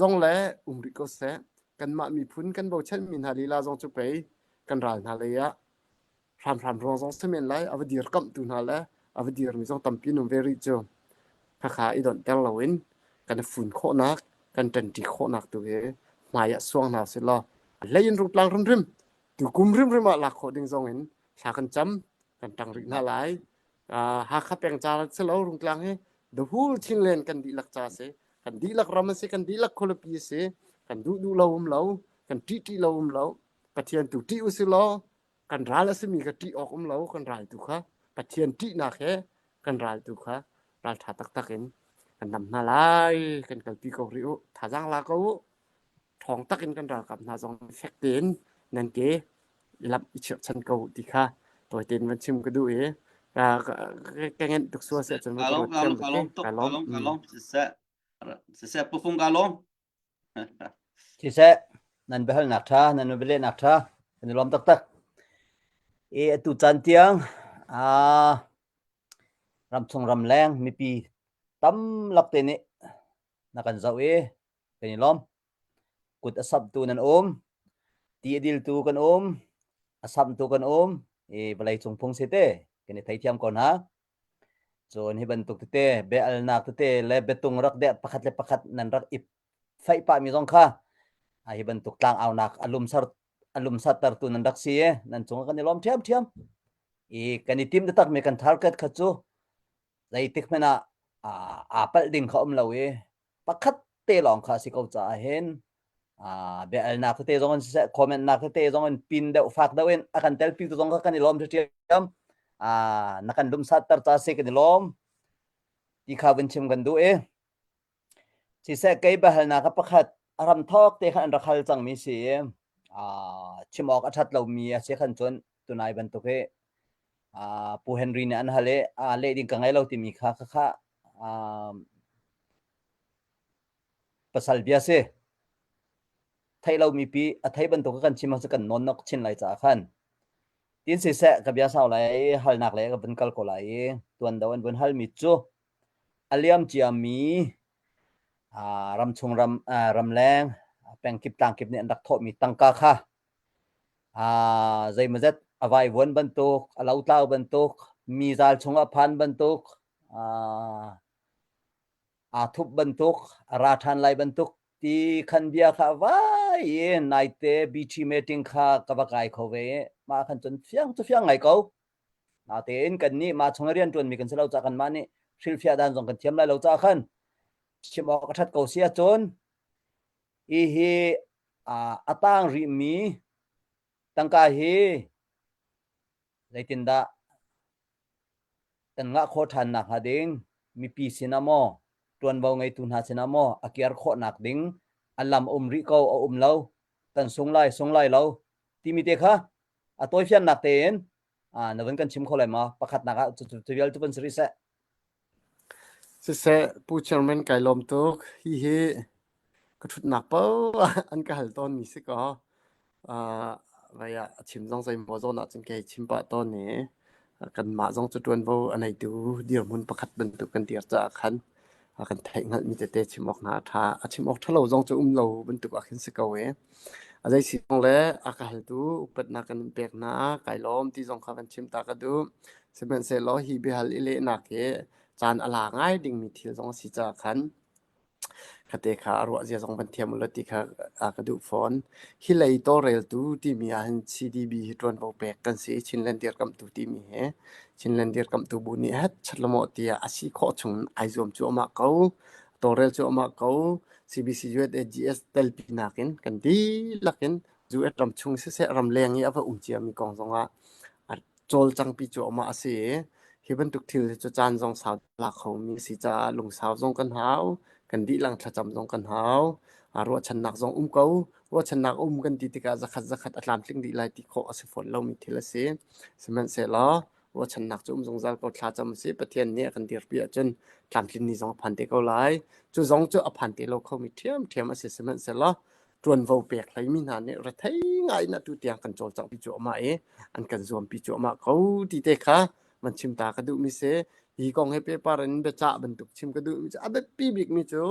zong le umri ko se kan ma mi phun kan bo chen min ha li la jong chu pe kan ral na le ya ram rong jong semen lai avadir kam tu na la avadir mi jong tampi num very jo kha kha I don tel lawin kan fun kho nak kan tan ti kho nak tu he maya suang na se lo lein ru tlang rum rim tu kum rim rim la kho ding jong in sa kan cham kan tang ri na lai ha kha peng cha se lo rung tlang he the whole thing len kan di lak cha se kan di lak ram se kan di lak kholopi se kan du lo lo kan ti lo lo pathian tu ti u se lo kan ral se mi ka ti ok lo kan ral tu kha pathian ti na khe kan ral tu kha ral tha tak takin kan nam na lai kan kal pi ko riu tha jang la ko thong takin kan ral kap na jong fek tin nan ke lap I chep chan ko ti kha toy tin man chim ka du e cái nghen tục xua sẽ chuẩn bị Kalom thêm kalom được kalom tuk kalom sisa pufung kalom chi se nan behal nak tha nan bele nak tha kan lom tak tak e tu chan tiang ram chung ram leng mi pi tam lak te ni na kan zau e kan lom kut asap tu nan ti adil tu kan asap tu kan e balai chung phung se te kan thai thiam kon ha chon hi ban tuk te be al nak te le betung rak de pakhat le pakhat nan rak ip fai pa mi jong kha hi ban tuk tlang aw nak alum satar tu nan rak si e nan chung kan lom thiam e kan tim de tak me kan target kha chu zai tik mena apal ding kha lo e pakhat te long kha si ko cha hen be al nak te jong se comment nak te jong pin de fak da wen akan tel pi tu jong kha kan lom thiam nakan dum satar cha se kan lom ti kha bin chim kan du e si se kai ba hal na ka pakhat aram thok te khan rakhal chang mi si chimok athat lo mi se khan chon tunai ban to ke pu henry ne an hale le ding ka ngai lo ti mi kha pasal bia se thai lo mi pi a thai ban to kan chima se kan non nok chin lai cha khan tin si se ka bia saw lai hal nak le ka ban kal ko lai tuan dawan bun hal mi chu aliam chia mi ram chung ram leng peng kip tang kip ne dak tho mi tangka kha zai mazat avai won bantuk alau tlau bantuk mi zal chunga phan bantuk thup bantuk rathan lai bantuk ti khan bia kha vai nai te bt meeting kha kabakai khowe ma khan chon fiang ngai ko na te in kan ni ma chunga rian tun mi kan selo cha kan ma ni thil fia dan jong kan thiam lai lo cha khan chimok athat ko sia chon I hi atang ri mi tangka hi leitinda tan nga kho than nak ha ding mi pi sinamo tuan bau ngai tun ha sinamo akiar kho nak ding alam umri ko lo tan sung lai lo ti mi te kha atoi fian nak ten na wen kan chim kho lai ma pakhat nak chu vial tu ban sri se pu chairman kai lom tuk hi ka thut nak pa an ka hal ton mi se ko vaya chim jong sai mo zo na chen ke chim pa ton ne kan ma jong chu tuan bo anai tu dir mun pakhat ban tu kan dir cha khan kan thai ngal mi te chimok na tha chimok thalo jong chu lo ban tu akhin se ko we azai si jong le aka hal tu upat na kan pek na kai lom ti jong kha kan chim ta ka du semen se lo hi be hal ile na ke chan ala ngai ding mi thil jong si cha khan kate kha arwa zia jong ban thiam lo ti kha ka du phone hi lei to rel tu ti mi han cdb hi ton bo pek kan si chinland dir kam tu ti mi he chinland dir kam tu bu ni hat chlamo tia asi kho chung ai zom chu ma ko to rel chu ma ko cbc gs tel pi nakin kan di lakin zu et ram chung se ram leng ya fa chia mi kong zonga chol chang pi chu ma ase hi ban tuk thil chu chan jong sa la kho mi si cha lung sa jong kan hau kan di lang tha cham jong kan hau ro chan nak jong ko ro chan nak kan ti tika zakhat atlam tling di lai ti kho ase fon lo mi thil ase semen se lo ว่าฉันนักจุ่มจงจัลก็ทลาจำสิประเทศเนี่ยกันเดียร์เปียจนตามที่นี่2,000เตก็หลายจุจงจุ1,000เตเราเข้ามีเทียม assessment เสร็จแล้วตรวนโวเปียกไหลมีนานเนี่ยระไทยง่ายนะตุเตียงกันโจจังปิจมาอันกันรวมปิจมาเขาที่เตค่ะมันชิมตากระดูมิเสฮีกองให้เปปารันเบจ่าบรรทุกชิมกระดูมิเสอเบปีบิกมิจู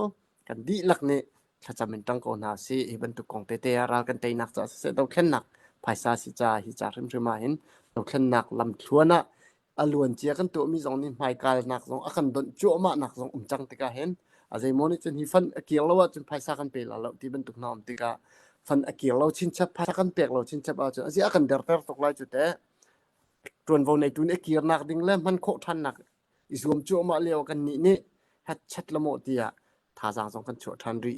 กันดีหลักเนี่ยถ้าจะเป็นตั้งก่อนหาสิบรรทุกกองเตรากันเตนักจะเสร็จต้องแค่หนักภายซาสิจ่าฮิจ่าเริ่มมาเห็นต้องแค่หนักลำทวนนะอลวนเจียกันตัวมี2นี่หมายการหนัก2อันโดนจั่วมาหนัก2จังติกาเห็นอาจจะมองนี่จนฮิฟันเกี่ยวแล้วว่าจนภายซากันไปแล้วที่บรรทุกน้ำติกาฟันเกี่ยวเราชินชับภายซากันเปียกเราชินชับเอาจนอาจจะกันเดือดตกไล่จุดแต่ตรวนวันในตัวนี้เกี่ยวหนักดิ่งแล้วมันโคทันหนักอิสวมจั่วมาเลี้ยวกันนี่ฮัดชัดละโมตีอะท่าทาง2กันชั่วทันรี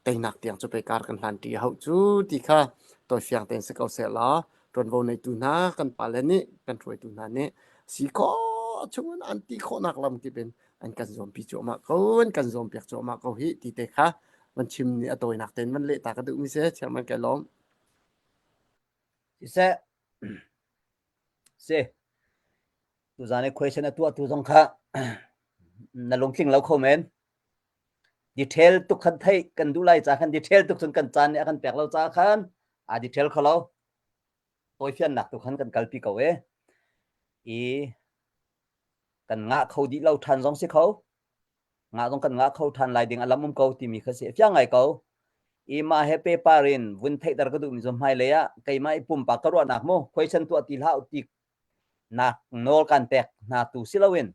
แต่หนักเตียงจะไปการกันทันทีเขาจูที่ค่ะตัวเสียงเต็นสกเอาเสร็จแล้วตรวนวันในตัวน้ากันปาเลนี่กันช่วยตัวน้านี่สีก็ช่วงอันที่ข้อนักลำที่เป็นอันกันซอมปีโจมาเขากันซอมเปียกโจมาเขาฮิที่เตะค่ะมันชิมนี่ตัวหนักเต็นมันเละตากระดูกมิเสเชื่อมันแกล้อม สิเสเสตุจานใน question ตัวตุจงค่ะนั่นลงทิ้งเราคอมเมนต์ detail ตุกขันไทยกันดูไล่จากขัน detail ตุกส่วนกันจานเนี่ยขันแปลกเราจากขันdetail เขาเราตัวเฟียนหนักตุกขันกันกัลปีเขากันงะเขาดีเราทันสองสิเขางะต้องกันงะเขาทันลายดิ่งอารมณ์เขาที่มีเขาเสียเฟียงไงเขามาเฮเปปารินวุ้นเทดารก็ดูมีสมัยเลยอะใครมาปุ่มปากกระโดดหนักโม่ question ตัวตีละอุติหนักโนกันแตกหนักตุสิลาวิน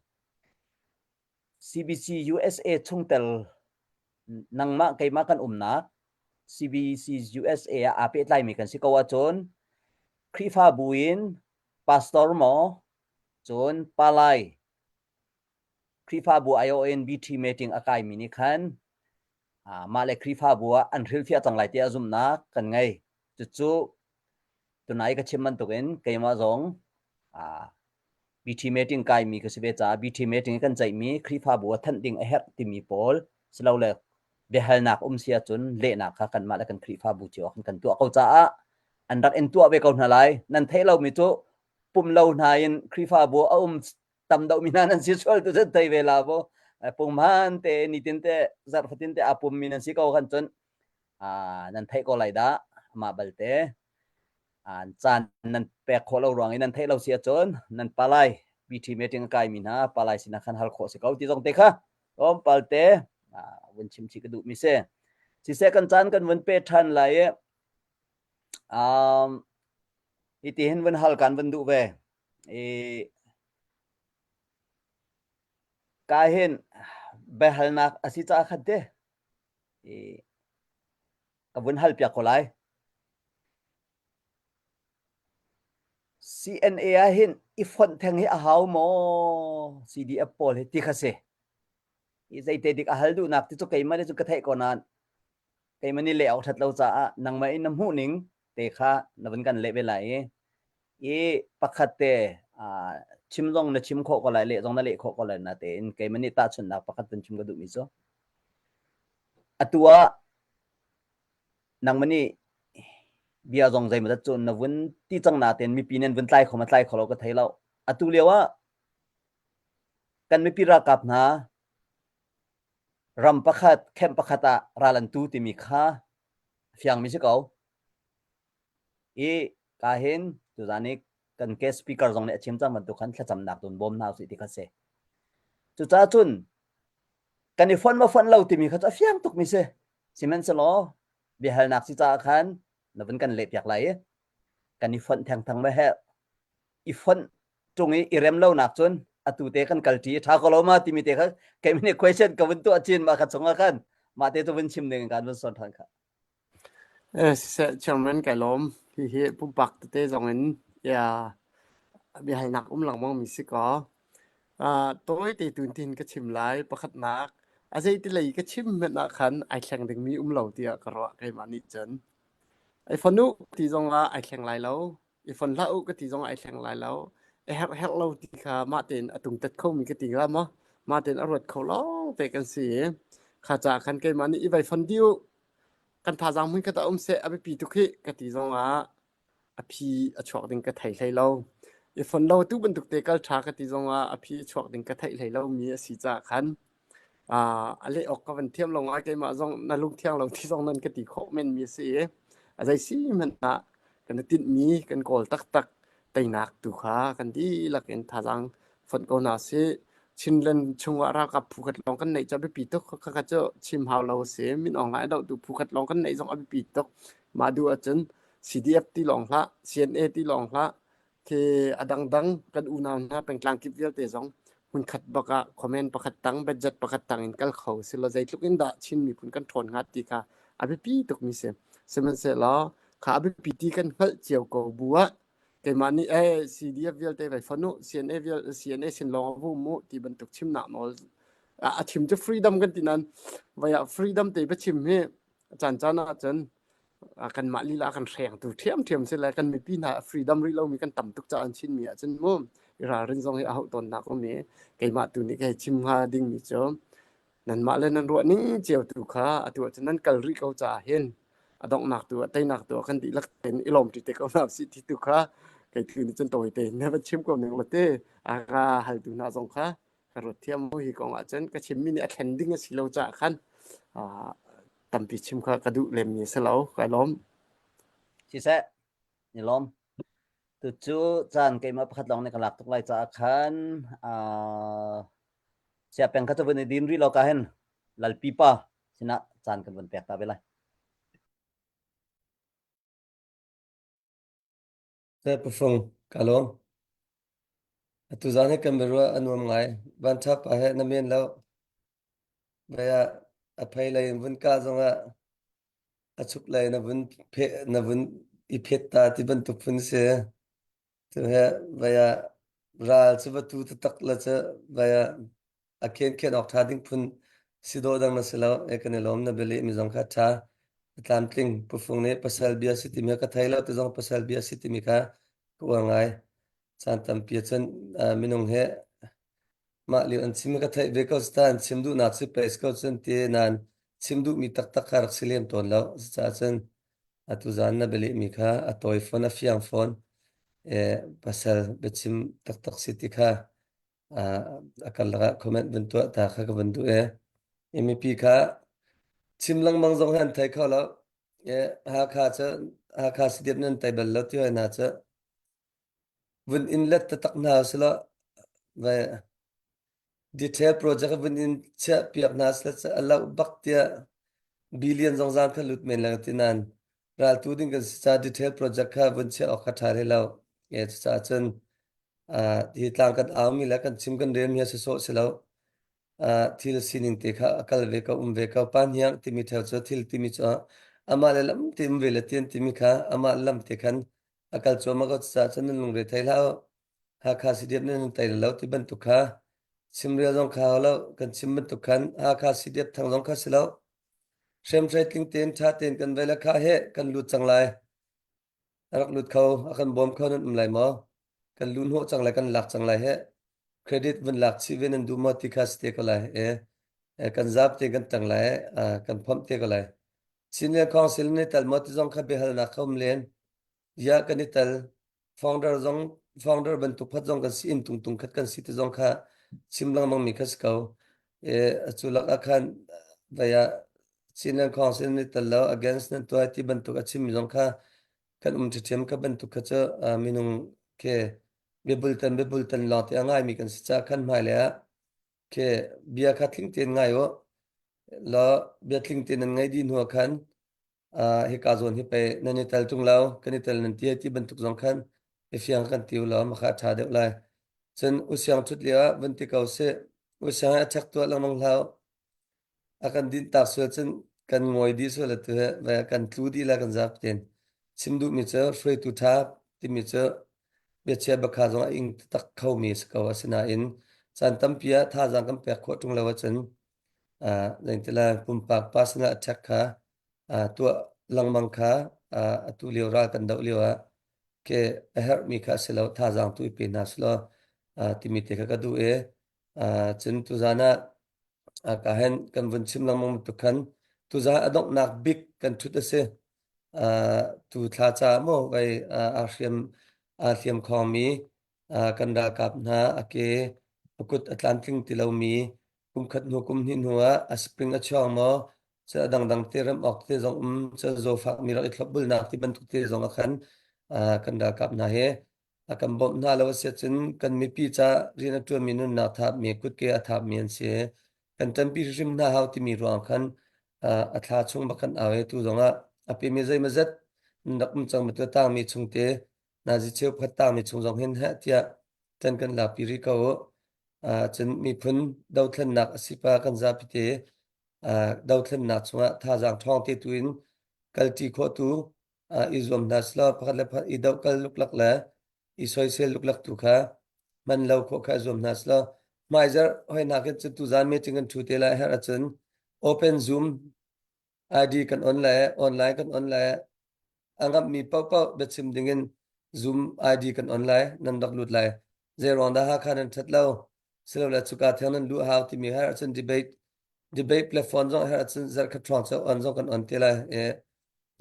CBC USA ช่วงเตลนังมาใครมากันนัก CBC USA อาเปิดไลมีกันสิกว่าจนคริฟาบุอินพาสตอร์หมอจนปาไลคริฟาบัว ION BT meeting อากายมินิคันมาเลคริฟาบัวอันริลฟิอาจังไลที่อาจุมนักกันไงจู่ตัวไหนก็ชิมมันตัวเองใครมาจงBT meeting กายมีก็สิเบจ่า BT meeting กันใจมีคริฟาบัวทันดิ่งเฮดที่มีโพลสลาวเล็กเบลนักเสียจนเละนักกันมาแล้วกันคริฟาบัวเจียวกันตัวเขาจ้าอันรักเอ็นตัวเบกเอาหน่าไรนั่นเทเรามีตัวปุ่มเราหนายันคริฟาบัวตำดาวมินานันสิชวลตัวจะไทยเวลาบ่ปุ่มมันเตนิตินเตซาร์ฟตินเตปุ่มมินันสิเขากันจนนั่นไทยก็ไล่ด่ามาบัลเตจานนั่นแปลกขอเรารวงนั่นไทยเราเสียจนนั่นปลายวิธีเมติงกายมินาปลายสินะขันฮัลโคสิเขาที่ตรงเตค่ะปัลเตวันชิมชิกดูมิเซสิเซกันจานกันวันเปทันไล่อิติเห็นวันฮัลกันวันดูเวกาเห็นเบลนักอาศิจ้าขัดเดกับวันฮัลเปียกคนไร CNA เห็นอีฟอนแทงให้อาหาวโม CDF โพลที่ข้าเสอีใจเตดิกอาหารดูนักที่จุกไก่มันได้จุกกระเทก่อนนั้นไก่มันนี่เลี้ยวทัดเราจะนังไม่น้ำหูนิ่งเตะข้านับกันเละไปไหลปักขัดเตชิมลงนะชิมโคก็ไหลเละตรงนั้นเละโคก็ไหลนะเตะไก่มันนี่ตัดชนนักปักขัดเป็นชิมก็ดูมิโซตัวนังมันนี่เบียร์จงใจมันจะจนนะวันที่จังนาเต็นมีปีนั้นวันไล่ของมันไล่ของเราก็ไทยเราตัวเรียกว่ากันไม่ปีรักกับนะรำประคัดเข้มประคัดราลันตูที่มีค่าเฟียงมิใช่เขากาเห็นตัวนี้กันแค่สปีกเกอร์จงเนี่ยเชื่อมจังมันตัวขันแค่จำหนักตัวบอมน่าสิที่เขาเสจุดจ้าจุนกันอีฟันมาฟันเราที่มีเขาจะเฟียงตุกมิใช่สิมันสโลเบียร์หนักสิจ้าขันนับเป็นกันเล็บอยากไหลกันอีฟันแทงทางไม่แห้อีฟันตรงนี้อีเรมเล่าหนักจนตัวเตะกันกัลทีถ้าเขาเรามาที่มีเตะเขาแค่มีเนี่ย question กับวันตัวจีนมาขัดสงกันมาเตะตัววันชิมหนึ่งกันวันสอนทางค่ะเชื่อมันแกล้อมที่เฮปุ่มปักเตะจงเห็นอย่าเบียร์หนักหลังมองมีสิก็ตัวไอ้ตีตุนทินก็ชิมไล่ประคัดนักอาศัยที่เลยก็ชิมมันนักขันไอแข่งถึงมีเหล่าเตียกระไกมานิจนไอฟันนุที่จงว่าไอแข่งไล่แล้วไอฟันละอุก็ที่จงไอแข่งไล่แล้วไอแฮกเราที่ขามาเต็นตุงตัดเข้ามีกติกามั้งมาเต็นอรวดเขาล้องเตะกันเสียข้าจากขันไกมานี่อีใบฟันดิวกันท่าจังมึงก็ต้องเสียอภิปีทุกข์กติจงว่าอภิชอกดึงกระไทยใครเรา i phone lo tu ban tuk te kal tha ka ti zonga a phi chuak ding ka thai lo mi a si cha khan ale ok ka van thiam lo nga ke ma zong na lung thiang lo ti zong nan ka ti kho men mi se a dai si man na kan tin mi kan kol tak tak tai nak tu kha kan di la ken tha jang phone ko na se chin len chungwa ra ka phu khat long kan nei cha be pi tok kha kha cho chim haw lo se min ong lai do tu phu khat long kan nei zong a be pi tok ma du a chen CDF ti long hla CNA ti long hla ke adang dang kan unaw na pengtlang kip vel te zong hun khat baka comment pakhat tang budget pakhat tang in kal kho silo zai tluk in da chin mi phun kan thon ngat ti kha abi pi tok mi se semen se la kha abi pi ti kan hal chiao ko buwa ke mani CDF vel te vai fanu CNA vel CNA sin long vu mu ti ban tuk chim na nol a chim che freedom kan tinan vaya freedom te ba chim he chan chana chan kan ma li la kan reng tu thiam se la kan mi pi na freedom ri lo mi kan tam tuk cha an chin mi a chen mo ra rin zong he a ho ton na ko me ke ma tu ni ke chim ha ding mi cho nan ma le nan ro ning chiao tu kha a tu chen nan kal ri ko cha hen a dong nak tu tai nak tu kan di lak ten ilom ti te ko na si ti tu kha ke tu ni chen toi te ne ba chim ko ne lo te a ga hal tu na zong kha ka ro thiam mo hi ko a chen ka chim mi ni a khen ding a si lo cha khan a tam pi chim kha ka du lem ni se lo ka lom chia sẻ ni lom tu chu chan ke ma pakhat long ne kalak tuk lai cha khan sia peng ka chu ven din ri lo ka hen lal pi pa sina chan kan ven pek ta belai Te pufung kalom tu zane kamera anuam ngai ban thap a he na men lo baya a phai lai vun ka zonga a chuk lai na vun phe na vun I phet ta ti ban tu phun se tu he baya ral chu tu ta tak la cha baya a ken ok tha ding phun sido dang na selo e kan lom na beli mi zong kha tha tlam tling pufung ne pasal bia city me ka thailo tu zong pasal bia city mi kha ko ngai chan tam pia chen minung he ma li an chim ka thai ve ko stan chim du na chi pes ko chen te nan chim du mi tak tak khar silem ton lo cha chen atu zan na beli mi kha a toy phone a fiang phone e pasal be chim tak tak city kha akal la comment ben to ta kha ka ben du mep kha chim lang mang zong han thai kho lo e ha kha sidep nan tai bel lo ti na cha vun inlet ta tak na sala ve detail project vun in cha piak na sala cha ala baktia billion zong zan kha lut men la tinan ral tu ding kan cha detail project kha vun cha ok kha thare lo e cha chen hi tlang kan ami la kan chim kan rem ya so selo thil sining te kha akal ve ka ve ka pan hiang ti mi thau cho thil ti mi cho ama le lam tim ve le tien ti mi kha ama lam te khan akal cho ma ko cha chen lung re thai lao ha kha si dep nen tai lo ti ban tu kha sim re jong kha lo kan sim ban tu khan ha kha si dep thang jong kha selo sem trai ting ten tha ten kan ve la kha he kan lut chang lai rak lut khau akan bom khau nan lai mo kan lun ho chang lai kan lak chang lai he credit vun lak chi ven an du ma ti kha ste ko lai kan zap te kan tang lai kan phom te ko lai senior council ni tal mo ti jong kha be hal na khom len ya kan ni tal founder ban tu phat jong kan si in tung khat kan si ti jong kha simlang mang mi khas kau chulak akhan vaya senior council ni tal lo against nan to ti ban tu achim jong kha kan thiam ka ban tu kha cha minung ke be bultan lot ya ngai mi kan si cha khan mai le ke bia kha thling ten ngai o lo bia thling ten ngai din ho khan he ka zon hi pe nani tal tung lao kan tal nan ti ban tu jong khan e fiang kan tiu lo ma kha tha de lai chen usiang thut lia ban ti kau se usiang a chak to lang mang lao akan din ta so chen kan ngoi di so la tu va kan tu di la kan zap ten simdu mi cha free to tap ti mi cha be che ba kha zong ing tak khau mi ska wa sina in chan tam pia tha jang kam pe kho tung lawa chen zain tela pum pak pasna attack kha tu lang mang kha tu liu ra kan dau liu ke her mi kha selo tha jang tu pe na slo ti mi te kha ka du chen tu zana ka hen kan vun chim lang mang tu khan tu za adok nak big kan thu se tu tha cha mo vai a thiam khom mi กันดากับนาอเกกุดอัตลันติงติลามีกุมขัดหัวกุมหินหัวสปริงอัชองมอจะดังเตรมออกเตจงจะโซฟักมีรักอิทลบุลนักที่บรรทุกเตจงขันกันดากับนาเฮกันบ่มนาลาวเสียจนกันมีปีจะเรียนตัวมีนุนนาทับมีกุดเกอทับมีอันเสียกันจำปีริมนาฮาวที่มีรวงขันอัตราชงบักันเอาให้ตัวจงอภิมีใจมาจัดนักมุ่งจังมาตัวตั้งมีชงเตนาจิเชียวพัดตั้งมีชงจงเห็นฮะที่จันกันลาปีริกาจนมีพ้นดาวทันนักสิปากันซาพิเตดาวทันนักชงท่าจางทองเตตุอินกัลติโคตูอิจวมนัสลาพักเลพัดอีดาวกัลลุกลักละอิสอยเซลลุกลักตุค่ะมันเลวโคข้าจวมนัสลาไม่จะให้นักจะตุจานมีจึงกันทุเตลาเฮรัจน Open Zoom ID กันออนไลน์กันออนไลน์อังกับมีเป้าเบ็ดซิมดิ่ง Zoom ID กันออนไลน์นั่นดักลุดไลน์เจรอนดาฮาคันนันทัดเล่าเสร็จแล้วสุกาเทียนนั้นดูฮาวที่มีให้รัชนdebate platform จงให้รัชนจัดขัดทรอนเซออนจงกันออนเตลา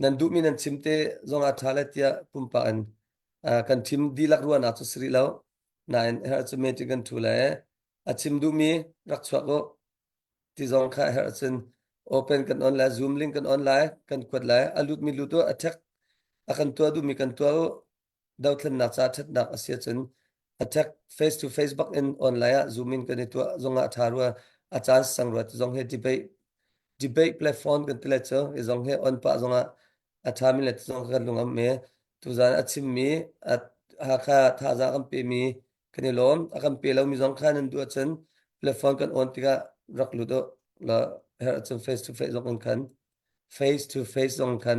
นั่นดูมีนั่นชิมเตจงอัฐาเลตียปุ่มปานกันทิมดีลักรัวนักสุริแล้วนั่นให้รัชนเมติกันทุเลยชิมดูมีรักษาก็ที่จงค่ะให้รัชนOpen กันออนไลน์ Zoom link กันออนไลน์กันกดไลน์อลุดมีลุตัว attack อากันตัวดูมีกันตัวดาวทันนักจัดนักเสียจน attack face to face บักอินออนไลน์ Zoom in กันตัวจงอาทารัวอาจารย์สังรัตจงให้ debate platform กันตลอดเจ้าจงให้ออนปะจงอาทามิเลตจงกันลงอันเมตุจานอาชิมมีหาค่าท่าจางอันเปมีกันนี่ล้อมอากันเปเรามีจงค่านั้นดูจน platform กันออนติการักลุตัวละHerzen face to face องกัน face to face องกัน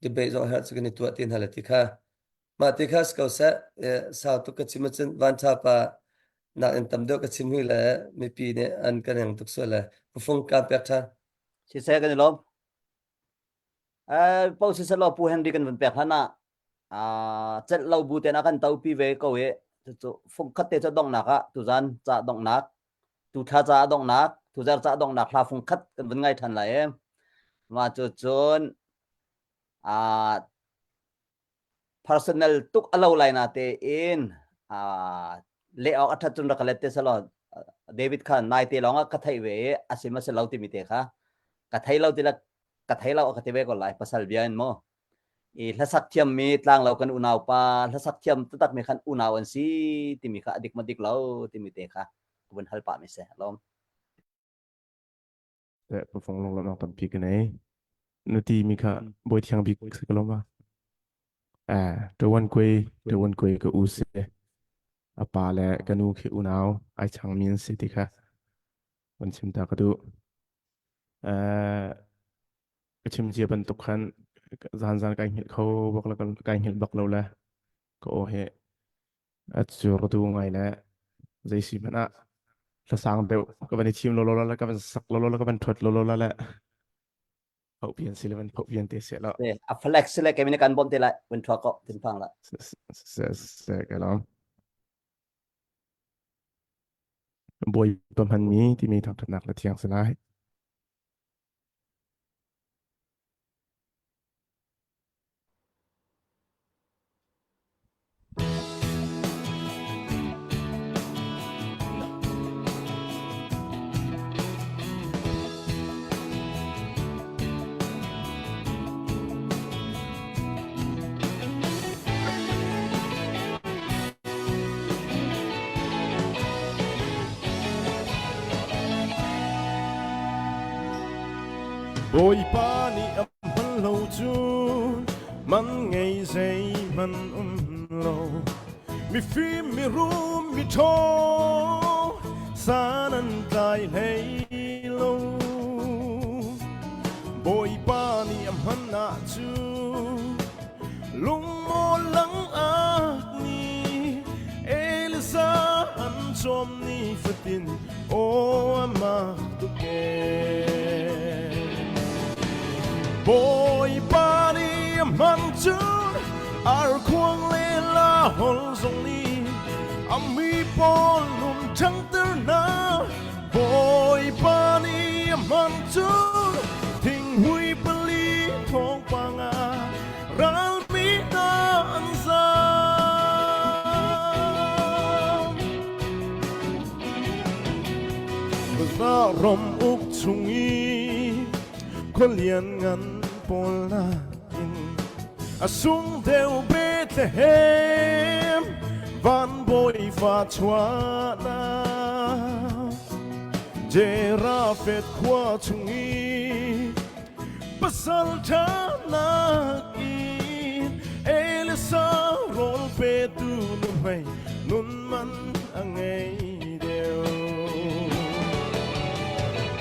debate อง Herzen กันตัวตีนหาลติค่ะมาติค่ะสกาวเซสาวตุกชิมจันวันทาปานักอินตัมเดกชิมหุยละมีปีเนี่ยอันกันอย่างตุกส่วนละผู้ฟงการเปียกท่าชิเซกันลมปอสิสลอปูเฮนดีกันเป็นแปลกนะเจ็ดเราบูเตนักันเตาปีเวก็เวจะฟงคัดเตจะดองนักตุจันจะดองนักตุท่าจะดองนักทุจริตดองนักลาฟงคัดกันเป็นไงทันเลยมาจนpersonal ตุกอลาวไลน์นาเตอินเลี้ยออกอัฐจุนรักเล็ดเตสลอเดวิดขันนายเตลองกัทไทเวอาศิมาเซลาวติมิเตค่ะกัทไทเราติละกัทไทเรากัทไทเวก็ไลภาษาเบียนโมละสักเทียมมีตลางเรากันอุณาวปาละสักเทียมตัดมีขันอุณาวันซีติมิค่ะอดิกมาดิกเราติมิเตค่ะกุนฮัลปามิเซลอมแต่พอฟังลงแล้วน้องตัมปีกันไหนนุตีมีค่ะบอยที่ยังปีกสักลมว่าตัววันกุยก็อุเสอปาและกันนูคืออุณาวไอช่างมีนสิติค่ะวันชิมตากระดูก็ชิมเจียบันตุกขันจานการเห็นเขาบอกแล้วกันการเห็นบอกเราละก็โอเคจูรดูไงนะใจสิมันละสางเดียวก็เป็นทีมโลแล้วก็เป็นสักโลแล้วก็เป็นทวดโลแล้วแหละเขาเปลี่ยนสิเลยมันเขาเปลี่ยนเตะเสียแล้วฟล็กซ์เลยแกมีในการบอมเตะละเป็นทวดก็ถึงฟังละเสียกันแล้วบอยประมาณนี้ที่มีทำถนัดและเทียงสลาย Bồi pani ấp hân lâu chu man ngày dây man lâu mi phi mi ru mi thô sa nan tai lấy lâu Bồi pani ấp hân na chu lung mô lắng ác ni Elsa an chom ni fatin o ama tu ke Boy body man chun ar kwang le la hol zong ni ami pon lum thang ter na Boy body man chun thing hui pali thong panga ral mi na an za rôm úc chung y con liền ngắn bồn na in xuống theo Bethlehem van bội và chua na Jera phết qua chung y pasal thana in Elisa rol pe tu numay nun man angay deo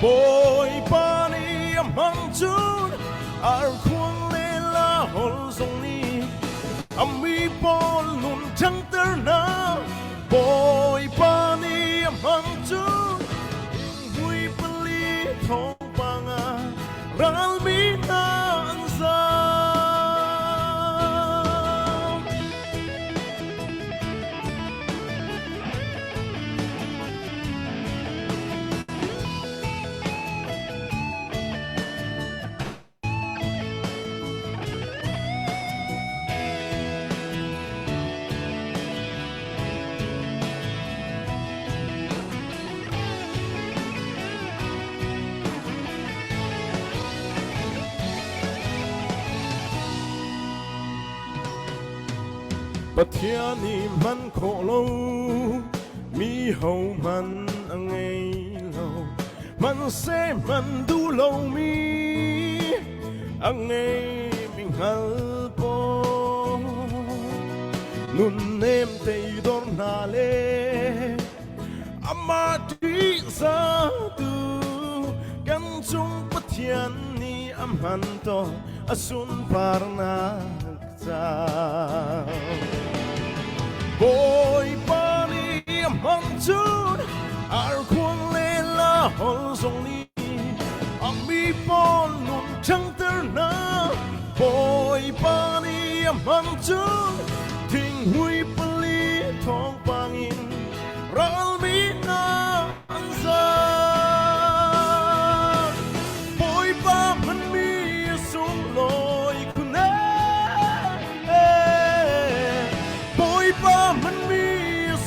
Boy pani amang chun ar khuang le la hol song ni ami pol nun chang ter na Boy pani amang chun hui pali thong panga ral mi na ang sa Patiani man khổ lâu mi hầu man ang ngay lâu man se man du lâu mi ang ngay mình hal po nun em tây đón na le amati sa tu kan chung patiani amhan to asun parna sa Boy pani amang chun ar khuang le la hol song ni ami pon nun chang ter na Boy pani amang chun ting hui pali thong pangin ral mi na an sa Boy pa man mi sung loi kuna Boy pa man mi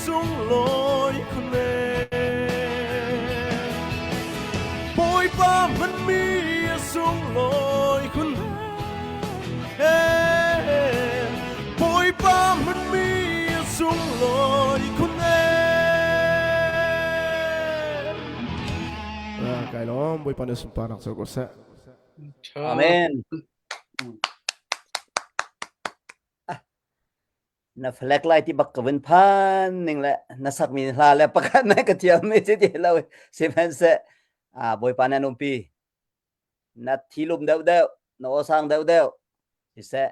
sung loi kuna Boy pa man mi sung loi kuna Boy pa man mi sung loi kuna Cái đó boy pa na sumparang sa kosa Amen. Na flek lai ti bak kawin pan ning le na sak min hla le pakat na ka tiam mi ti lo si man se boy pan na pi na thilum deu deu no sang deu deu si se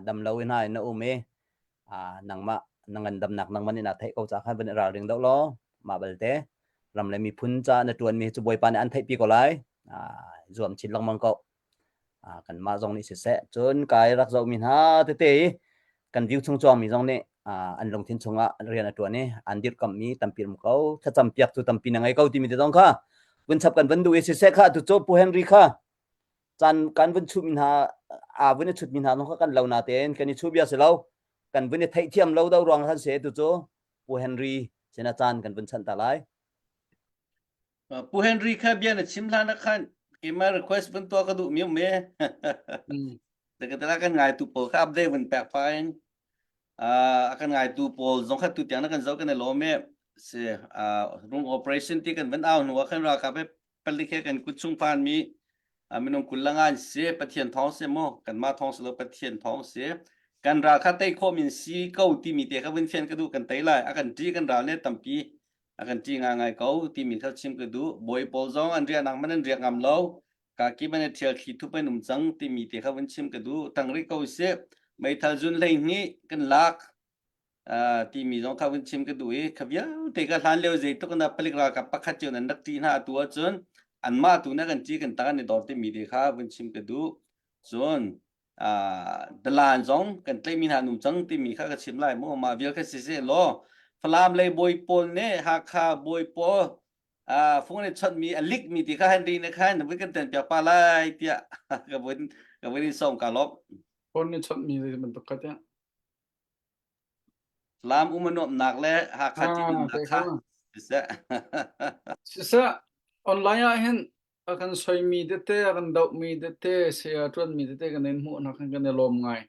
dam lo in hai na me nang ma nangan dam nak nang man na thai ko cha khan ben ra ring deu lo ma bal te ram le mi phun cha na tuan mi chu boy pan an thai pi ko lai zuam chin long mang ko kan ma zong ni si se chun kai rak zo min ha te te kan view chung chom mi zong ne an long thin chunga rian atwa ne an dir kam mi tampir mu ko tha cham piak tu tampi na ngai ko ti mi te dong kha bun chap kan ban du si se kha tu cho pu henry kha chan kan bun chu min ha bun chut min ha no kan lo na ten kan ni chu bia se lo kan bun thai thiam lo dau rong han se tu cho pu henry sena chan kan bun chan ta lai pu Henry kha bian na chimla na khan ki ma request bun to ka du mi meแต่ก็แต่กันไงตูโปครับได้เป็นแปลกไปกันไงตูโปสองขั้นตูเตียงนักกันเจ้ากันในโลเมเสียรุ่ง operation ที่กันเป็นเอาหนูว่าขั้นราคาไปผลิตแค่กันกุดชุ่งพานมีไม่ต้องกุลละงานเสียปะเทียนท้องเสียโมกันมาท้องเสียปะเทียนท้องเสียกันราคาไต้ข้อมินซีเก้าที่มีเตียกับเป็นเฟียนก็ดูกันไต้ไล่กันจีกันราเนี่ยตั้มปีกันจีงานไงเก้าที่มีเท่าชิมก็ดูบอยโปซองอันเรียนนังมันเรียกงามเล่ากากีมันเที่ยวขีดทุบไปหนุ่มจังที่มีเตียกับเป็นชิมก็ดูตั้งริเก้าเสียไม่ทันจุนเลยนี้กันลักที่มีน้องข้าวชิมก็ดูขบยาแต่ก็ทานเร็วใจตุกันนับผลิตรากับปักขัดเจอนันดักจีน่าตัวจนอันมาตัวนั้นกันจีกันตั้งในดอที่มีเดียข้าวชิมก็ดูจนตลาดจงกันเตมีหาหนุ่มจังที่มีข้าวชิมไล่มั่วมาเบียร์แค่เสียล้อฟลามเลยบอยปนเนี่ยหากข้าบอยปอฟุ้งในชั้นมีอลิกมีที่ข้าฮันดีนะครับนึกว่ากันแต่เปียกปลาไหลเปียกับวันนี้ส่งการลบ คนในชั้นมีเลยมันตกกันเนี่ย ลามอุมนุหนักและหากขัดที่มันหนักค่ะเสีย Sisa online a hen akan soi mi de te akan dau mi de te se atun mi de te kan nen mu na kan kan lom ngai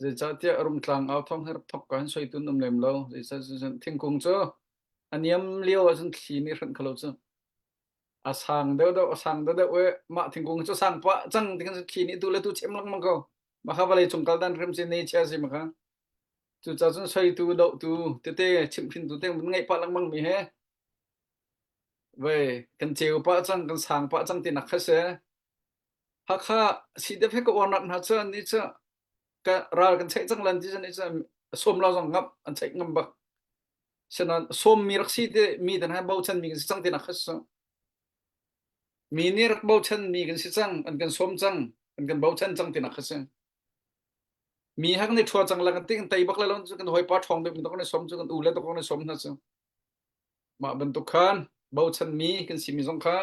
je cha tia rum tlang au thong her thok kan soi tun num lem lo je sa thing kung cho aniam liao a chen thi ni ran khalo cho a sang de we ma thing kung cho sang pa chang ting kan thi ni tu le tu chem lang mang ko ma kha balai chung kal dan rem se ne cha si ma kha chu cha chen soi tu dau tu te chim phin tu te ngai pa lang mang mi he về cần chiều pa chang cần sang pa chang tin nakha se ha kha si de phe ko onat na cha ni cha ka ra kan chai chang lan ji ni cha som la jong ngap an chai ngam bak sena som mi rak si de mi dan ha bau chan mi chang tin nakha sa mi ni rak bau chan mi kan si chang an kan som chang an kan bau chan chang tin nakha se mi hak ni thua chang la kan ting tai bak la lon kan hoi pa thong de mi to kan som chu kan u le to kan som na cha ma ban tu khan bau chan mi kan si mi jong kha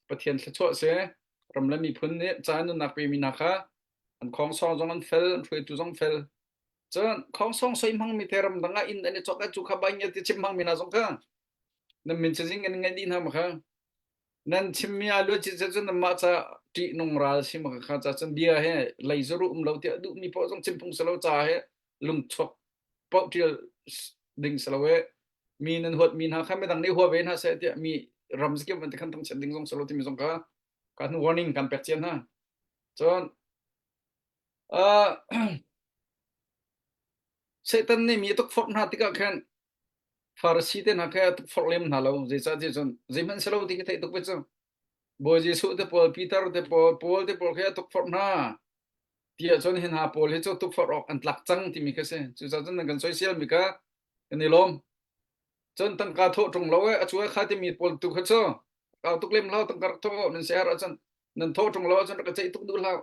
pathian thla cho se ram la mi phun ne cha nu nak pe mi na kha an khong song jong an fel an thui tu jong fel chan khong song soi mang mi teram danga in ani chok ka chu kha ba nya ti chim mang mi na jong kha na min che jing ngai din ha ma kha nan chim mi a lo chi che chen ma cha ti nong ral si ma kha cha chen bia he lai zuru lo ti du mi po jong chim phung salo cha he lung chok po ti ding salawe mi nan hot min ha kha me dang ni ho ve na se ti mi ram ski man kan tang chen ding jong salo ti mi jong ka kan warning kan pek chen ha chon setan ni mi tok phok na ti ka khan farsi te na kha tok phok lem na lo je cha je chon je man salo ti ka thai tok pe chon bo je su te pol peter te pol te pol kha tok phok na tia chon hin ha pol he cho tok phok ok an tlak chang ti mi ka se chu cha chon kan social mi ka ni lom chon tang ka tho trong lo a chu kha ti mi pol tu kha cho ka tuk lem lo tang kar tho nen se ra chon nan tho trong lo chon ka chei tuk du lao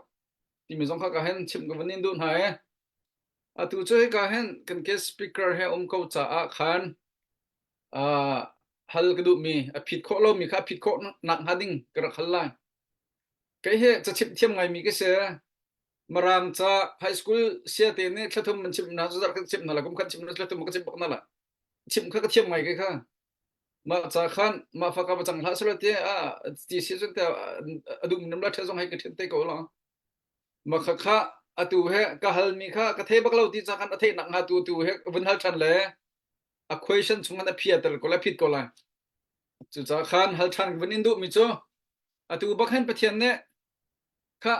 ti mi jong kha ka hen chim ka vanin dun ha e a tu choi ka hen kan ke speaker he ko cha a khan hal ka du mi a phit kho lo mi kha phit kho nak hading ka khal la ke he cha chip thiam ngai mi ke se marang cha high school sia te ne thlathum man chim na zar ka chim na la kum khan chim na thlathum ka chim bak na la chim kha ka thiam ngai ke kha ma cha khan ma fa ka ba chang la sala te ti si chen te adum nam la thazong hai ka the te ko la ma kha kha atu he ka hal mi kha ka the bak lo ti cha khan a the nak nga tu he vun hal than le a question chung na phia tar ko la phit ko la chu cha khan hal than vun in du mi cho atu bak han pathian ne kha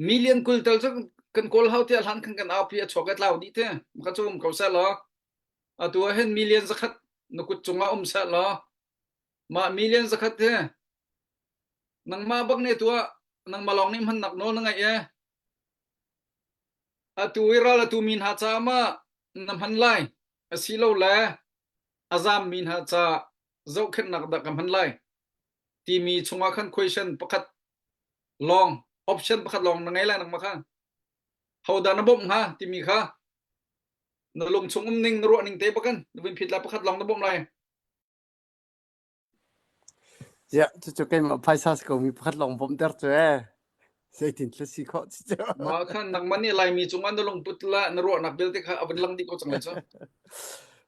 million kul tal cha kan kol hau te han kan aw pia chokat law di te ma chum ko sa lo atu hen million zakhat no kut chunga sa lo ma million zakhat te nang ma bak ne tua nang malong nim han nak no na ngai e atu ira la tu min ha cha ma nam han lai asilo la azam min ha cha zo khet nak da kam han lai ti mi chunga khan question pakhat long option pakhat long na ngai la nak ma kha hauda na bom ha ti mi kha na lung chung ning na ro ning te pakan bin phit la pakhat long na bom lai ya chu kai ma phaisa ko mi pakhat long bom ter che sei tin tla si kho chu ma khan nak mani lai mi chunga na lung putla na ro nak bel te kha abin lang di ko chang la cha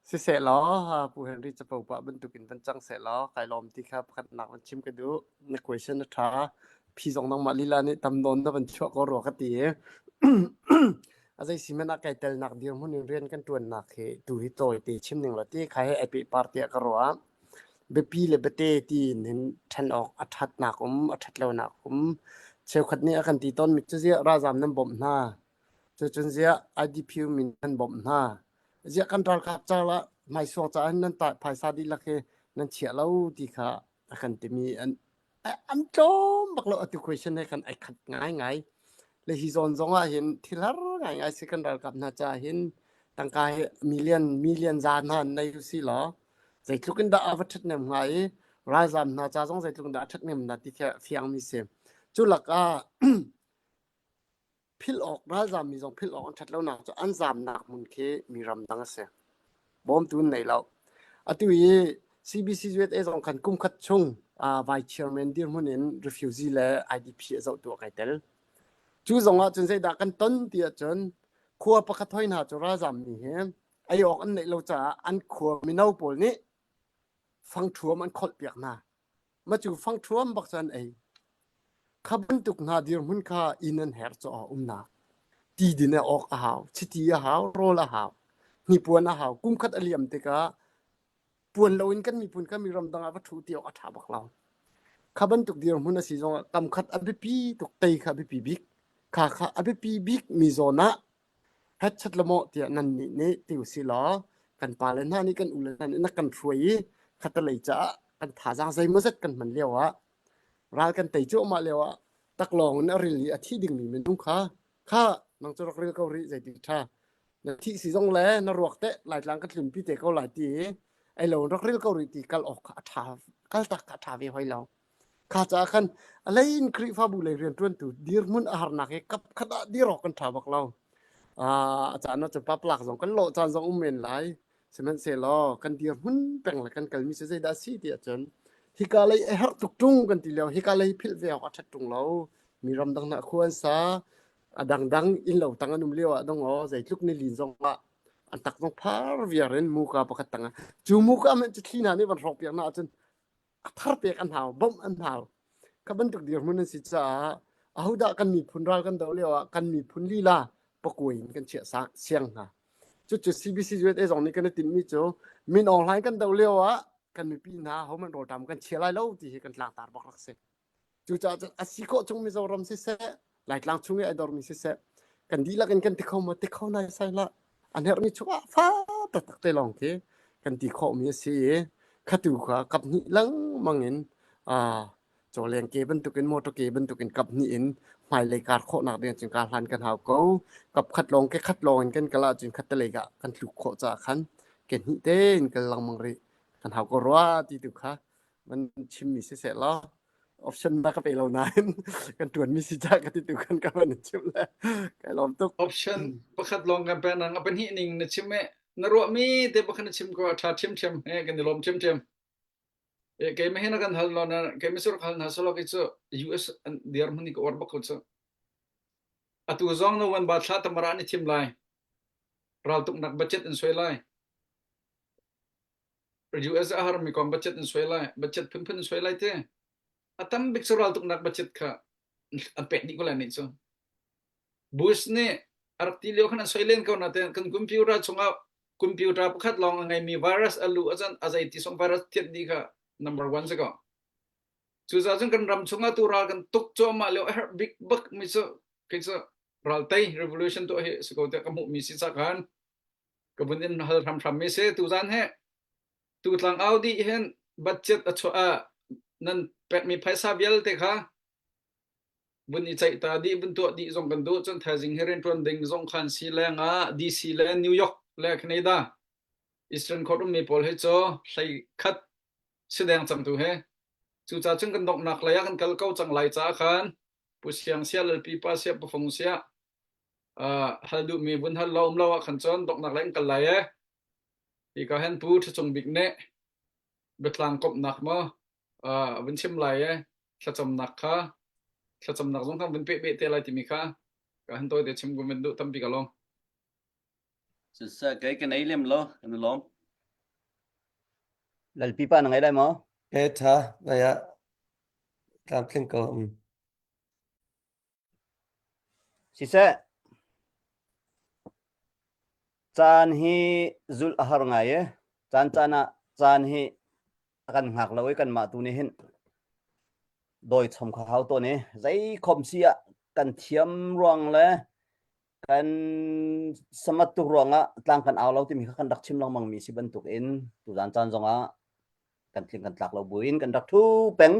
si se lo ha pu henry cha pau pa ban tu kin ban chang se lo kai lom ti kha pakhat nak man chim ka du na question na tha phi jong nang ma lila ni tam don da ban chwa ko ro ka ti azai simena kai tel nak dir mun rian kan tuan nak he tu hi toy te chim ning la ti khai ai pi party ka ro a be pi le bete ti nen than ok athat nak athat lo nak cheu khat ni akan ti ton mi chu zia ra jam nam bom na chu chun zia idp min kan bom na zia kan tar ka cha la mai so cha an nan ta phaisa di la ke nan chia lo ti kha akan ti mi an chom bak lo atu question ne kan ai khat ngai le hi zon zonga hin thilar ngai second dal kap na cha hin tangka million zan han nei si lo zai tlukin da avathat nem ngai razam na cha jong zai tluk da that nem na ti thia fiang mi se chu laka phil ok razam mi jong phil ok that lo na cha an zam nak mun ke mi ram dang se bom tun nei lo atu yi cbc zwet e jong kan kum khat chung vice chairman dir munin refugee le idp zo tu kai tel chu zonga chun sei da kan ton tia chon khua pakhat thoi na chu razam ni he ai ok an nei lo cha an khua mi nau pol ni phang thuam an khol piak na มาจูฟังทรวมบักจันขับันตุกนาดีร์มุนค่าอินันเฮร์จอนาตีดินออกหาวชิตีหาวโรลหาวนี่ปวนหาวกุมขัดอเลียมติกาปวนเราอินกันมีปวนกันมีรำดังวัตถุเดียวอัฐาบักเราขับันตุกดีร์มุนสิจงกำขัดอภิปีตุกเตยขับอภิบิกข้าอภิปีบิกมีโซนะฮัดชัดละโมเตียนันนี่ติวสิลอกันปาเลน่านี่กันอุลนันนักกันช่วยขัดเลยจ้ากันถาจางใจมันสักกันมันเลี้ยวรากันเตยโจมาเลี้ยวตักลองนั่นเรียที่ดิ่งนี่มันต้องข้านังจะรักเรียกเกาหลีใจติดท่าที่สิจงแลนรวกเตะหลายหลังกันถึงพี่เตะเขาหลายทีไอเรารักเรียกเกาหลีตีกัลออกอัฐากัลตักอัฐาเวียไว้เราข้าจะคันอะไรอินครีฟาบุเลยเรียนต้นตัวดีร์มุนอาหารนักกับขดาดีรอกันถาบักเราอาจารย์น่าจะปับหลักสองกันโลจานสองเมนหลายสมัยเสลอกันดีร์มุนแปลงละกันกัลมิเซได้สิเดียจนฮิกาเลยเฮร์ตุกจุงกันทีเดียวฮิกาเลยพิลเวียอัฐตุงเรามีรำดังนักควรซาดังอินเราตั้งนุ่มเลี้ยวดงใจลุกในลินซองอันตักต้องพาร์เวียเรนมูกาปกตังจูมูกามันจะที่นั่นนี่วันรบอย่างน่าจนทาร์เปียกันหาวบ่มอันหาวขับบันตุกเดียร์มันสิจ้าเอาด่ากันมีพุนรากันเดาเลี้ยวกันมีพุนลีลาปกุยกันเชี่ยเสียงนะจุด CBC จุดไอ้สองนี้กันติดมิโจมินออนไลน์กันเดาเลี้ยวกันมีปีนาเขามันโดดดำกันเชี่ยไรแล้วที่กันหลังตาบอกรักเสจุดจะอาศิโกจงมีโซรมสิเสหลายหลังช่วงไอ้ดอร์มิสิเสกันดีละกันติเข้ามาติเข้าในไซละอันนี้มีชัวฟ้าตัดเตลองเทกันติเข้ามีสิขัดตัวกับนี่ลังมังเงินจอเลียงเก็บบันตุกินโมตเก็บบันตุกินกับนี่อินหมายเลยการโคหนักเรียนจึงการหันกันหาเขากับคัดลองแค่คัดลองกันก็ละจึงคัดตะเลยกะกันถูกโคจากขันเก็บนี่เต้นกันลังมังรีกันหาก็รัวที่ตุค่ะมันชิมมีเสร็จแล้วออปชั่นมาก็ไปเรานานกันตรวจมีสิจ้ากันที่ตุกันกันมันชิมแล้วกันลองตุก option ประคัดลองกันเป็นนังเป็นหินิ่งนะชิมนรัวมีแต่ประคัดชิมก็ชาชิมกันลมชิมเกมไม่เห็นกันฮัลโหลนะเกมไม่สุดฮัลโหลนะสโลกิจ US เดียร์มันนี่ก็อร์บักเขาจะอัตุซองนวันบาทชาตมรานี่ชิมไลเราตุกนักบัจเจ็ตอินสวยไล US อาหารมีความบัจเจ็ตอินสวยไลบัจเจ็ตเพิ่นสวยไลเต้อาตั้มบิ๊กสุราตุกนักบัจเจ็ตค่ะอันเป็ดนี่ก็แล้วนี่จ้ะบูสเนี่ยอาร์ติเลียวขนาดสวยเล่นเขาหน้าเต้กันคอมพิวเตอร์ส่งเอาคอมพิวเตอร์ประคัดลองไงมีไวรัสอาจารย์ที่ส่งไวรัสเทียดดีค่ะ number 1 saga Susan kan ram chunga tu ral kan tuk cho ma leo big buck mi so kaisa ral tai revolution to he so te kamu mi si sa kan kabunin hal ram mi se tu zan he tu tlang audi hen budget a nan pet mi paisa bial te kha bun i chai ta di bun to di zong kan do chon tha jing heren ton ding zong khan si lenga DC le New York le Canada Eastern Coast mi pol he cho sai khat sedang cham tu he chu cha chung kan dok nak laya kan kal kau chang lai cha khan pusiang sia lel pi pa sia pofong sia hal du mi bun hal lom lawa khan chon dok nak lai kal lai i ka hen pu chung big ne betlang kop nak ma bun chim lai cha cham nak kha cha cham nak zong khan bun pe te lai ti mi kha ka hen toi de chim gu men du tam pi ka long sa cái này lem lo kan lom lalpi pa nangai dai mo cái thà vậy ạ làm kinh cầu si se chan hi zul ahar ngai chan hi kan ngak loi kan ma tu ni hin doi chom kha hau to ni zai khom sia kan thiam ruang le kan samat tu ruanga tlang kan aw lo ti mi kan dak chim long mang mi si ban tuk in tu jan chan zonga kan thling kan tlak lo buin kan dak thu peng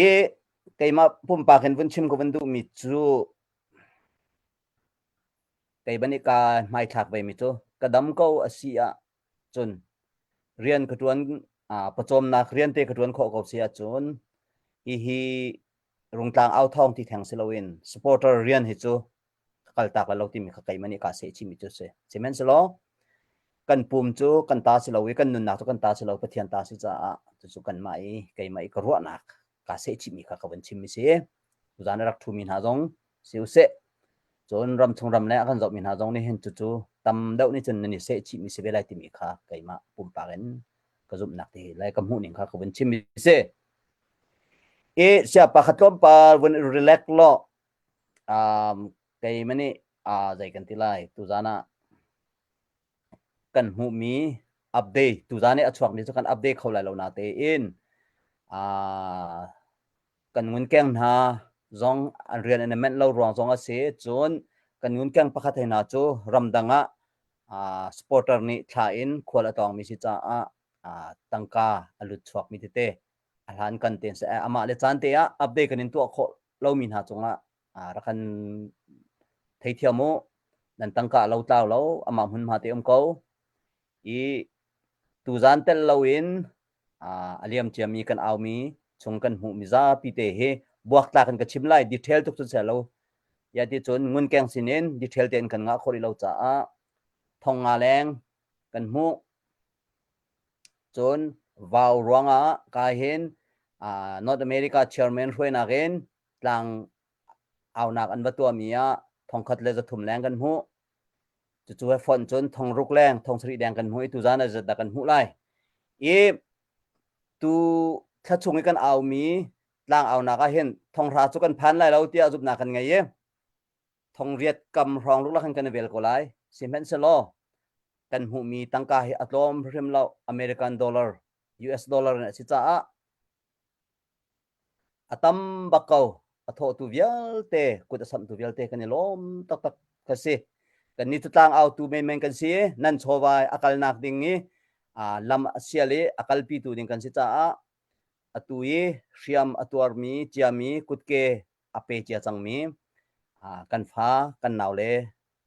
e keima pum pa kan vun chim ko van du mi chu kei bani ka mai thak ve mi chu kadam ko asia chun rian ka tuan pachom na rian te ka tuan kho ko sia chun hi rung tlang aw thong ti thang silowin supporter rian hi chu kal tak la lo ti mi kha kai mani ka se chi mi chu se semen selo kan pum chu kan ta silowi kan nun na chu kan ta silo pathian ta si cha chu kan mai kai mai ka ro nak ka se chi mi kha ka ban chim mi se zan rak thu min ha jong siu se chon ram chung ram le kan zo min ha jong ni hen chu tam deuh ni chun ni se chi mi se belai ti mi kha kai ma pum pa gen ka zum nak ti lai kam hu ning kha ka bun chim se e sia pakhat kom par bun relax lo kai mani zai kan ti lai tu zana kan hu mi update tu zane achwak ni chu kan update khawlai lo na te in kan ngun keng na zong an rian element lo rong zong a se chun kan ngun keng pakhat he na chu ramdanga supporter ni tha in khwal atong mi si cha tangka alut chwak mi te alhan content se ama le chan te update kan in tu kho lo min ha chunga rakan thei thiamo nan tangka lo tlaw lo ama hun ma te ko i tu zan tel lo in aliam chiami kan aw mi chung kan hu mi za pi te he buak ta kan ka chim lai detail tuk chu se lo ya ti chun ngun keng sinin detail ten kan nga khori lo cha thong nga leng kan mu chun vào ronga ka hin North America chairman hoi na gen tlang aw nak an batua mia thong khat le za thum leng kan mu chu phon chun thong ruk leng thong sri dang kan hui tu zana za da kan hu lai e tu thla chung kan aw mi tlang aw na ka hin thong ra chu kan phan lai lo tia zup na kan ngai ye thong riat kam rong ruk la kan vel ko lai simen se lo kan hu mi tangka hi atlom rim lo American dollar US dollar na si cha atam bakau atho tu vial te kut asam tu vial te kan lom tak tak ka si kan ni tu tlang aw tu men kan si nan chowai akal nak ding ni lam siale akal pi tu ding kan si cha atui riam atuar mi chiami kutke ape chia chang mi kan pha kan naule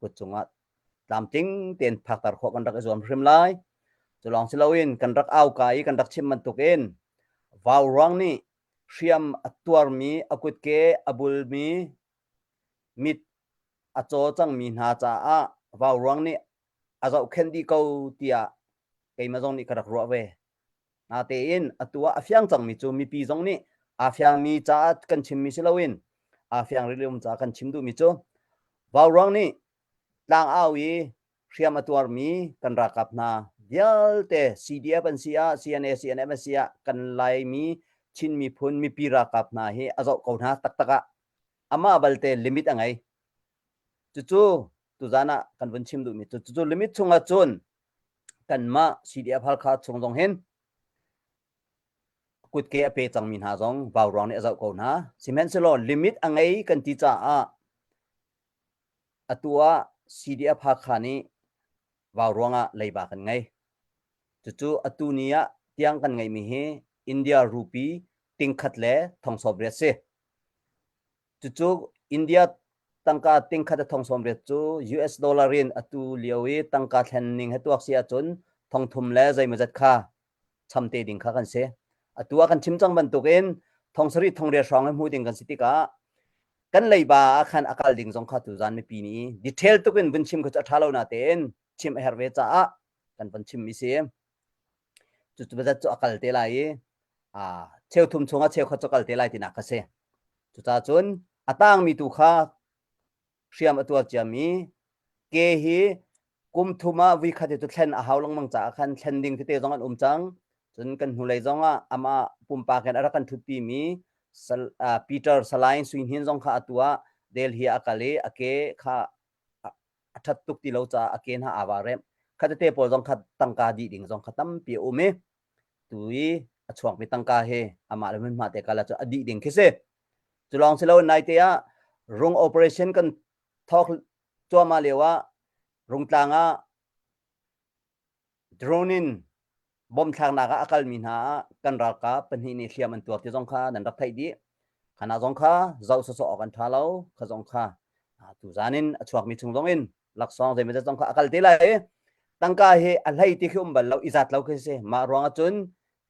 kut chunga lam ting ten phak tar kho kan rak zom rim lai chulong silawin kan rak aw kai kan rak chim man tukin vaw rang ni riam atuar mi akutke abul mi mit acho chang mi na cha vaw rang ni azau khendi ko tia kai ma jong ni karak ro we na te in atua afyang chang mi chu mi pi jong ni afyang mi cha kan chim mi silawin afyang rilum cha kan chim du mi chu vaw rang ni lang awi riam atuar mi kan rakap na dial te CDF an sia CNA CNM sia kan lai mi chin mi phun mi pi rakap na he azo ko na tak taka ama balte limit angai chu tu zana kan bun chim du mi chu limit chunga chun kan ma CDF hal kha chung jong hen kut ke ape chang min ha jong baw rong ne azo ko na simen selo limit angai kan ti cha atua CDF ha khani vào ronga leiba kan ngai chu atunia tiang kan ngai mi he India rupee tingkhat le thong sobre se chu India tangka tingkhat thong somre chu US dollar in atu liawi tangka thlenning hetuak sia chun thong thum le zai majat kha chamte ding kha kan se atua kan chimchang ban tukin thong sari thong re rong mu ding kan sitika kan leiba khan akal ding jong kha tu zan mi pi ni detail tukin bun chim ko thalo na ten chim herve cha kan ban chim mi se chu baza chu akal te lai cheu thum chunga cheu kha chakal te lai tina ka se chu cha chun atang mi tu kha riam atua chami ke hi kum thuma wi kha te tu thlen a haulang mang cha khan thlen te jong an chang chun kan hulai jonga ama pumpa kan ara kan thupi mi Peter Salain suin hin jong kha atua Delhi akale ake kha athat tuk ti lo cha aken ha aware khate po jong khat tangka di ding jong khatam pi ume tui achuak mi tangka he ama le ma te kala cha adi ding khise chulong selo nai te rung operation kan thok choma lewa rung tlanga drone in bom thang na ka akal min ha kan ra ka panhi ni hliam an tuak ti jong kha nan rak thai di khana jong kha zau so kan thalo kha jong kha tu zanin achuak mi chung jong in lak song je me jong kha akal te lai tangka he alhai ti khum bal lo izat lo khese ma ronga chun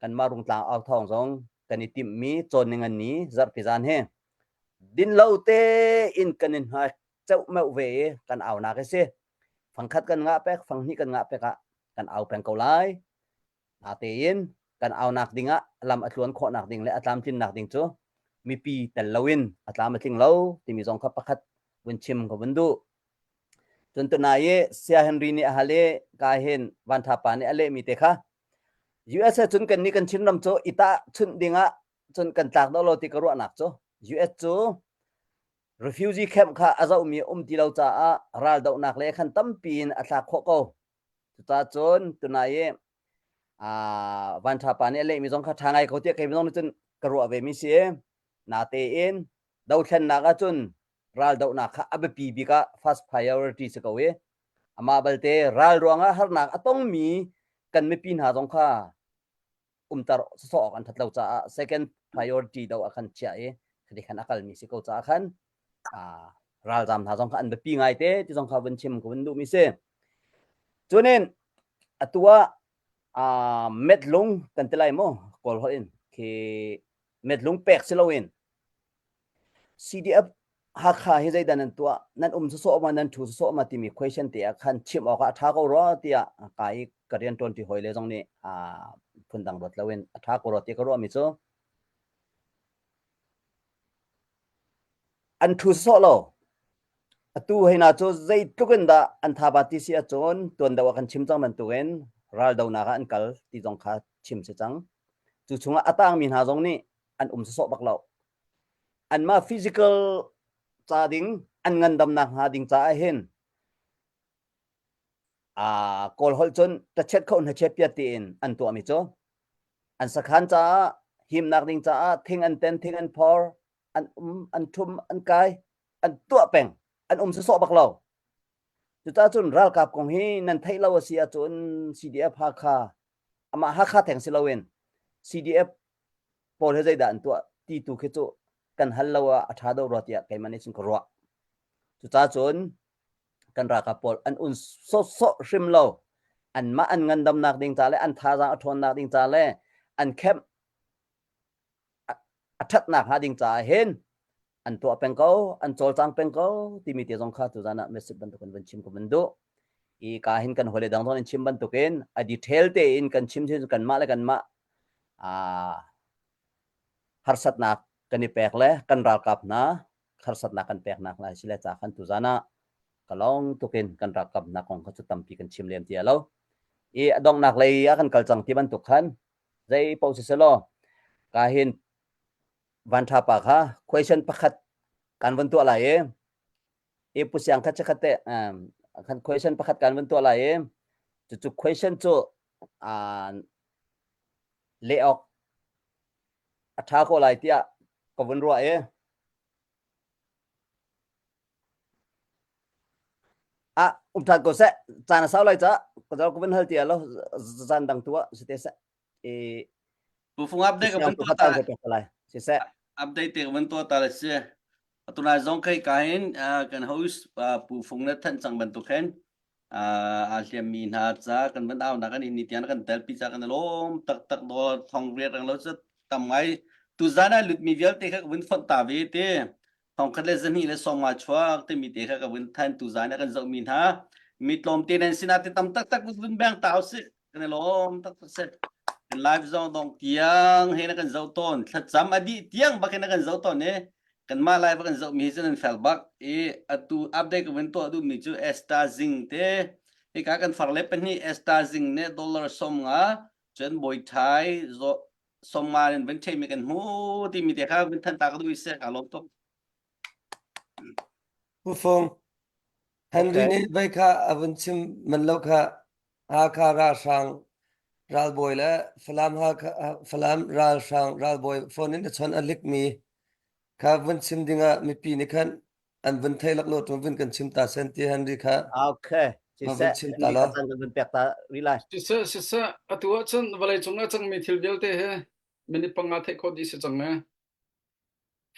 kan ma rung tlang aw thong jong kan itim mi chon ning an ni zar pi zan he din lo te in kanin ha chau mau ve kan aw na khese phang khat kan nga pek phang ni kan nga pek kan aw peng ko lai atein kan aw nak dinga lam atluan kho nak ding le atlam tin nak ding chu mi pi tel lawin atlam thing lo ti mi jong kha pakhat bun chim ko bundu chun tu na ye sia henry ni hale ka hen wan tha pa ne ale mi te kha US chun kan ni kan chin ram cho ita chun dinga chun kan tak do lo ti ka ro nak cho US chu refugee camp kha azau mi ti lo cha a ral do nak le khan tam pin a thak kho ko ta chon tunai van tha pa ne le mi jong kha thangai ko ti ke mi jong chun ka ro ve mi se na te in do thlen na ga chun ral do nak kha ab pi bi ka first priority se ko we ama balte ral ronga har nak atong mi kan mi pin ha jong kha tar so kan that lo cha second priority do akan cha e khadi khan akal mi se ko cha khan ral jam ha jong khan be pi ngai te ti jong kha ban chim ko ban du mi se chunin atua medlung kan telai mo kol ho in ki medlung pek silowin CDF ha kha hi zai dan tua nan so ma nan thu so ma ti mi question te khan chim ok tha ko ro tia kai karian 20 hoi le jong ni phundang rot lawin tha ko ro ti ko ro mi cho an thu so lo atu heina cho zai tuken da an tha ba ti sia chon ton da kan chim chang man tugen ral do na ka an kal ti jong kha chim se chang chu chunga atang min ha jong ni an so bak lo an ma physical cha ding an ngan dam na ha ding cha hen kol hol chon ta chet khon ha chet pia tin an to mi cho an sakhan cha him nak ding cha thing an ten thing an por an thum an kai an to peng an so bak lo chu ta chun ral kap kong hi nan thai lo sia chun CDF ha kha ama ha kha theng silawin CDF pol he zai dan to ti tu khe chu kan halawa atha do ro tia kai mani sin ko ro chu ta chun kan ra ka pol an so rim lo an ma an ngan dam nak ding cha le an tha za athon nak ding cha le an khem athat nak ha ding cha hen an to peng ko an chol chang peng ko ti mi te jong kha tu jana mesip ban to kan ban chim ko ban do I ka hin kan hole dang thon chim ban to ken a detail te in kan chim the kan ma le kan ma harsat nak kan ni pek le kan ra kap na harsat nak kan pek nak la sile cha khan tu jana kalong to ken kan ra kap na kong kha chu tam pi kan chim lem ti alo I adong nak le a kan kal chang ti ban to khan zai pau se lo ka hin van tha pa kha question pakhat kan van to la e pusyang kha chakate kan question pakhat kan van to la chu question chu le ok atha ko lai tia ko van ro thak ko se chana sau lai cha ko da ko van hal tia lo zan dang tua site se pu phung update ka ban to ta se update te ban to ta le se atuna zong kai kain kan host pu phung na than chang ban to khen aliam min ha cha kan ban aw na kan ni tian kan tel pi cha kan lom tak tak do thong riat ang lo se tam ngai tu zana lut mi vial te kha ban phon ta ve te thong khat le zani le som ma chwa te mi te kha ka ban than tu zana kan zau min ha mi tlom te nen sina te tam tak tak bun bang taw se kan lom tak tak se live zong dong tiang he na kan zau ton thlat cham adi tiang ba kan kan zau ton ne kan ma live kan zau mi zen fel bak atu update kan to adu mi chu esta zing te ka kan farle pen ni esta zing ne dollar som nga chen boy thai zo som ma ren ben che mi kan hu ti mi te kha ben than ta ka du se ka lom to pu phong Henry ne bai kha avun chim man lo kha kha ra sang ral boy la falam falam ral sang ral boy phone in the chon alik mi kha vun chim dinga mi pi ni khan an vun thai lak lo tu vun kan chim ta sen ti Henry kha okay ma vun chim ta lo kan pek ta rilai sisa atua chen valai chunga chang mi thil bel te he mini panga the kho di se chang na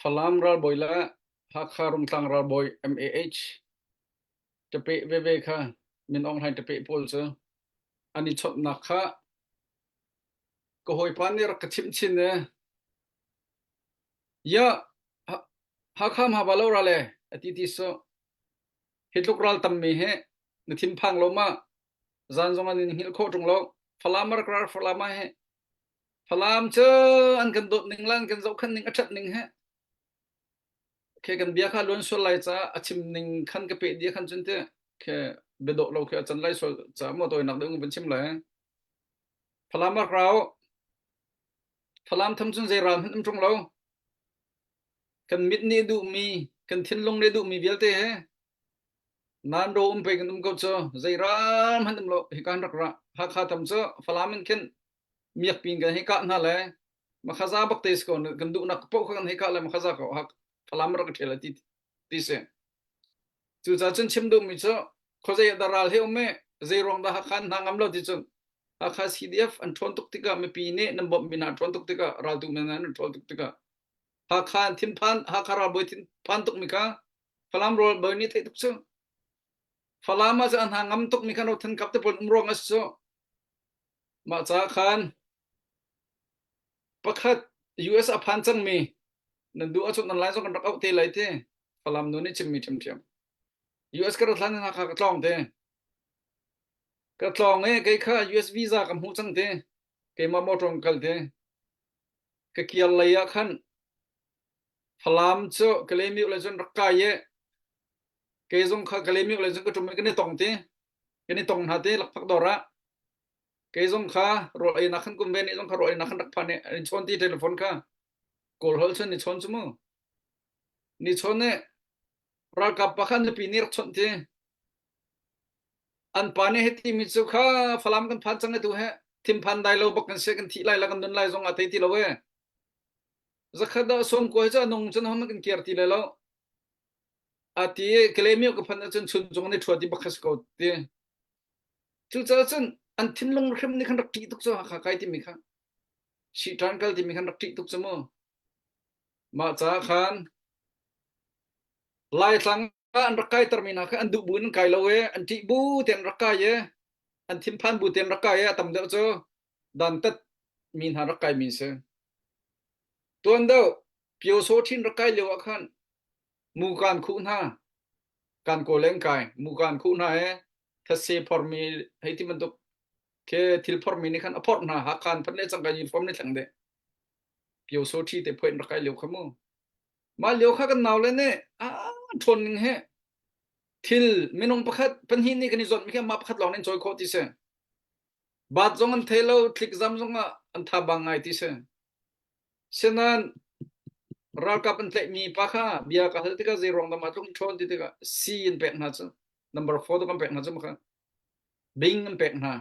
falam ral boila ha kharum tang ral boy MAH tepe ve kha min ong hai tepe pol chu ani chot na kha ko hoi pan ni rak chim chin ne ya ha kham ha balo ra le ati ti so hitluk ral tam mi he na thim phang lo ma zan zong an hil kho tung lo falam mar krar falama he falam che an kan dot ning lan kan zau khan ning athat ning he ke kan bia kha lon so lai cha achim ning khan ka pe dia khan chun te ke bedo lo ke chan lai so cha mo toy nak dong ben chim la พลามรักเราพลามทำสุนใจรามให้น้ำตรงเรากันมิดนี่ดูมีกันทิ้นลงนี่ดูมีเบียลเตะนานโรมไปกันตุ้มก็เจอใจรามให้น้ำเราให้การรักระหากขาทำเจอพลามันขึ้นมีอยากปีนกันให้กันนั่นแหละมาข้าซาบักเตสก่อนกันดูนักปกกันให้กันเลยมาข้าซาเขาหักพลามรักเทลติติเสจู่จ้าจนชิมดูมิเจอเขาจะดาราเที่ยวไม่ใจรองดาหักขันทางอำเราที่จนหากขาสีเดียฟอันทนตุกติกาไม่ปีนี้น้ำบ่มีนาทนตุกติการาดูมันนั้นทนตุกติกาหากขาทิมพันหากขาราบทิมพันตุกมิกาพลามโรลเบอร์นี้ที่ตุกเจอพลามาจะอันหางำตุกมิกาโนทันกับที่ปนรองอัสโซมาจากขันประคัด US อพันจังมีนั่นดูอัศนันไลน์ส่งกันรักเอาเทไลเทพลามนู้นนี่ชิมมีชิมชิม US กระทั่งนักกระทรวงเทกระทรวงเกี่ยข้า US วีซ่ากับหูจังเทเกี่ยมาโมตรงกันเทเกี่ยอะไรอะขันพลามเจ้าเกลมิวเลยจนรักกายเกี่ยจงข้าเกลมิวเลยจนก็จุ่มกันในตรงเทกันในตรงหาเทหลักพักดอระเกี่ยจงข้ารอไอ้นักขันกุมเบนี่จงข้ารอไอ้นักขันรักพันเนี่ยนี่ชนที่เทเลโฟนข้ากอลฮอลชนนี่ชนสมอนี่ชนเนี่ยรักกับปะขันจะปีนี้รักชนเทอันปานี่ให้ทีมิสุข้าพลามกันพันจังเลยตัวเหทิมพันได้เราบอกกันเสียกันที่ไล่ละกันโดนไล่จงอาทิตย์ที่เราจะขัดดาวส่งกูให้เจ้านงจนห้องกันเกียรติเลยแล้วอาทิตย์เคลมิวกับพันจนชุนจงในชัวที่บักสกอตเตจุดจนอันทิมลงเข้มนี่ขันรักที่ทุกส่วนหาใครที่มีขันชีทานกัลที่มีขันรักที่ทุกสมอมาจากขันไล่สังอันรักใครตรมินาขันอันดูบุญใครเราอันที่บูเตียนรักใครอันทิมพันบูเตียนรักใครตั้มเดียวเจ้าดันตัดมีนหารักใครมีเสตัวนั้นเดียวเปียวโซทินรักใครเลี้ยวขันมูการคุณฮะการโกเลงกายมูการคุณฮะถ้าเซพอร์มีให้ที่มันตุกแค่ทิลพอร์มีนี่ขันอพอร์นะหาการพันเนจังการยูนิฟอร์มนี่ทั้งเดเปียวโซที่แต่เพื่อนรักใครเลี้ยวขโมมาเลี้ยวข้ากันหนาวเลยเนี่ยทนนึงเฮทิลไม่นงประคัดปัญหานี่กันนี่จนไม่แค่มาประคัดหลอกนั่นจอยโคติเสบาดจงอันเทโลคลิกจำจงอันทับบังไงติเสฉะนั้นเรากับอันเตมีปะค่ะเบียร์กับที่ก็จะรองดมาตรงชนที่ก็ซีนเป็กนะจ๊ะ number 4ตัวกันเป็กนะจ๊ะมั้งบิงกันเป็กนะ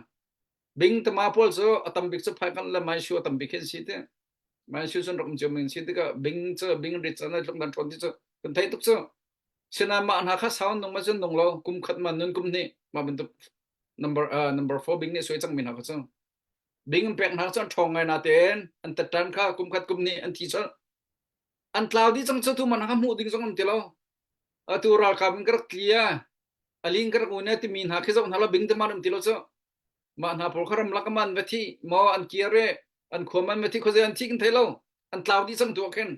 บิงแต่มาพอลส์อัตบิกจะพายกันละไม่ชัวตัมบิกเห็นสิเตไม่ชัวจนรำจำเป็นสิเตก็บิงจะบิงริชนะตรงนั้นชนที่จะกันไทยทุกเจ้าฉะนั้นมาหาข้าสาวน้องมาจนน้องเรากุมขัดมันนั่นกุมนี่มาเป็นตัว number 4บิงนี่สวยจังมีนะก็เจ้าบิงเป็กนะจ๊ะทองไงนาเตนอันตัดตันข้ากุมขัดกุมนี่อันที่เจ้าอันคลาวดีจังจะทุมันหามูดิ้งจังอันเทลาตัวเราขับมันกระเทียอลิงกระกุนเนี่ยที่มีหาคิดว่าเราบิงแต่มันอันเทลเจ้ามันหาพวกเขารำลักมันไปที่มออันเกียร์เรอันขวมันไปที่เขาจะอันที่กันเทลอันคลาวดีจังตัวกัน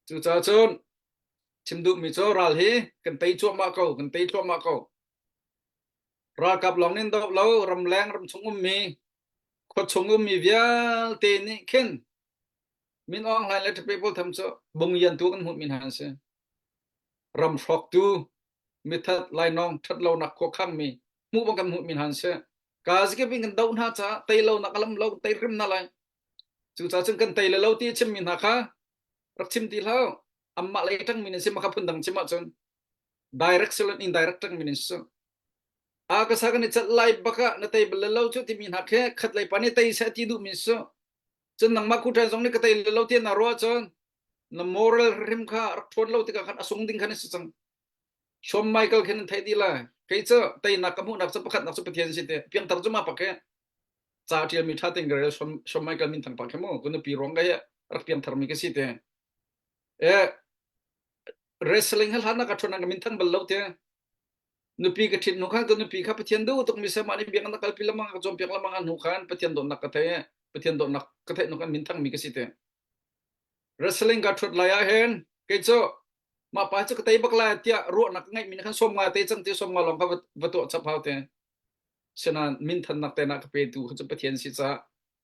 จู่จ้าจนชิมดูมิโซราลเฮกันตีชั่วมาเก่ากันตีชั่วมาเก่าเรากับหลงนี่เรารำแรงรำชงมีขดชงมีเวียเตนี่ขึ้นมินออนไลน์เลทเปเปิลทำซะบงยันตัวกันหุ่นมินหันเสรำฟอกตูมิทัดไลนองทัดเราหนักกว่าข้างมีมูบังกันหุ่นมินหันเสกาสเก็บเป็นกันดาวน์หาจ้าเตยเราหนักลำเราเตยริมนั่นเลยจู่จ้าจึงกันเตยเราที่ชิมมินหักฮะรักชิมตีเราอัมมาเลยทั้งมินเสมาขับพุ่นดังชิมจน direct ส่วน indirect ทั้งมินเสอากาศกันนี่จะไล่บักะนั่นเตยเบลเราชุดที่มินหักแค่ขัดไล่ปานนี่เตยเสียที่ดูมินเสจนนังมาคุยกันตรงนี้ก็เตยเราที่น่ารอจนน้ำ moral ริมข้ารักชวนเราที่กันอสงดิ่งกันนี่สังชมไมเคิลแค่นั้นไทยดีละใครเจอเตยนักกำหูนักสับขัดนักสับเทียนสิเตเพียงตัดจุมาปักแค่จ่าที่มีท่าเต็งกันเลยชมไมเคิลมินทั้งปักแค่โม่ก็นึกปีร้องกันเนี่ยรักเพียงทาร์มิกสิเตwrestling ฮัลฮันนักชนนักมินทั้งเบลล์เตนุปีกระถิ่นนุขันก็นุปีข้าเพียงดูต้องมีสมาธิเบียงนักพิลมังก็จมเพียงละมังนุขันเพียงโดนนักกระเทยเพียงโดนนักกระเทยนุขันมินทั้งมีกสิเตwrestling กัดชุดลายเห็นเกี่ยวมาไปจะกระเทยบักลายเตี้ยรัวนักไงมินขันสมมาเตจังที่สมมาลองเขาวัตถุจับเขาเตฉะนั้นมินทันนักเตนักเปตูเขาจะเพียงสิจ้า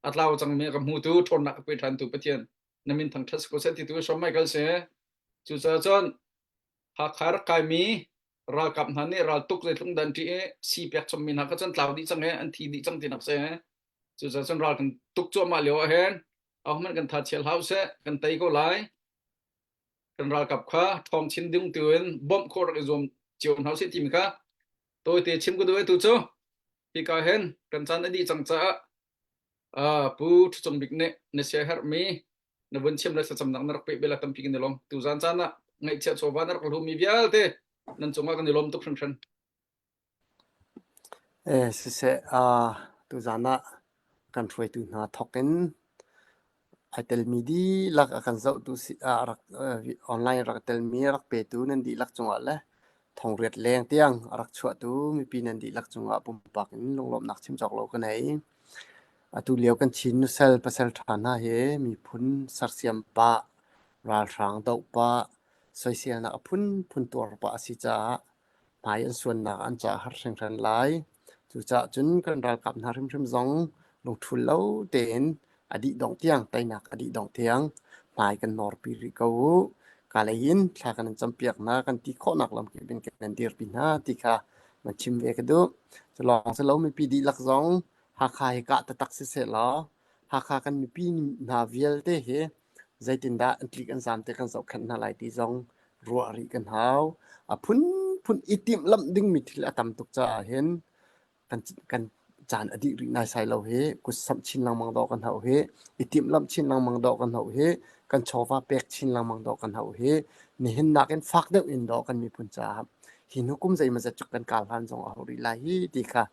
อัตลาวจังมีกับหูตูทนนักเปทันตูเพียงนั่นมินทั้งทัศกุศลที่ตัวสมัยกันเสียจุดจนหากขายรักกายมีเรากับนั้นนี่เราตุกเลยทุกดันที่สีเปียกสมินหากจันคลาวดีจังเออันทีดีจังที่นักเสีย จุดสันรัลกันตุกโจมาเหลียวเห็นเอามันกันทัดเชียลเฮาเซกันไตก็ไหลกันรัลกับข้าทองชิ้นดึงตัวเองบ่มโคตรกระซมเจียวเฮาเซทีมข้าตัวเตะชิมก็ด้วยตุโจพี่ก็เห็นกันจันอดีจังจ้าปูทุจมบิกเนเนเซียเฮอร์มีนวันเชื่อมเลยสำนักนรกเปเบลตัมพิกันในลมตุจันจันนะไงเชื่อโซวานรกลูมีเบียลเตนั่นจงมากันในลมตุกชันสิเสตุจานะกันช่วยตุนาทอกันไอเทลมีดีลักกันเจ้าตุสิรักออนไลน์รักเทลมีรักเปตุนันดีลักจงอะไรทองเรียดแรงเตียงรักชัวตุมีปีนันดีลักจงอ่ะปุ่มปากนี้ลงลมหนักชิมจอกโลกันไหนตุเลียวกันชินนุเซลเปเซลฐานะเฮมีพุนสักเสียมปะราลทางดอกปะสวยเสียนักพุนตัวปะสิจ้าหมายอันส่วนนักอันจะหัดเสียงทันไลจุจะจุนกันรักกับนาริมซองลงทุนแล้วเด่นอดีตดองเตียงไตหนักอดีตดองเตียงหมายกันนอร์ปีริกาวกาลยินถ้ากันจำเปียกนะกันที่ข้อหนักลำเก็บเป็นกันเดียร์ปีน่าที่ค่ะมันชิมเวกันดูจะลองจะแล้วมีปีดีลักซองหากใครกะตะตักเสียแล้วหากกันมีปีนาเวลเตเฮใจตินดาอันทลิกันสามเตกันสอบขันนาไลที่ซองรัวริกันหาวพุนอิติมลำดึงมิทิลตำตุกจ้าเห็นกันจานอดีตนายใส่เราเฮกุศลชินลังมังดอกกันเฮาเฮอิติมลำชินลังมังดอกกันเฮาเฮกันชอฟ้าเป็กชินลังมังดอกกันเฮาเฮนี่เห็นนักกันฟักเดียวอินดอกกันมีพุนจ้าหินหุกุมใจมันจะจุกกันกาลพันสองเอาดีไลดีค่ะ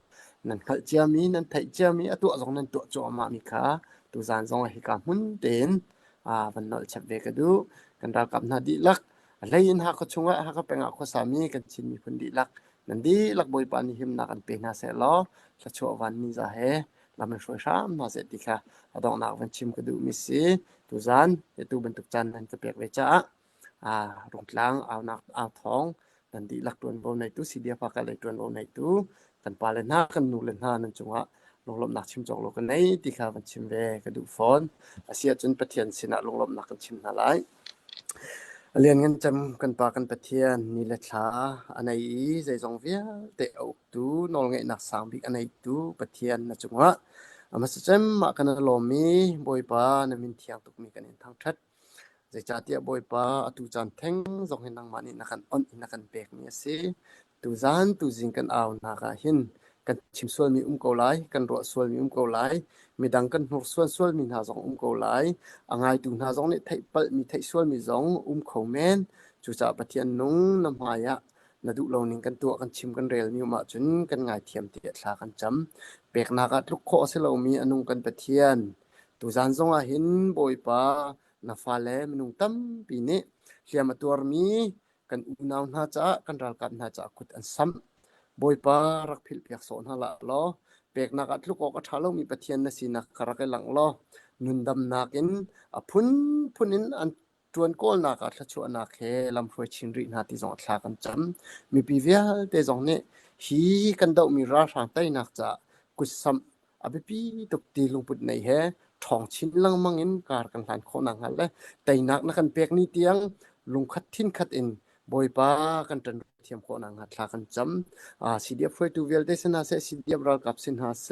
นั่นเขาเจียมีนั่นไทยเจียมีตัวสองนั่นตัวโจมามีค่ะตัวจานสองให้การหุ่นเด่นวันนอลชับเวกดูกันรักกับนาดีลักอะไรยินหากชงหากเป็นอักษามีกันชินมีพุนดีลักนั่นดีลักบอยปานิหิมนักกันเป็นนาเซลละชัววันนี้จะเฮลำมันช่วยช้ำน่าเสียดีค่ะดอกนักวันชิมก็ดูมิสิตุจานตุบรรทุกจานนั่นจะเปียกเวจ้ารงกลางเอานักเอาทองนั่นดีลักตัวบนในตู้สีเดียพักอะไรตัวบนในตู้กันปาเลน่ากันนูเลน่านั่นจังหวะลงลมนักชิมจอกโลกันในดีค่ะวันชิมเวก็ดูฟอนเสียจนประเทียนสินะลงลมนักกันชิมนาไลเรียนกันจำกันปากันประเทียนนี่แหละค่ะอันไหนใจจงเวียเตะออกตูนอลเงนักสามบิกอันไหนตูประเทียนนะจังหวะมาสัจจ์มากันลมีบอยปานมินเทียงตุกมีกันทางทัดใจจ่าเตียบอยปาตูจันเทงจงเห็นนางมันนักกันอ่อนนักกันเบกมีสิตูจันตูจิงกันเอานักหินกันชิมส่วนมีเกาไลกันรัวส่วนมีเกาไลมีดังกันหัวส่วนมีหาจงเกาไลอ่างไงตูหาจงเนี่ยไทยเปิลมีไทยส่วนมีจงเขาแมนจุจ่าประเทียนนุ่งน้ำหายะนาดูเรานิ่งกันตัวกันชิมกันเร็วมีมาจนกันง่ายเทียมเตียดลากันจำเบกนักทุกข้อเสเรามีอนุกันประเทียนตูจันจงหินบอยปานาฟาเลมนุงตั้มปีนี้เขียมาตัวมีกันอุณาวนาจ้ากันรักกันนาจ้ากุดอันซ้ำบอยปารักพิลเปียกโซนฮาละล้อเบกนักทุกข้อก็ท้าเรามีประเทียนนะสินักคารักหลังล้อนุนดำนักินพุนินอันจวนโกลนักทัชวนักเฮลำฟวยชินรินาที่จงทากันจำมีปีเวียเตจงเนี่ยฮีกันดาวมีราชางไตนักจ้ากุศลอภิปีตุกตีลงปุดในเฮทองชินลังมังอินการกันหลานโคนังหันเลยแต่นักนักกันเปียกนี่เตียงลุงคัดทินคัดอินบอยปากันจนเทียมโคนังหัดลากันจำซีเดียฟวยตูเวลเดสนาเซซีเดียบรัลกับสินหาเซ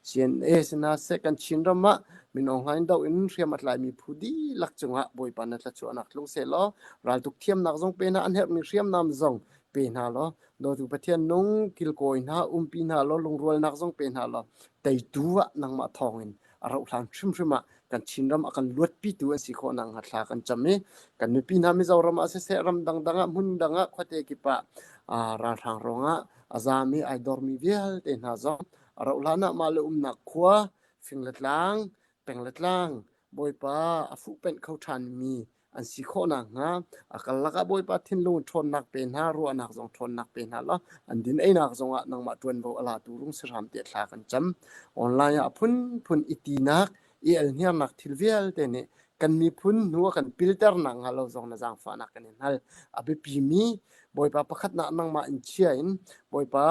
ซีเอ็นเอสนาเซกันชินรำมะมินองไลน์ดาวอินเรียมัดลายมีผู้ดีลักจงหะบอยปานัดละชัวนักลุงเซลอรัลตุกเทียมนักจงเป็นอันเฮมีเรียมนำจงเป็นหาลอโดยทุกประเทศนุ่งกิลโกอินหาปีนหาลอลงรัวนักจงเป็นหาลอแต่ตัวนังมาทองอินเราทำชิมมากันชินรำกันลวดปีตัวสิโคนังหัดลากันจำมีกันมีปีนามิจารำอาเสรำดังมุนดังขวัญเตกิปะราทางรองอาจามีไอดอร์มีเวลเต็นหาจอเราลานะมาเลนักขวาฟิงเล็ดล้างแปงเล็ดล้างบอยปาฟุเป็นเขาทันมีอันสิโคนังกันลักบอยปาทิ้งลุงทนนักเป็นหารัวนักจงทนนักเป็นหาละอันดินไอนักจงนังมาตวนโบอลาตูรุงสรามเตียดลากันจำออนไลน์พุนอิตีนักเนี่ยนักทิลเวลเตเนี่ยกันมีพุนหัวกันพิลเตอร์นังฮัลโหลจงนะจังฟ้านักกันฮัลอภิปีมีบอยปาประคัดนังมาอินเชียนบอยปา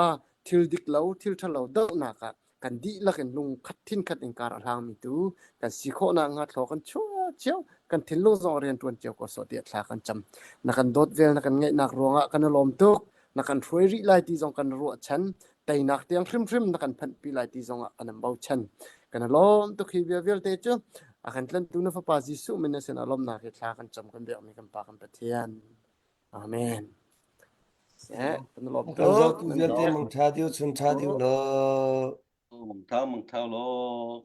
ทิลดิกเลาทิลทะเลาเดานักกันดีละกันลุงคัดทินคัดอินการทางมีตูกันสิโคนังฮัทโลกันชัวเจียวกันทิลโลจงเรียนตวนเจียวก็สอดเดียดลากันจำนักกันโดดเวลนักกันไงนักรวงกันลมตุก นักกันช่วยริไลที่จงกันรัวฉันแต่นักเตียงพริมนักกันพันปีไลที่จงกันนำเบาฉันกันล้อมตุขีเบียเวลเตจูอากันเล่นตุนฟปาจิสุมินเสนอารมณ์นักเทลากันจำกันเบียมีกันปากันปะเทียนอาเมนกันล้อม กันเราตุเรียนเต็มมึงชาดิวชนชาดิวเลย mong thao lo